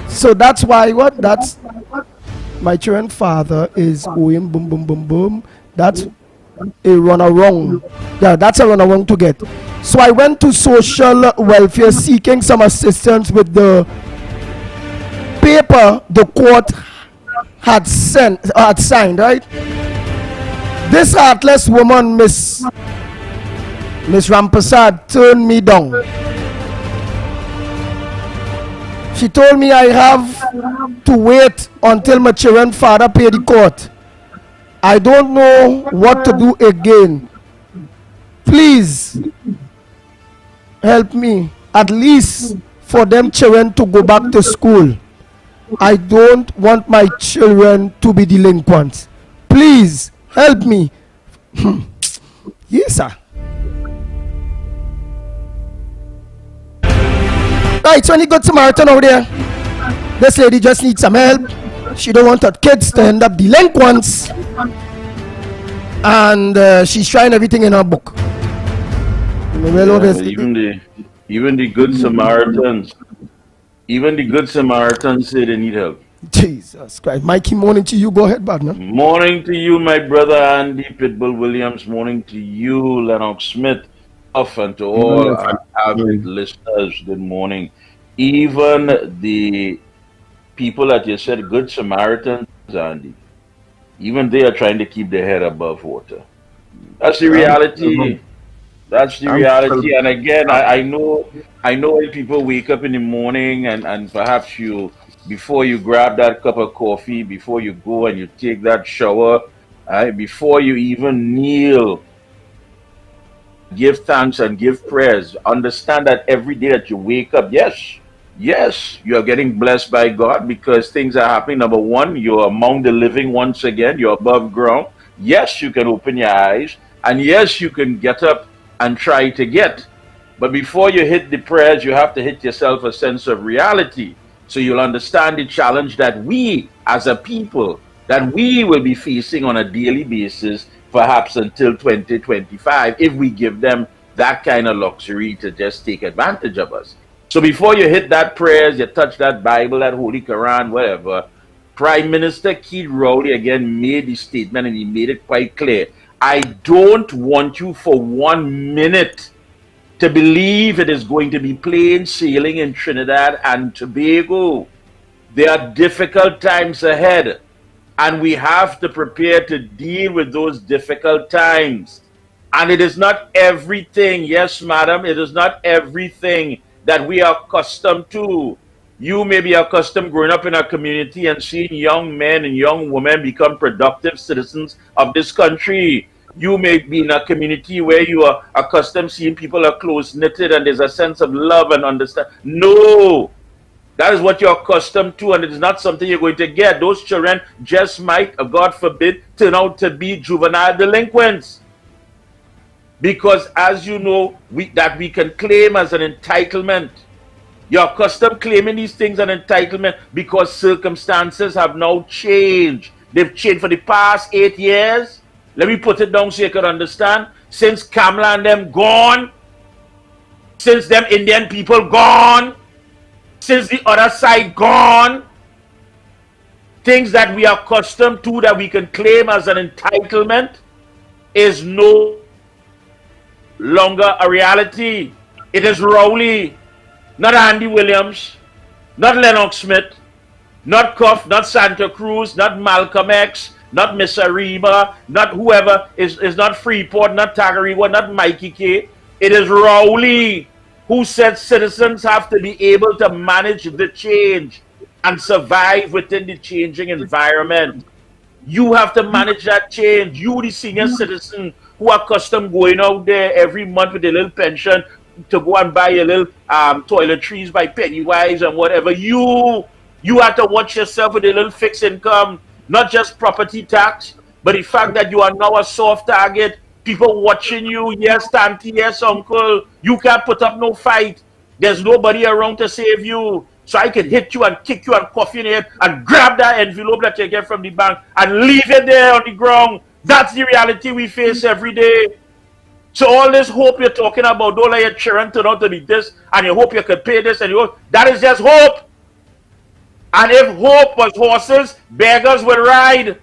So that's why that's my children's father is owing boom, boom, boom, boom. That's a runaround. Yeah, that's a runaround to get. So I went to social welfare seeking some assistance with the paper the court had signed, right? This heartless woman, Miss Rampasad, turned me down. She told me I have to wait until my children's father pay the court. I don't know what to do again. Please help me, at least for them children to go back to school. I don't want my children to be delinquents. Please help me. Yes, sir. Right, so when you go to Samaritan over there, this lady just needs some help. She don't want her kids to end up delinquents, and she's trying everything in her book. Even the good Samaritans say they need help. Jesus Christ. Mikey, morning to you. Go ahead, partner. Morning to you, my brother Andy Pitbull Williams. Morning to you, Lennox Smith. And to all our avid listeners, good morning. Even the people that you said, Good Samaritans, Andy, even they are trying to keep their head above water. That's the reality. That's the reality. And again, I know when people wake up in the morning and perhaps before you grab that cup of coffee, before you go and you take that shower, before you even kneel, give thanks and give prayers. Understand that every day that you wake up, yes, you're getting blessed by God because things are happening. Number one, you're among the living once again. You're above ground. Yes, you can open your eyes. And yes, you can get up and try to get. But before you hit the prayers, you have to hit yourself a sense of reality. So you'll understand the challenge that we as a people, that we will be facing on a daily basis, perhaps until 2025, if we give them that kind of luxury to just take advantage of us. So before you hit that prayers, you touch that Bible, that Holy Quran, whatever, Prime Minister Keith Rowley again made the statement, and he made it quite clear. I don't want you for 1 minute to believe it is going to be plain sailing in Trinidad and Tobago. There are difficult times ahead, and we have to prepare to deal with those difficult times. And it is not everything, yes, madam, it is not everything that we are accustomed to. You may be accustomed growing up in a community and seeing young men and young women become productive citizens of this country. You may be in a community where you are accustomed seeing people are close-knitted and there's a sense of love and understand. No, that is what you're accustomed to, and it is not something you're going to get. Those children just might, God forbid, turn out to be juvenile delinquents. Because as you know, we can claim as an entitlement. You're accustomed claiming these things as an entitlement because circumstances have now changed. They've changed for the past 8 years. Let me put it down so you can understand. Since Kamala and them gone, since them Indian people gone, since the other side gone, things that we are accustomed to that we can claim as an entitlement is no longer a reality. It is Rowley, not Andy Williams, not Lennox Smith, not Cuff, not Santa Cruz, not Malcolm X, not Miss Ariba, not whoever, is not Freeport, not Tagariwa, not Mikey K. It is Rowley who said citizens have to be able to manage the change and survive within the changing environment. You have to manage that change. You, the senior citizen who are accustomed going out there every month with a little pension to go and buy a little toiletries by Pennywise and whatever, you have to watch yourself with a little fixed income. Not just property tax, but the fact that you are now a soft target. People watching you. Yes, auntie, yes, uncle. You can't put up no fight. There's nobody around to save you. So I can hit you and kick you and cuff you in the head and grab that envelope that you get from the bank and leave it there on the ground. That's the reality we face every day. So all this hope you're talking about, don't let your children turn out to be this, and you hope you can pay this, and that is just hope. And if hope was horses, beggars would ride.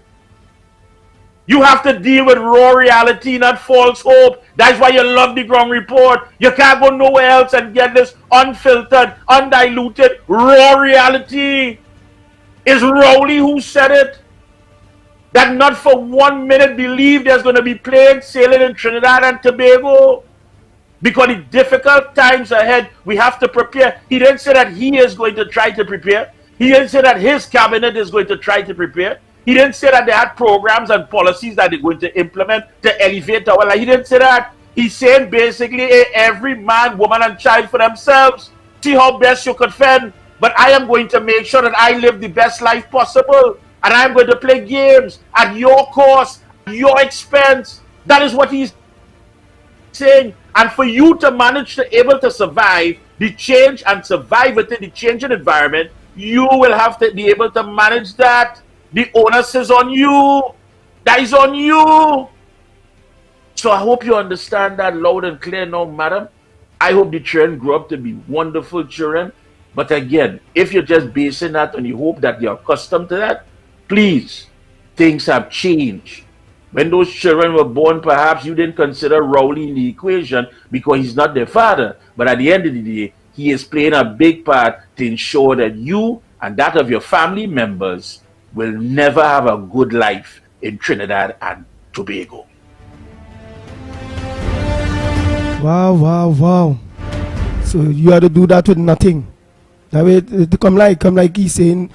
You have to deal with raw reality, not false hope. That's why you love the Ground Report. You can't go nowhere else and get this unfiltered, undiluted, raw reality. It's Rowley who said it. That not for 1 minute believe there's going to be plain sailing in Trinidad and Tobago. Because the difficult times ahead, we have to prepare. He didn't say that he is going to try to prepare. He didn't say that his cabinet is going to try to prepare. He didn't say that they had programs and policies that they're going to implement to elevate our life. He didn't say that. He's saying basically every man, woman, and child for themselves. See how best you could fend. But I am going to make sure that I live the best life possible. And I'm going to play games at your cost, your expense. That is what he's saying. And for you to manage to able to survive the change and survive within the changing environment, you will have to be able to manage that. The onus is on you. That is on you. So I hope you understand that loud and clear now, madam. I hope the children grow up to be wonderful children. But again, if you're just basing that on the hope that you're accustomed to that, please, things have changed. When those children were born, perhaps you didn't consider Rowley in the equation because he's not their father. But at the end of the day, he is playing a big part to ensure that you and that of your family members will never have a good life in Trinidad and Tobago. Wow. So you had to do that with nothing. That way it come like he's saying,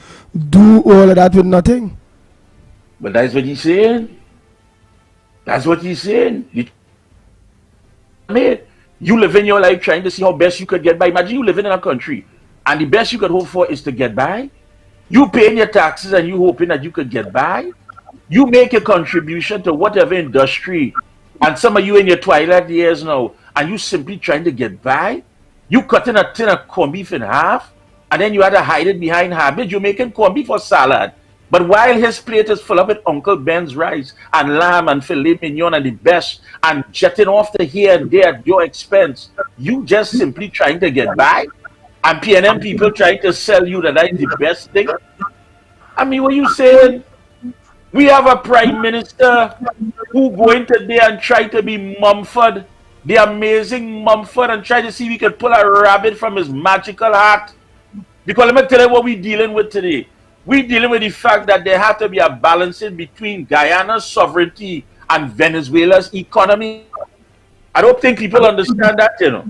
do all of that with nothing. But that's what he's saying. That's what he's saying. You live in your life trying to see how best you could get by. Imagine you living in a country and the best you could hope for is to get by. You paying your taxes and you hoping that you could get by. You make a contribution to whatever industry, and some of you in your twilight years now, and you simply trying to get by. You cutting a tin of corned beef in half, and then you had to hide it behind habit. You're making corned beef for salad. But while his plate is full of it, Uncle Ben's rice and lamb and filet mignon and the best, and jetting off to here and there at your expense, you just simply trying to get by, and PNM people trying to sell you that is the best thing. I mean, what you saying? We have a prime minister who go in today and try to be Mumford, the amazing Mumford, and try to see if we can pull a rabbit from his magical hat. Because let me tell you what we're dealing with today. We're dealing with the fact that there has to be a balancing between Guyana's sovereignty and Venezuela's economy. I don't think people understand that, you know.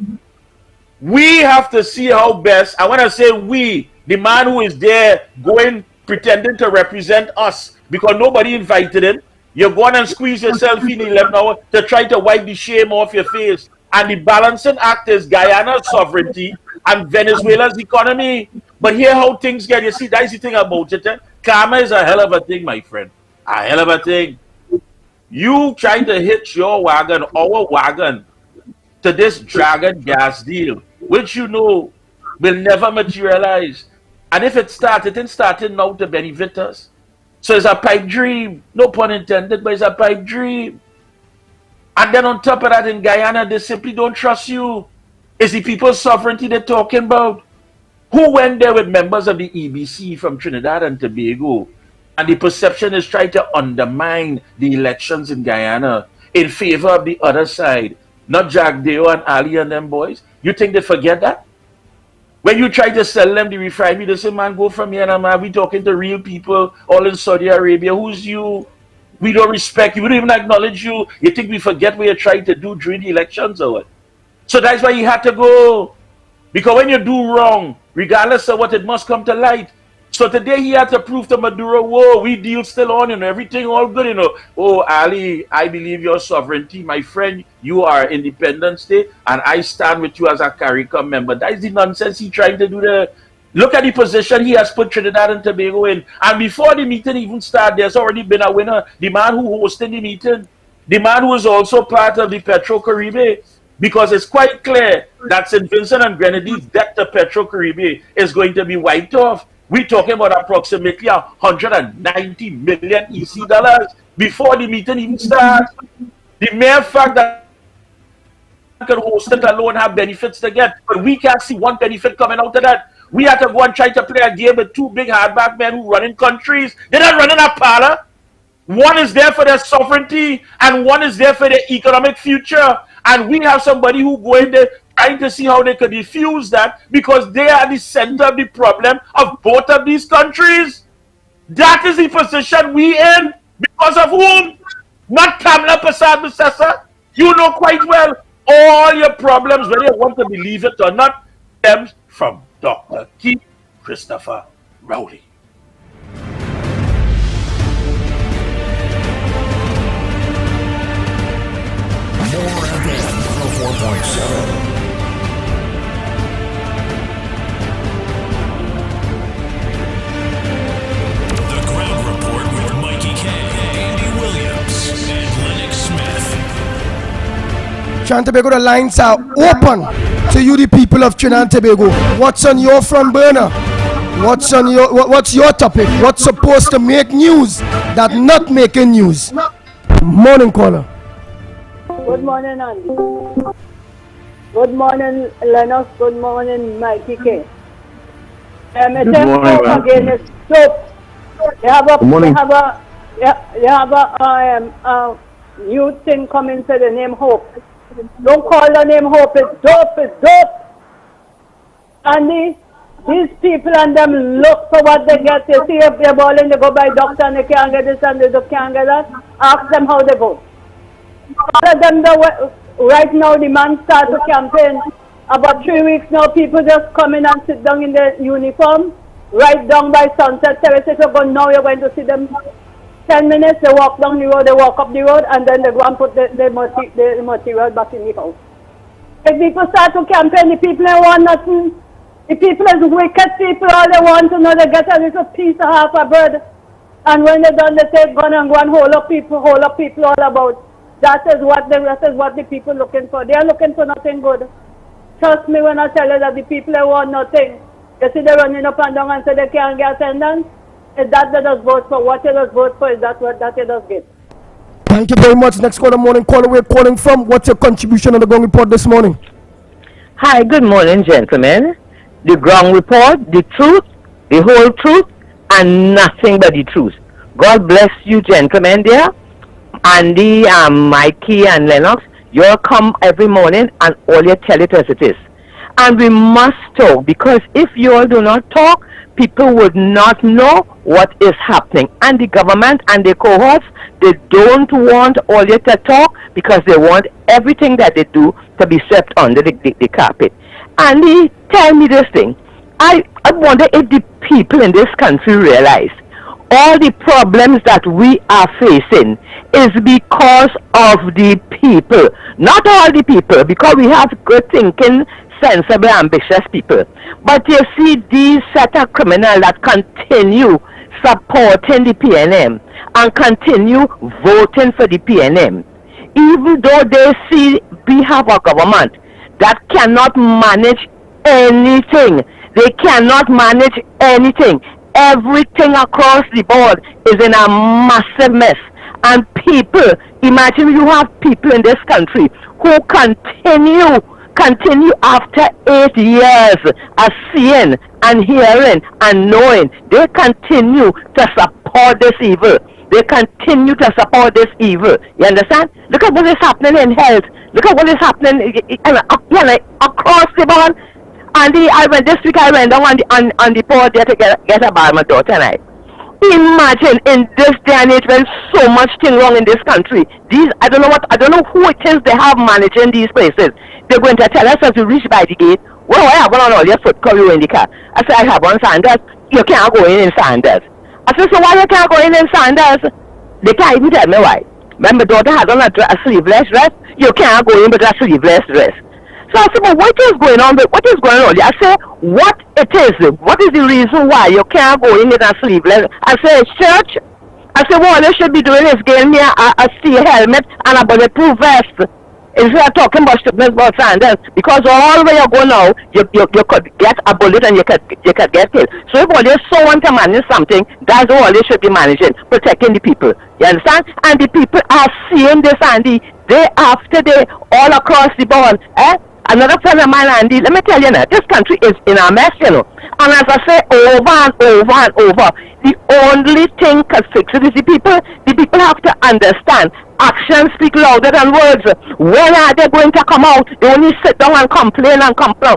We have to see how best, I want to say we, the man who is there going, pretending to represent us, because nobody invited him. You're going and squeeze yourself in 11 hours to try to wipe the shame off your face. And the balancing act is Guyana's sovereignty and Venezuela's economy. But here how things get. You see, that's the thing about it. Karma is a hell of a thing, my friend. A hell of a thing. You trying to hitch your wagon, our wagon, to this Dragon gas deal, which you know will never materialize. And if it started, it's starting now to benefit us. So it's a pipe dream. No pun intended, but it's a pipe dream. And then on top of that, in Guyana, they simply don't trust you. It's the people's sovereignty they're talking about. Who went there with members of the EBC from Trinidad and Tobago? And the perception is trying to undermine the elections in Guyana in favor of the other side. Not Jack Deo and Ali and them boys. You think they forget that? When you try to sell them the refinery, they say, man, go from here, man. We talking to real people all in Saudi Arabia. Who's you? We don't respect you. We don't even acknowledge you. You think we forget what you're trying to do during the elections or what? So that's why you had to go. Because when you do wrong, regardless of what, it must come to light. So today he had to prove to Maduro, whoa, we deal still on, everything all good, Oh, Ali, I believe your sovereignty, my friend. You are Independence Day, and I stand with you as a CARICOM member. That is the nonsense he's trying to do there. Look at the position he has put Trinidad and Tobago in. And before the meeting even started, there's already been a winner. The man who hosted the meeting. The man who is also part of the Petro-Caribe. Because it's quite clear that St. Vincent and Grenadines' debt to Petro-Caribe is going to be wiped off. We're talking about approximately 190 million EC dollars before the meeting even starts. The mere fact that we can host it alone have benefits to get, but we can't see one benefit coming out of that. We have to go and try to play a game with two big hardback men who run in countries. They're not running a parlor. One is there for their sovereignty, and one is there for their economic future. And we have somebody who go in there trying to see how they could diffuse that, because they are the center of the problem of both of these countries. That is the position we in. Because of whom? Not Kamla Persad-Bissessar. You know quite well all your problems, whether you want to believe it or not, stems from Dr. Keith Christopher Rowley. More FM 4.7. Trinidad and Tobago, the lines are open to you, the people of Trinidad and Tobago. What's on your front burner? What's your topic? What's supposed to make news that not making news? Morning caller. Good morning, Andy. Good morning, Lennox. Good morning, Mikey K. Good morning, ma'am. again is soap. They have a, Good morning. they have a new thing coming to the name Hope. Don't call the name Hope. It's dope. And these people and them look for what they get. They see if they're balling, they go by doctor and they can't get this and they can't get that. Ask them how they go. Tell them right now the man started to campaign. About 3 weeks now, people just come in and sit down in their uniform, right down by Sunset Terrace. If you go now, you're going to see them 10 minutes, they walk down the road, they walk up the road, and then they go and put the material back in the house. If people start to campaign, the people don't want nothing. The people is wicked people, all they want to know, they get a little piece of half a bread. And when they're done, they take gun and go and hold up people all about. That is what the people looking for. They are looking for nothing good. Trust me when I tell you that the people they want nothing. You see they running up and down and say they can't get attendance. Is that they just vote for? What they just vote for is that what that they just get. Thank you very much. Next caller morning caller, we're calling from. What's your contribution on the Ground Report this morning? Hi, good morning, gentlemen. The Ground Report, the truth, the whole truth, and nothing but the truth. God bless you, gentlemen there. Andy, Mikey, and Lennox. You all come every morning and all you tell it as it is. And we must talk, because if you all do not talk, people would not know what is happening. And the government and the cohorts, they don't want all you to talk because they want everything that they do to be swept under the carpet. And he tell me this thing. I wonder if the people in this country realize all the problems that we are facing is because of the people. Not all the people, because we have good thinking, sensible, ambitious people. But you see these set of criminals that continue supporting the PNM and continue voting for the PNM, even though they see we have a government that cannot manage anything. They cannot manage anything. Everything across the board is in a massive mess. And people, imagine you have people in this country who continue after 8 years of seeing and hearing and knowing. They continue to support this evil. They continue to support this evil. You understand? Look at what is happening in health. Look at what is happening across the board. And this week I went down on the port there to get a bar my daughter and I. Imagine in this day and age when so much thing wrong in this country. I don't know who it is they have managing these places. They're going to tell us as we reach by the gate, well, I have one on all your foot, call you in the car. I said, I have on sandals. You can't go in sandals. I said, so why you can't go in sandals? They can't even tell me why. When my daughter has on a sleeveless dress, you can't go in with a sleeveless dress. So I said, but what is going on? What is going on? I said, what it is? What is the reason why you can't go in with a sleeveless? I said, church. I said, what they should be doing is getting me a steel helmet and a bulletproof vest. Instead of talking about strictness about sandals, because all where you go now, you could get a bullet and you could get killed. So if all they so want to manage something, that's all they should be managing, protecting the people. You understand? And the people are seeing this, Andy, day after day, all across the board. Another friend of mine, Andy, let me tell you now, this country is in a mess, you know. And as I say over and over and over, the only thing can fix it is the people. The people have to understand. Actions speak louder than words. When are they going to come out? They only sit down and complain and complain.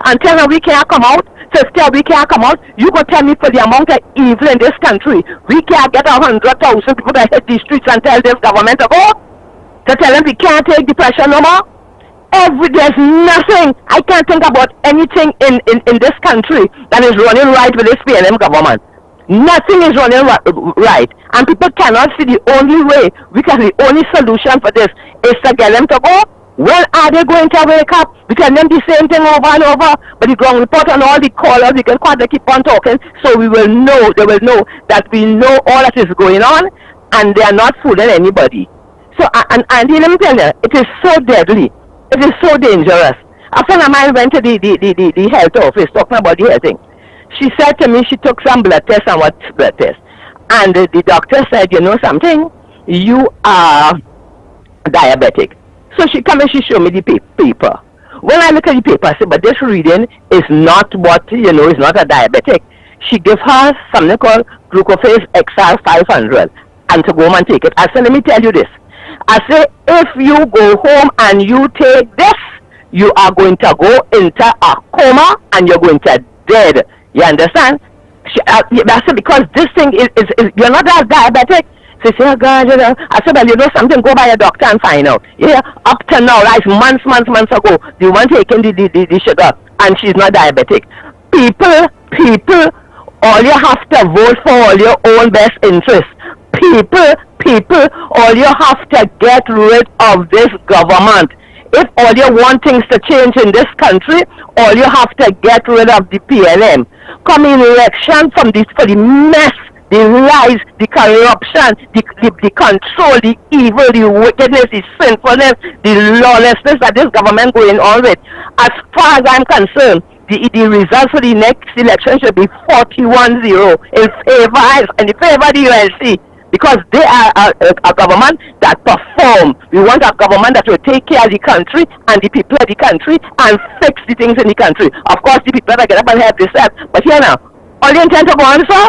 And tell them we can't come out. 50 we can't come out. You go tell me for the amount of evil in this country, we can't get 100,000 people to hit the streets and tell this government to go? To tell them we can't take the pressure no more? There's nothing. I can't think about anything in this country that is running right with this PNM government. Nothing is running right. And people cannot see the only way, the only solution for this is to get them to go. When are they going to wake up? We tell them the same thing over and over. But the Ground Report and all the callers, we can call, they keep on talking. So we will know, they will know that we know all that is going on and they are not fooling anybody. So, and let me tell you, it is so deadly. It is so dangerous. A friend of mine went to the health office talking about the health thing. She said to me she took some blood tests and what blood tests. And the doctor said, you know something? You are diabetic. So she come and she showed me the paper. when I look at the paper, I say, but this reading is not what, you know, is not a diabetic. She gives her something called glucophage XR 500 and to go home and take it. I say, let me tell you this. I say, if you go home and you take this, you are going to go into a coma and you're going to dead. You understand? I said, because this thing is you're not a diabetic. She said, oh God, you know. I said, well, you know something, go by a doctor and find out. Yeah, up to now, like months ago, the one taking the sugar and she's not diabetic. People, all you have to vote for all your own best interests. People, all you have to get rid of this government. If all you want things to change in this country, all you have to get rid of the PLM. Come in election for the mess, the lies, the corruption, the control, the evil, the wickedness, the sinfulness, the lawlessness that this government going on with. As far as I'm concerned, the results for the next election should be 41-0 in favor of the ULC. Because they are a government that perform. We want a government that will take care of the country and the people of the country and fix the things in the country. Of course, the people that get up and help themselves. But here now, all you intend to go on, sir?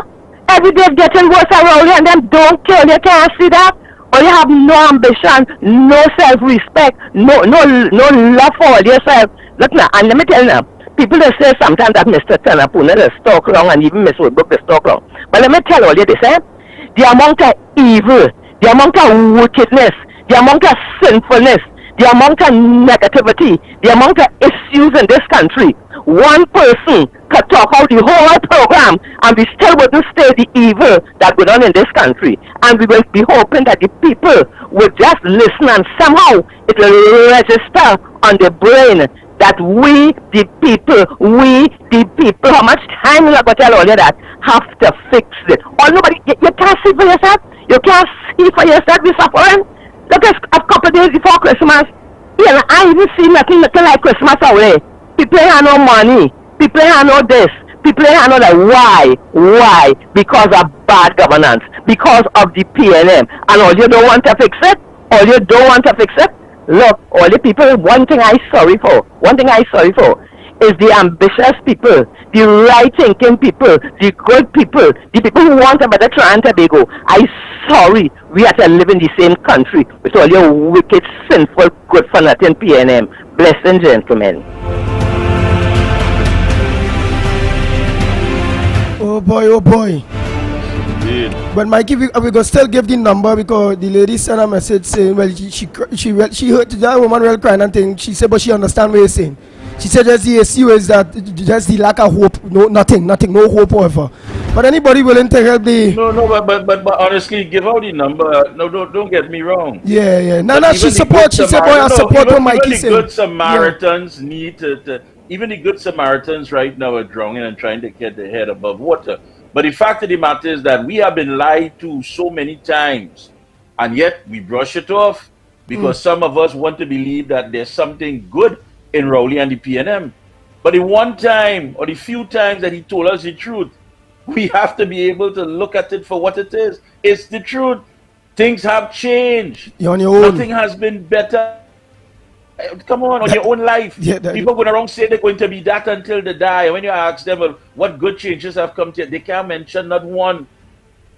Every day getting worse around you and then don't kill. You can't see that? Or you have no ambition, no self-respect, no love for all yourself. Look now, and let me tell you now, people they say sometimes that Mr. Tanapuna is talk wrong and even Miss Woodbrook is talk wrong. But let me tell all you this, the amount of evil, the amount of wickedness, the amount of sinfulness, the amount of negativity, the amount of issues in this country. One person could talk out the whole program and we still wouldn't stay the evil that goes on in this country. And we will be hoping that the people will just listen and somehow it will register on the brain that we the people, how much time you have to tell all of that, have to fix it. Or nobody, you can't see for yourself. You can't see for yourself, you're suffering. Look at a couple of days before Christmas. Yeah, I even see nothing like Christmas away. People have no money. People have no this. People have no that. Why? Because of bad governance. Because of the PNM. And all you don't want to fix it? Look, all the people, one thing I sorry for is the ambitious people, the right-thinking people, the good people, the people who want a better Trinidad and Tobago. I'm sorry we have to live in the same country with all your wicked, sinful, good-for-nothing PNM. Blessings, gentlemen. Oh boy. But Mikey, we gonna still give the number because the lady sent a message saying, well, she heard that woman well crying and thing. She said, but she understand what you're saying. She said just the issue is that just the lack of hope, nothing, no hope whatever. But anybody willing to help the? No, but honestly, give out the number. No, don't get me wrong. Yeah. No, she support. She said, boy, I support what Mikey said. Good Samaritans need to. Even the good Samaritans right now are drowning and trying to get their head above water. But the fact of the matter is that we have been lied to so many times, and yet we brush it off because some of us want to believe that there's something good in Rowley and the PNM. But the one time or the few times that he told us the truth, we have to be able to look at it for what it is. It's the truth. Things have changed. You're on your own. Nothing has been better. Come on your own life. People going around say they're going to be that until they die. And when you ask them, well, what good changes have come to you, they can't mention not one.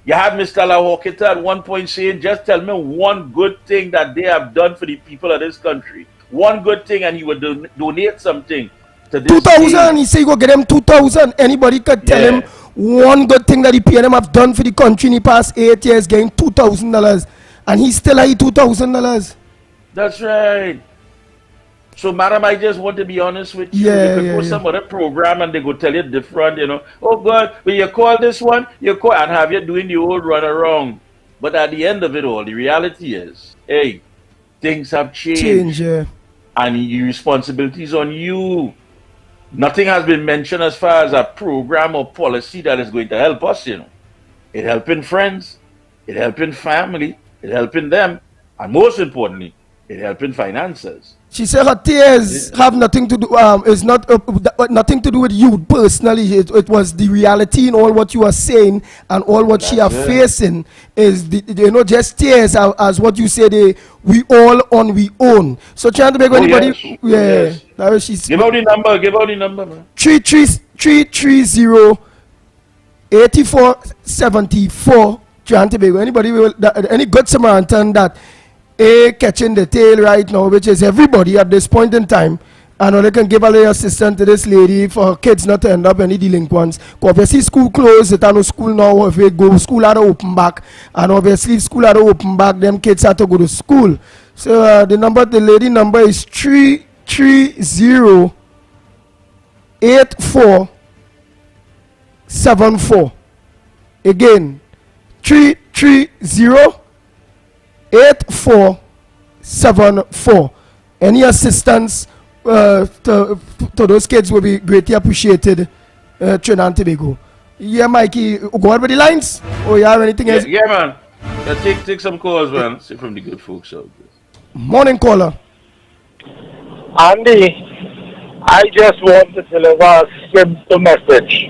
You had Mr. Lahokita at one point saying, just tell me one good thing that they have done for the people of this country. One good thing, and he would donate something to this 2,000. He said you go get him 2,000. Anybody could tell him one good thing that the PNM have done for the country in the past 8 years, getting $2,000. And he still had $2,000. That's right. So, madam, I just want to be honest with you. You could go some other program and they go tell you different, Oh, God, when you call this one, you call and have you doing the old run around. But at the end of it all, the reality is, hey, things have changed. And your responsibility is on you. Nothing has been mentioned as far as a program or policy that is going to help us, It helping friends, it helping family, it helping them, and most importantly, it helping finances. She said her tears have nothing to do. It's not nothing to do with you personally. It was the reality in all what you are saying and all what she are facing is just tears as what you said. We all on we own. So trying to make anybody. She's Give out the number. Give out the number, man. 330 8474 Trinidad and Tobago. Anybody any good Samaritan that catching the tail right now, which is everybody at this point in time, and they can give a little assistance to this lady for her kids not to end up any delinquents. Obviously school closed, it no school now. If they go, school had to open back, and obviously school had to open back, them kids had to go to school. So the lady number is 330 8474. Again, 330 8474. Any assistance to those kids will be greatly appreciated. Trinidad and Tobago. Yeah, Mikey, go on with the lines. Or you have anything else? Yeah, man. Yeah, take some calls, man. See from the good folks out there. Morning caller. Andy, I just want to deliver a simple message.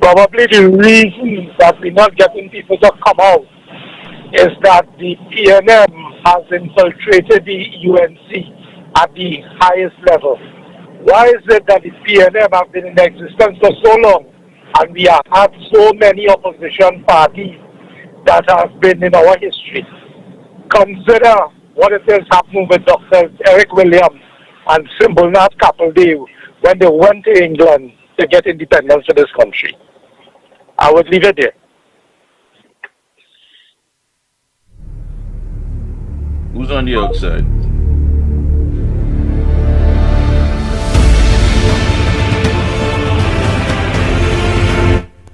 Probably the reason that we're not getting people to come out is that the PNM has infiltrated the UNC at the highest level. Why is it that the PNM have been in existence for so long and we have had so many opposition parties that have been in our history? Consider what it is happening with Dr. Eric Williams and Simbulnath Kapildev when they went to England to get independence for this country. I would leave it there. Who's on the outside?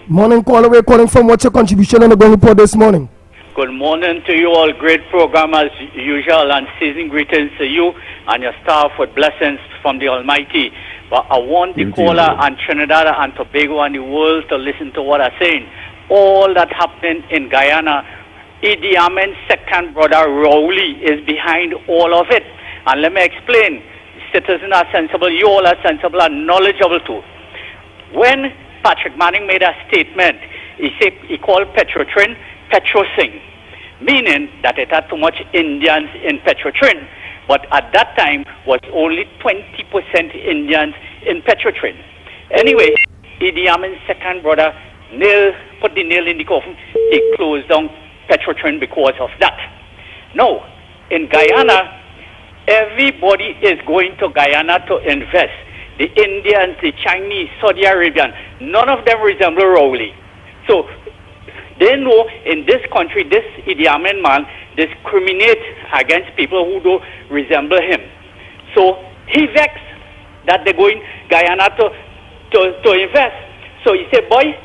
Morning caller, we're calling from. What's your contribution on the Ground Report this morning? Good morning to you all. Great program as usual, and season greetings to you and your staff with blessings from the Almighty. But I want the caller and Trinidad and Tobago and the world to listen to what I'm saying. All that happening in Guyana, Idi Amin's second brother Rowley is behind all of it. And let me explain. Citizens are sensible, you all are sensible and knowledgeable too. When Patrick Manning made a statement, he called Petrotrin Petrosing, meaning that it had too much Indians in Petrotrin. But at that time was only 20% Indians in Petrotrin. Anyway, Idi Amin's second brother put the nail in the coffin. He closed down Petrotrin because of that. Now, in Guyana, everybody is going to Guyana to invest. The Indians, the Chinese, Saudi Arabian, none of them resemble Rowley. So they know in this country, this Idi Amin man discriminates against people who don't resemble him. So he vexed that they're going Guyana to invest. So he said, boy,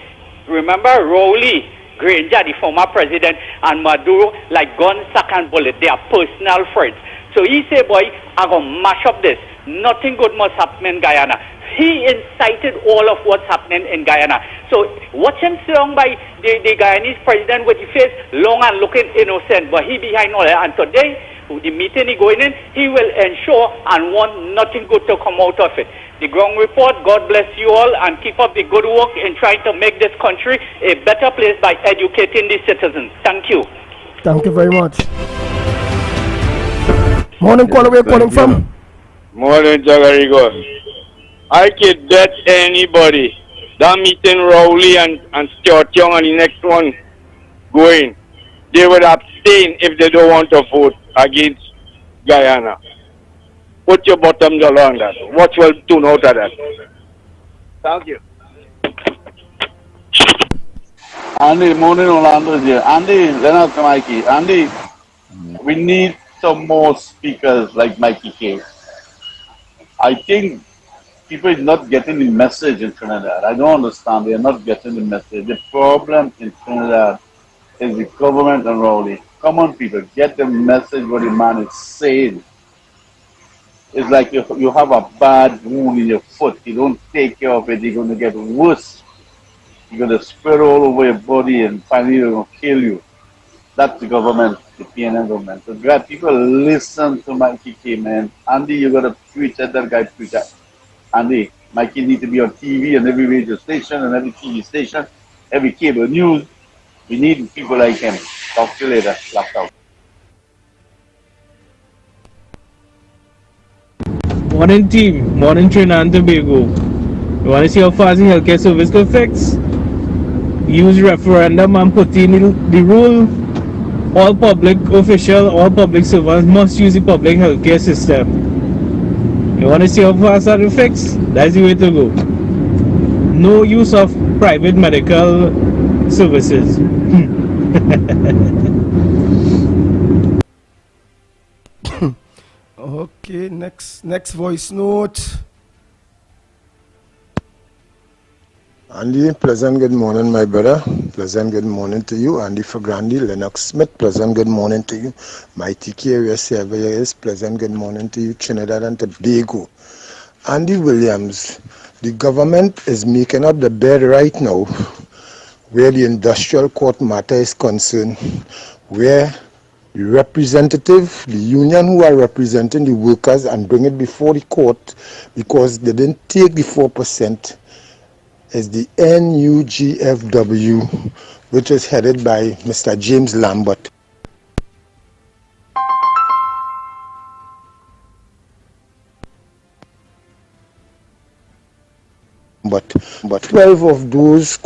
remember Rowley, Granger, the former president, and Maduro, like gun, sack, and bullet. They are personal friends. So he said, boy, I'm going to mash up this. Nothing good must happen in Guyana. He incited all of what's happening in Guyana. So watch him sung by the Guyanese president with his face long and looking innocent, but he behind all that. And today, the meeting he going in, he will ensure and want nothing good to come out of it. The Ground Report, God bless you all and keep up the good work in trying to make this country a better place by educating the citizens. Thank you. Thank you very much. Morning caller, where you calling from? Morning, Jagarigo. I can bet anybody that meeting Rowley and Stuart Young and the next one going, they would abstain if they don't want to vote against Guyana. Put your bottom dollar on that. What will tune out of that? Thank you. Andy, morning Orlando here. Andy, Leonard Mikey. Andy, we need some more speakers like Mikey K. I think people are not getting the message in Trinidad. I don't understand. They are not getting the message. The problem in Trinidad is the government and Rowley. Come on, people, get the message what the man is saying. It's like you have a bad wound in your foot. You don't take care of it, you're going to get worse. You're going to spread all over your body and finally they're going to kill you. That's the government, the PNM government. So glad people listen to Mikey K, man. Andy, you got to preach at that guy preach at. Andy, Mikey need to be on TV and every radio station and every TV station, every cable news. We need people like him. Talk to you later. Locked out. Morning team, morning Trinidad and Tobago. You want to see how fast the healthcare service could fix? Use referendum and put in the rule. All public officials, all public servants must use the public healthcare system. You want to see how fast that will fix? That's the way to go. No use of private medical services. Okay, next voice note. Andy, pleasant good morning, my brother. Pleasant good morning to you. Andy Fagrandi, Lennox Smith, pleasant good morning to you. My TK area surveyor is pleasant good morning to you, Trinidad and Tobago. Andy Williams, the government is making up the bed right now where the industrial court matter is concerned, where the representative, the union who are representing the workers and bring it before the court because they didn't take the 4%, is the NUGFW, which is headed by Mr. James Lambert. But 12 of those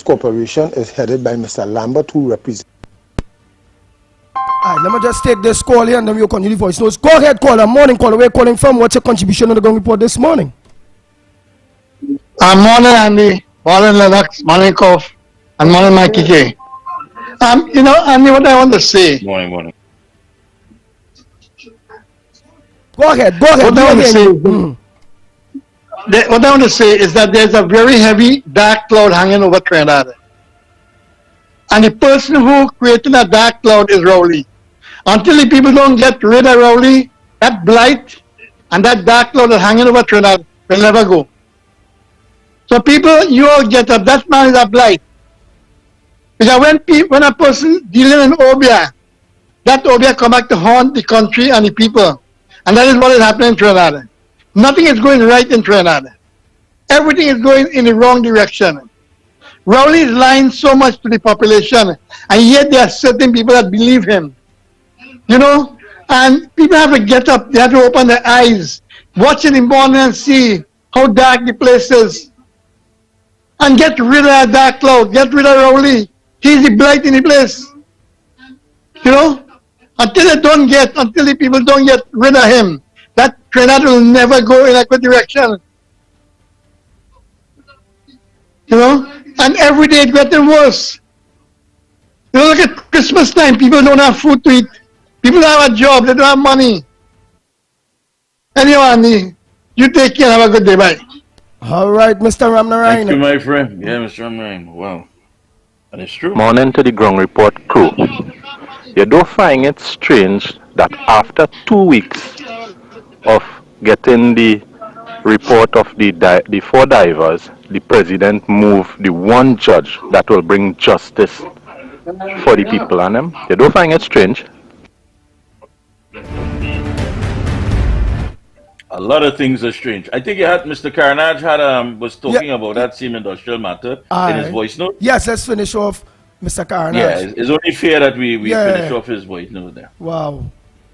corporations is headed by Mr. Lambert, who represents. Alright, let me just take this call here and then we'll continue the voice notes. Go ahead, caller. Morning, caller. Where are you calling from? What's your contribution on the Ground Report this morning? Morning, Andy. Morning, Lennox. Morning, Kof. And morning, Mikey K. You know, Andy, what I want to say. Morning. Go ahead. What I want to say is that there's a very heavy dark cloud hanging over Trinidad. And the person who created that dark cloud is Rowley. Until the people don't get rid of Rowley, that blight and that dark cloud that's hanging over Trinidad will never go. So people, you all get up. That man is a blight. Because when a person dealing in Obia, that Obia come back to haunt the country and the people. And that is what is happening in Trinidad. Nothing is going right in Trinidad. Everything is going in the wrong direction. Rowley is lying so much to the population, and yet there are certain people that believe him. You know, and people have to get up, they have to open their eyes, watch in the morning and see how dark the place is. And get rid of that dark cloud, get rid of Rowley. He's the blight in the place. You know, until the people don't get rid of him, that Trinidad will never go in a good direction. You know, and every day it's getting worse. You know, look at Christmas time, people don't have food to eat. People don't have a job, they don't have money. Anyway, Andy, you take care and have a good day, bye. All right, Mr. Ramnarayan. Thank you, my friend. Yeah, Mr. Ramnarayan. Wow. And it's true. Morning to the Ground Report crew. You don't find it strange that after 2 weeks of getting the report of the 4 divers, the president moved the one judge that will bring justice for the people and them? You don't find it strange? A lot of things are strange. I think Mr. Carnage was talking about that same industrial matter in his voice note. Yes, let's finish off Mr. Carnage. Yeah, it's only fair that we finish off his voice note there. Wow.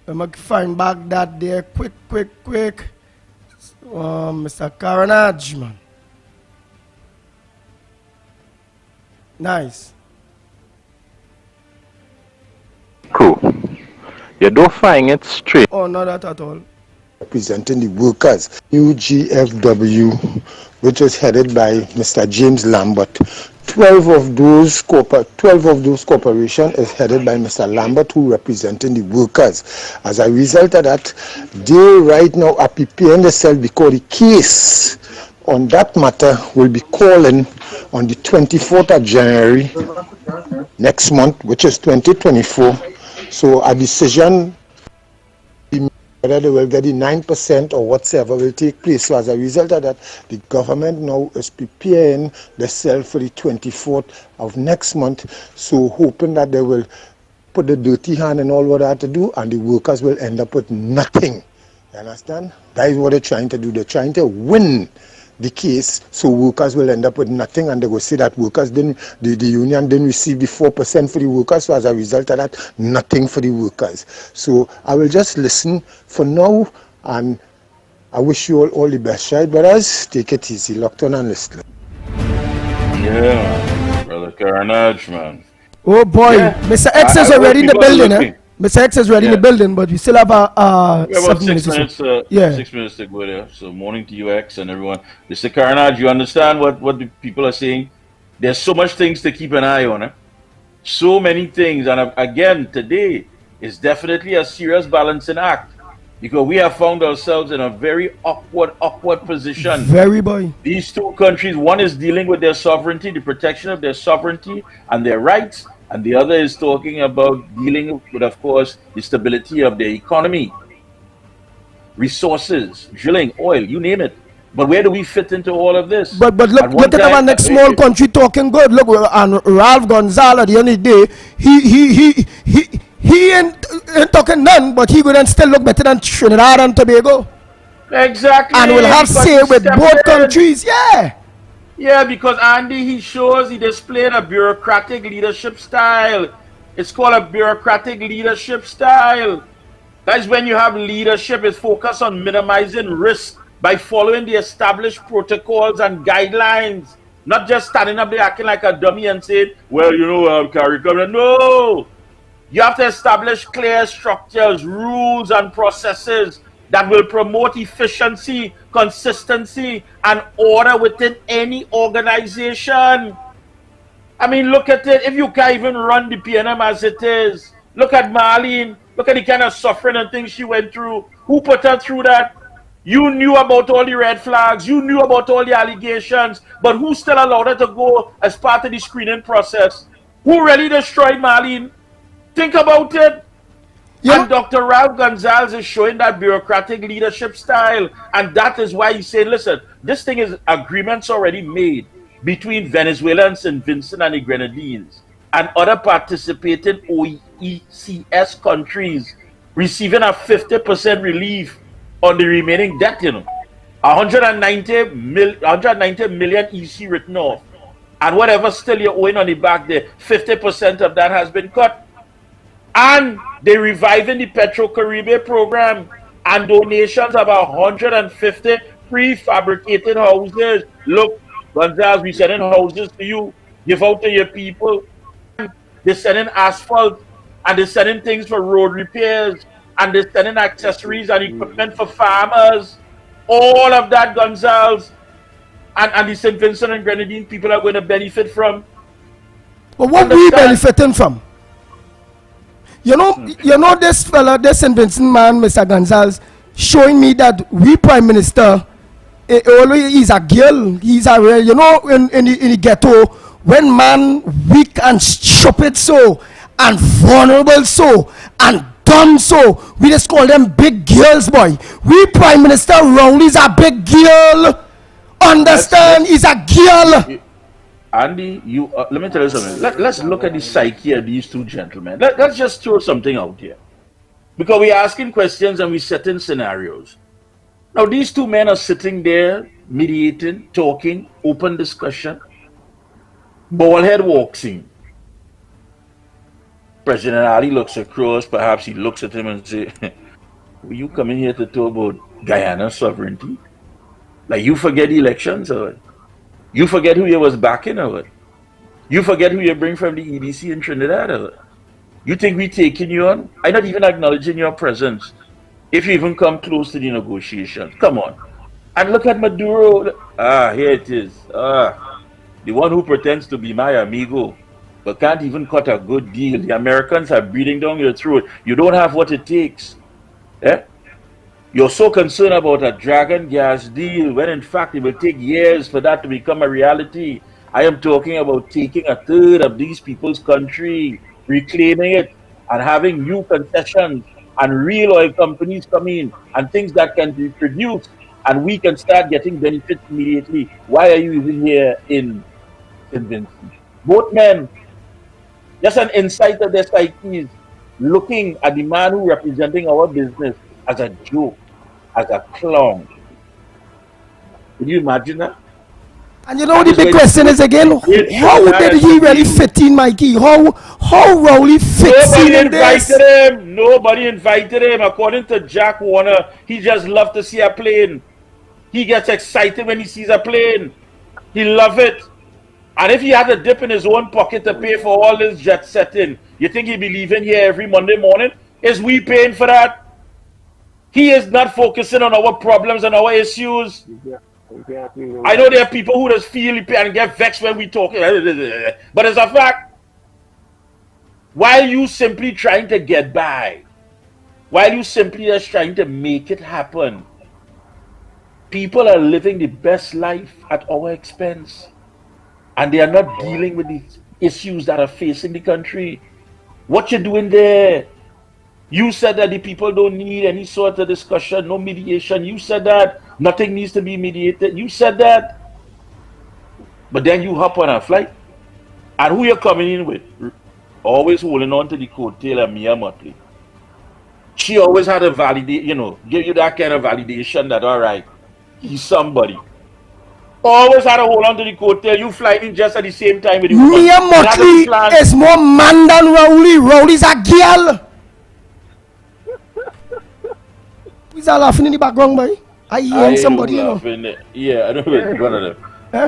I'm going to find back that there quick. Mr. Carnage, man. Nice. Crew. You don't find it strange? Oh, not that at all. Representing the workers, UGFW, which is headed by Mr. James Lambert. 12 of those corporations is headed by Mr. Lambert, who representing the workers. As a result of that, they right now are preparing themselves because the case on that matter will be calling on the 24th of January next month, which is 2024. So a decision whether they will get the 9% or whatsoever will take place. So as a result of that, the government now is preparing themselves for the 24th of next month. So hoping that they will put the dirty hand in all what they have to do and the workers will end up with nothing. You understand? That is what they're trying to do. They're trying to win the case, so workers will end up with nothing, and they will say that workers didn't, the union didn't receive the 4% for the workers, so as a result of that, nothing for the workers. So I will just listen for now, and I wish you all the best, right, brothers? Take it easy. Locked on and listen. Yeah, brother Carnage, man. Oh boy, Yeah. Mr. X is I hope already in the people are building, looking. Mr. X is already in the building, but we still have We have about 7 6 minutes. or so. minutes. Yeah. 6 minutes to go there. So morning to you, X, and everyone. Mr. Carnage, you understand what the people are saying? There's so much things to keep an eye on. So many things, and again, today is definitely a serious balancing act because we have found ourselves in a very awkward position. Very boy. These two countries, one is dealing with their sovereignty, the protection of their sovereignty and their rights, and the other is talking about dealing with, of course, the stability of their economy, resources, drilling, oil, you name it. But where do we fit into all of this? But look at our next small country talking good. Look, and Ralph Gonzalez at the end of the day, he ain't talking none, but he gonna still look better than Trinidad and Tobago. Exactly. And will have because say he with stepped both in. countries, yeah. Yeah, because Andy, he displayed a bureaucratic leadership style. It's called a bureaucratic leadership style. That's when you have leadership is focused on minimizing risk by following the established protocols and guidelines. Not just standing up there acting like a dummy and saying, well, you know, carry cover. No! You have to establish clear structures, rules, and processes that will promote efficiency, consistency, and order within any organization. I mean, look at it. If you can't even run the PNM as it is, look at Marlene. Look at the kind of suffering and things she went through. Who put her through that? You knew about all the red flags. You knew about all the allegations. But who still allowed her to go as part of the screening process? Who really destroyed Marlene? Think about it. And Dr. Ralph Gonzalez is showing that bureaucratic leadership style. And that is why he's saying, listen, this thing is agreements already made between Venezuela and St. Vincent and the Grenadines and other participating OECS countries receiving a 50% relief on the remaining debt, 190 million EC written off. And whatever still you're owing on the back there, 50% of that has been cut. And they're reviving the Petro-Caribe program and donations of 150 prefabricated houses. Look, Gonzalez, we sending houses to you, give out to your people. They're sending asphalt, and they're sending things for road repairs, and they're sending accessories and equipment for farmers. All of that, Gonzalez, and the St. Vincent and Grenadine people are going to benefit from. But what we benefiting from? You know this fella, this St. Vincent man, Mr. Gonzalez, showing me that we Prime Minister, always he's a girl. He's a real, in the ghetto, when man weak and stupid so, and vulnerable so, and dumb so, we just call them big girls, boy. We Prime Minister Rowley's a big girl. Understand? He's a girl. Andy, let me tell you something. Let's look at the psyche of these two gentlemen. Let's just throw something out here. Because we're asking questions and we're setting scenarios. Now, these two men are sitting there, mediating, talking, open discussion. Ballhead walks in. President Ali looks across. Perhaps he looks at him and says, were you coming here to talk about Guyana sovereignty? Like, you forget the elections or what? You forget who you was backing or what? You forget who you bring from the EDC in Trinidad or what? You think we taking you on? I'm not even acknowledging your presence. If you even come close to the negotiations. Come on. And look at Maduro. Here it is. The one who pretends to be my amigo, but can't even cut a good deal. The Americans are breathing down your throat. You don't have what it takes. You're so concerned about a dragon gas deal when in fact it will take years for that to become a reality. I am talking about taking a third of these people's country, reclaiming it, and having new concessions and real oil companies come in and things that can be produced and we can start getting benefits immediately. Why are you even here in St. Vincent? Both men, just an insight of their psyches, looking at the man who representing our business as a joke, as a clown. Can you imagine that? And you know the big question is again, how did he really fit in, Mikey? How Rowley fits in this? Nobody invited him. According to Jack Warner, he just loved to see a plane. He gets excited when he sees a plane. He loves it. And if he had a dip in his own pocket to pay for all this jet setting, you think he'd be leaving here every Monday morning? Is we paying for that? He is not focusing on our problems and our issues. I know there are people who just feel and get vexed when we talk, but it's a fact. While you simply trying to get by, while you simply just trying to make it happen, people are living the best life at our expense, and they are not dealing with the issues that are facing the country. What you doing there? You said that the people don't need any sort of discussion, no mediation. You said that nothing needs to be mediated. You said that. But then you hop on a flight. And who you're coming in with? Always holding on to the coattail of Mia Mottley. She always had a validate, give you that kind of validation that, all right, he's somebody. Always had to hold on to the coattail. You flying in just at the same time with the Mia Mottley is more man than Rowley. Rowley's a girl. Who's all laughing in the background, boy? I hear somebody, Yeah, I know it's one of them.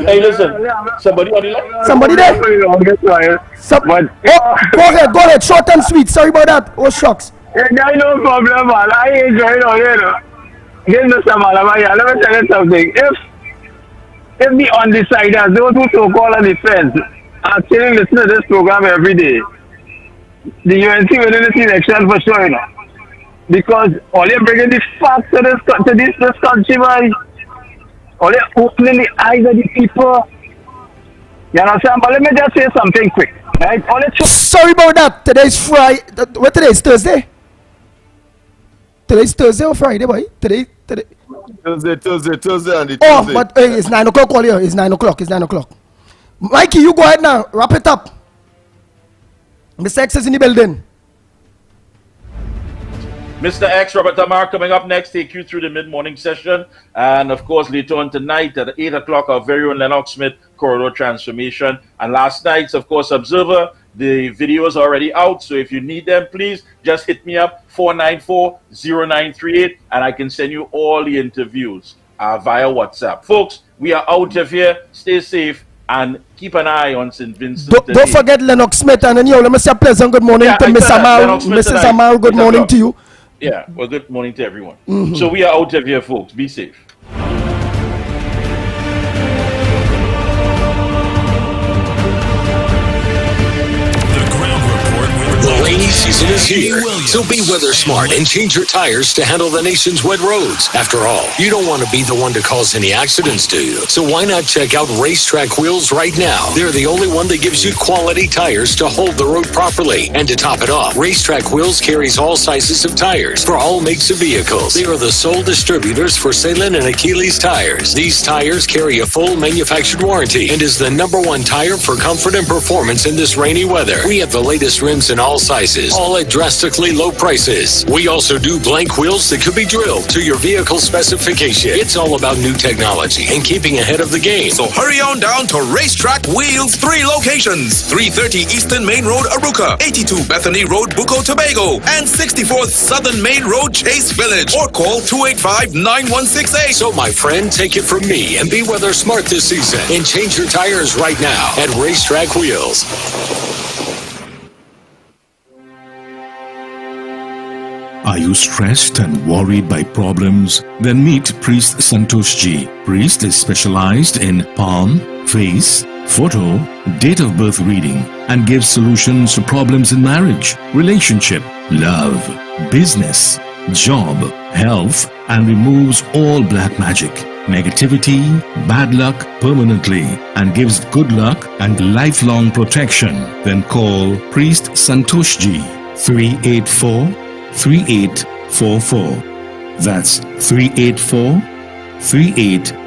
Hey, listen, somebody on the line? Somebody there? Go ahead, short and sweet. Sorry about that. Oh, shucks. No problem, man. I enjoy it all, Get Mr. Malamaya, let me tell you something. If the undecided, those who so-called on the fence, are still listening to this program every day, the UNC will win this election for sure, Because all you're bringing the facts to this country, man. All you're opening the eyes of the people. You understand? But let me just say something quick. Right? Sorry about that. Today's Friday. What today is Thursday? Today's Thursday or Friday, boy? Today. Thursday and the Tuesday. Oh, but hey, it's 9 o'clock all here. It's 9 o'clock. Mikey, you go ahead now. Wrap it up. Mr. X is in the building. Mr. X, Robert Amar, coming up next, take you through the mid-morning session. And, of course, later on tonight at 8 o'clock, our very own Lennox Smith Corridor Transformation. And last night's, of course, Observer. The video is already out, so if you need them, please just hit me up, 494-0938, and I can send you all the interviews via WhatsApp. Folks, we are out of here. Stay safe and keep an eye on St. Vincent. Don't forget Lennox Smith. And then, let me say a pleasant good morning to Miss Amaru. Mrs. Amaru, good morning to you. Yeah, well, good morning to everyone. So we are out of here, folks. Be safe. The rainy season is here, so be weather smart and change your tires to handle the nation's wet roads. After all, you don't want to be the one to cause any accidents, do you? So why not check out Racetrack Wheels right now? They're the only one that gives you quality tires to hold the road properly. And to top it off, Racetrack Wheels carries all sizes of tires for all makes of vehicles. They are the sole distributors for Salem and Achilles tires. These tires carry a full manufactured warranty and is the #1 tire for comfort and performance in this rainy weather. We have the latest rims in all sizes, all at drastically low prices. We also do blank wheels that could be drilled to your vehicle specification. It's all about new technology and keeping ahead of the game. So hurry on down to Racetrack Wheels, 3 locations: 330 Eastern Main Road, Aruca, 82 Bethany Road, Bucco, Tobago, and 64th Southern Main Road, Chase Village, or call 285-9168. So my friend, take it from me and be weather smart this season and change your tires right now at Racetrack Wheels. Are you stressed and worried by problems? Then meet Priest Santosh Ji. Priest is specialized in palm, face, photo, date of birth reading, and gives solutions to problems in marriage, relationship, love, business, job, health, and removes all black magic, negativity, bad luck permanently, and gives good luck and lifelong protection. Then call Priest Santosh Ji, 384-3844. That's 384-3844.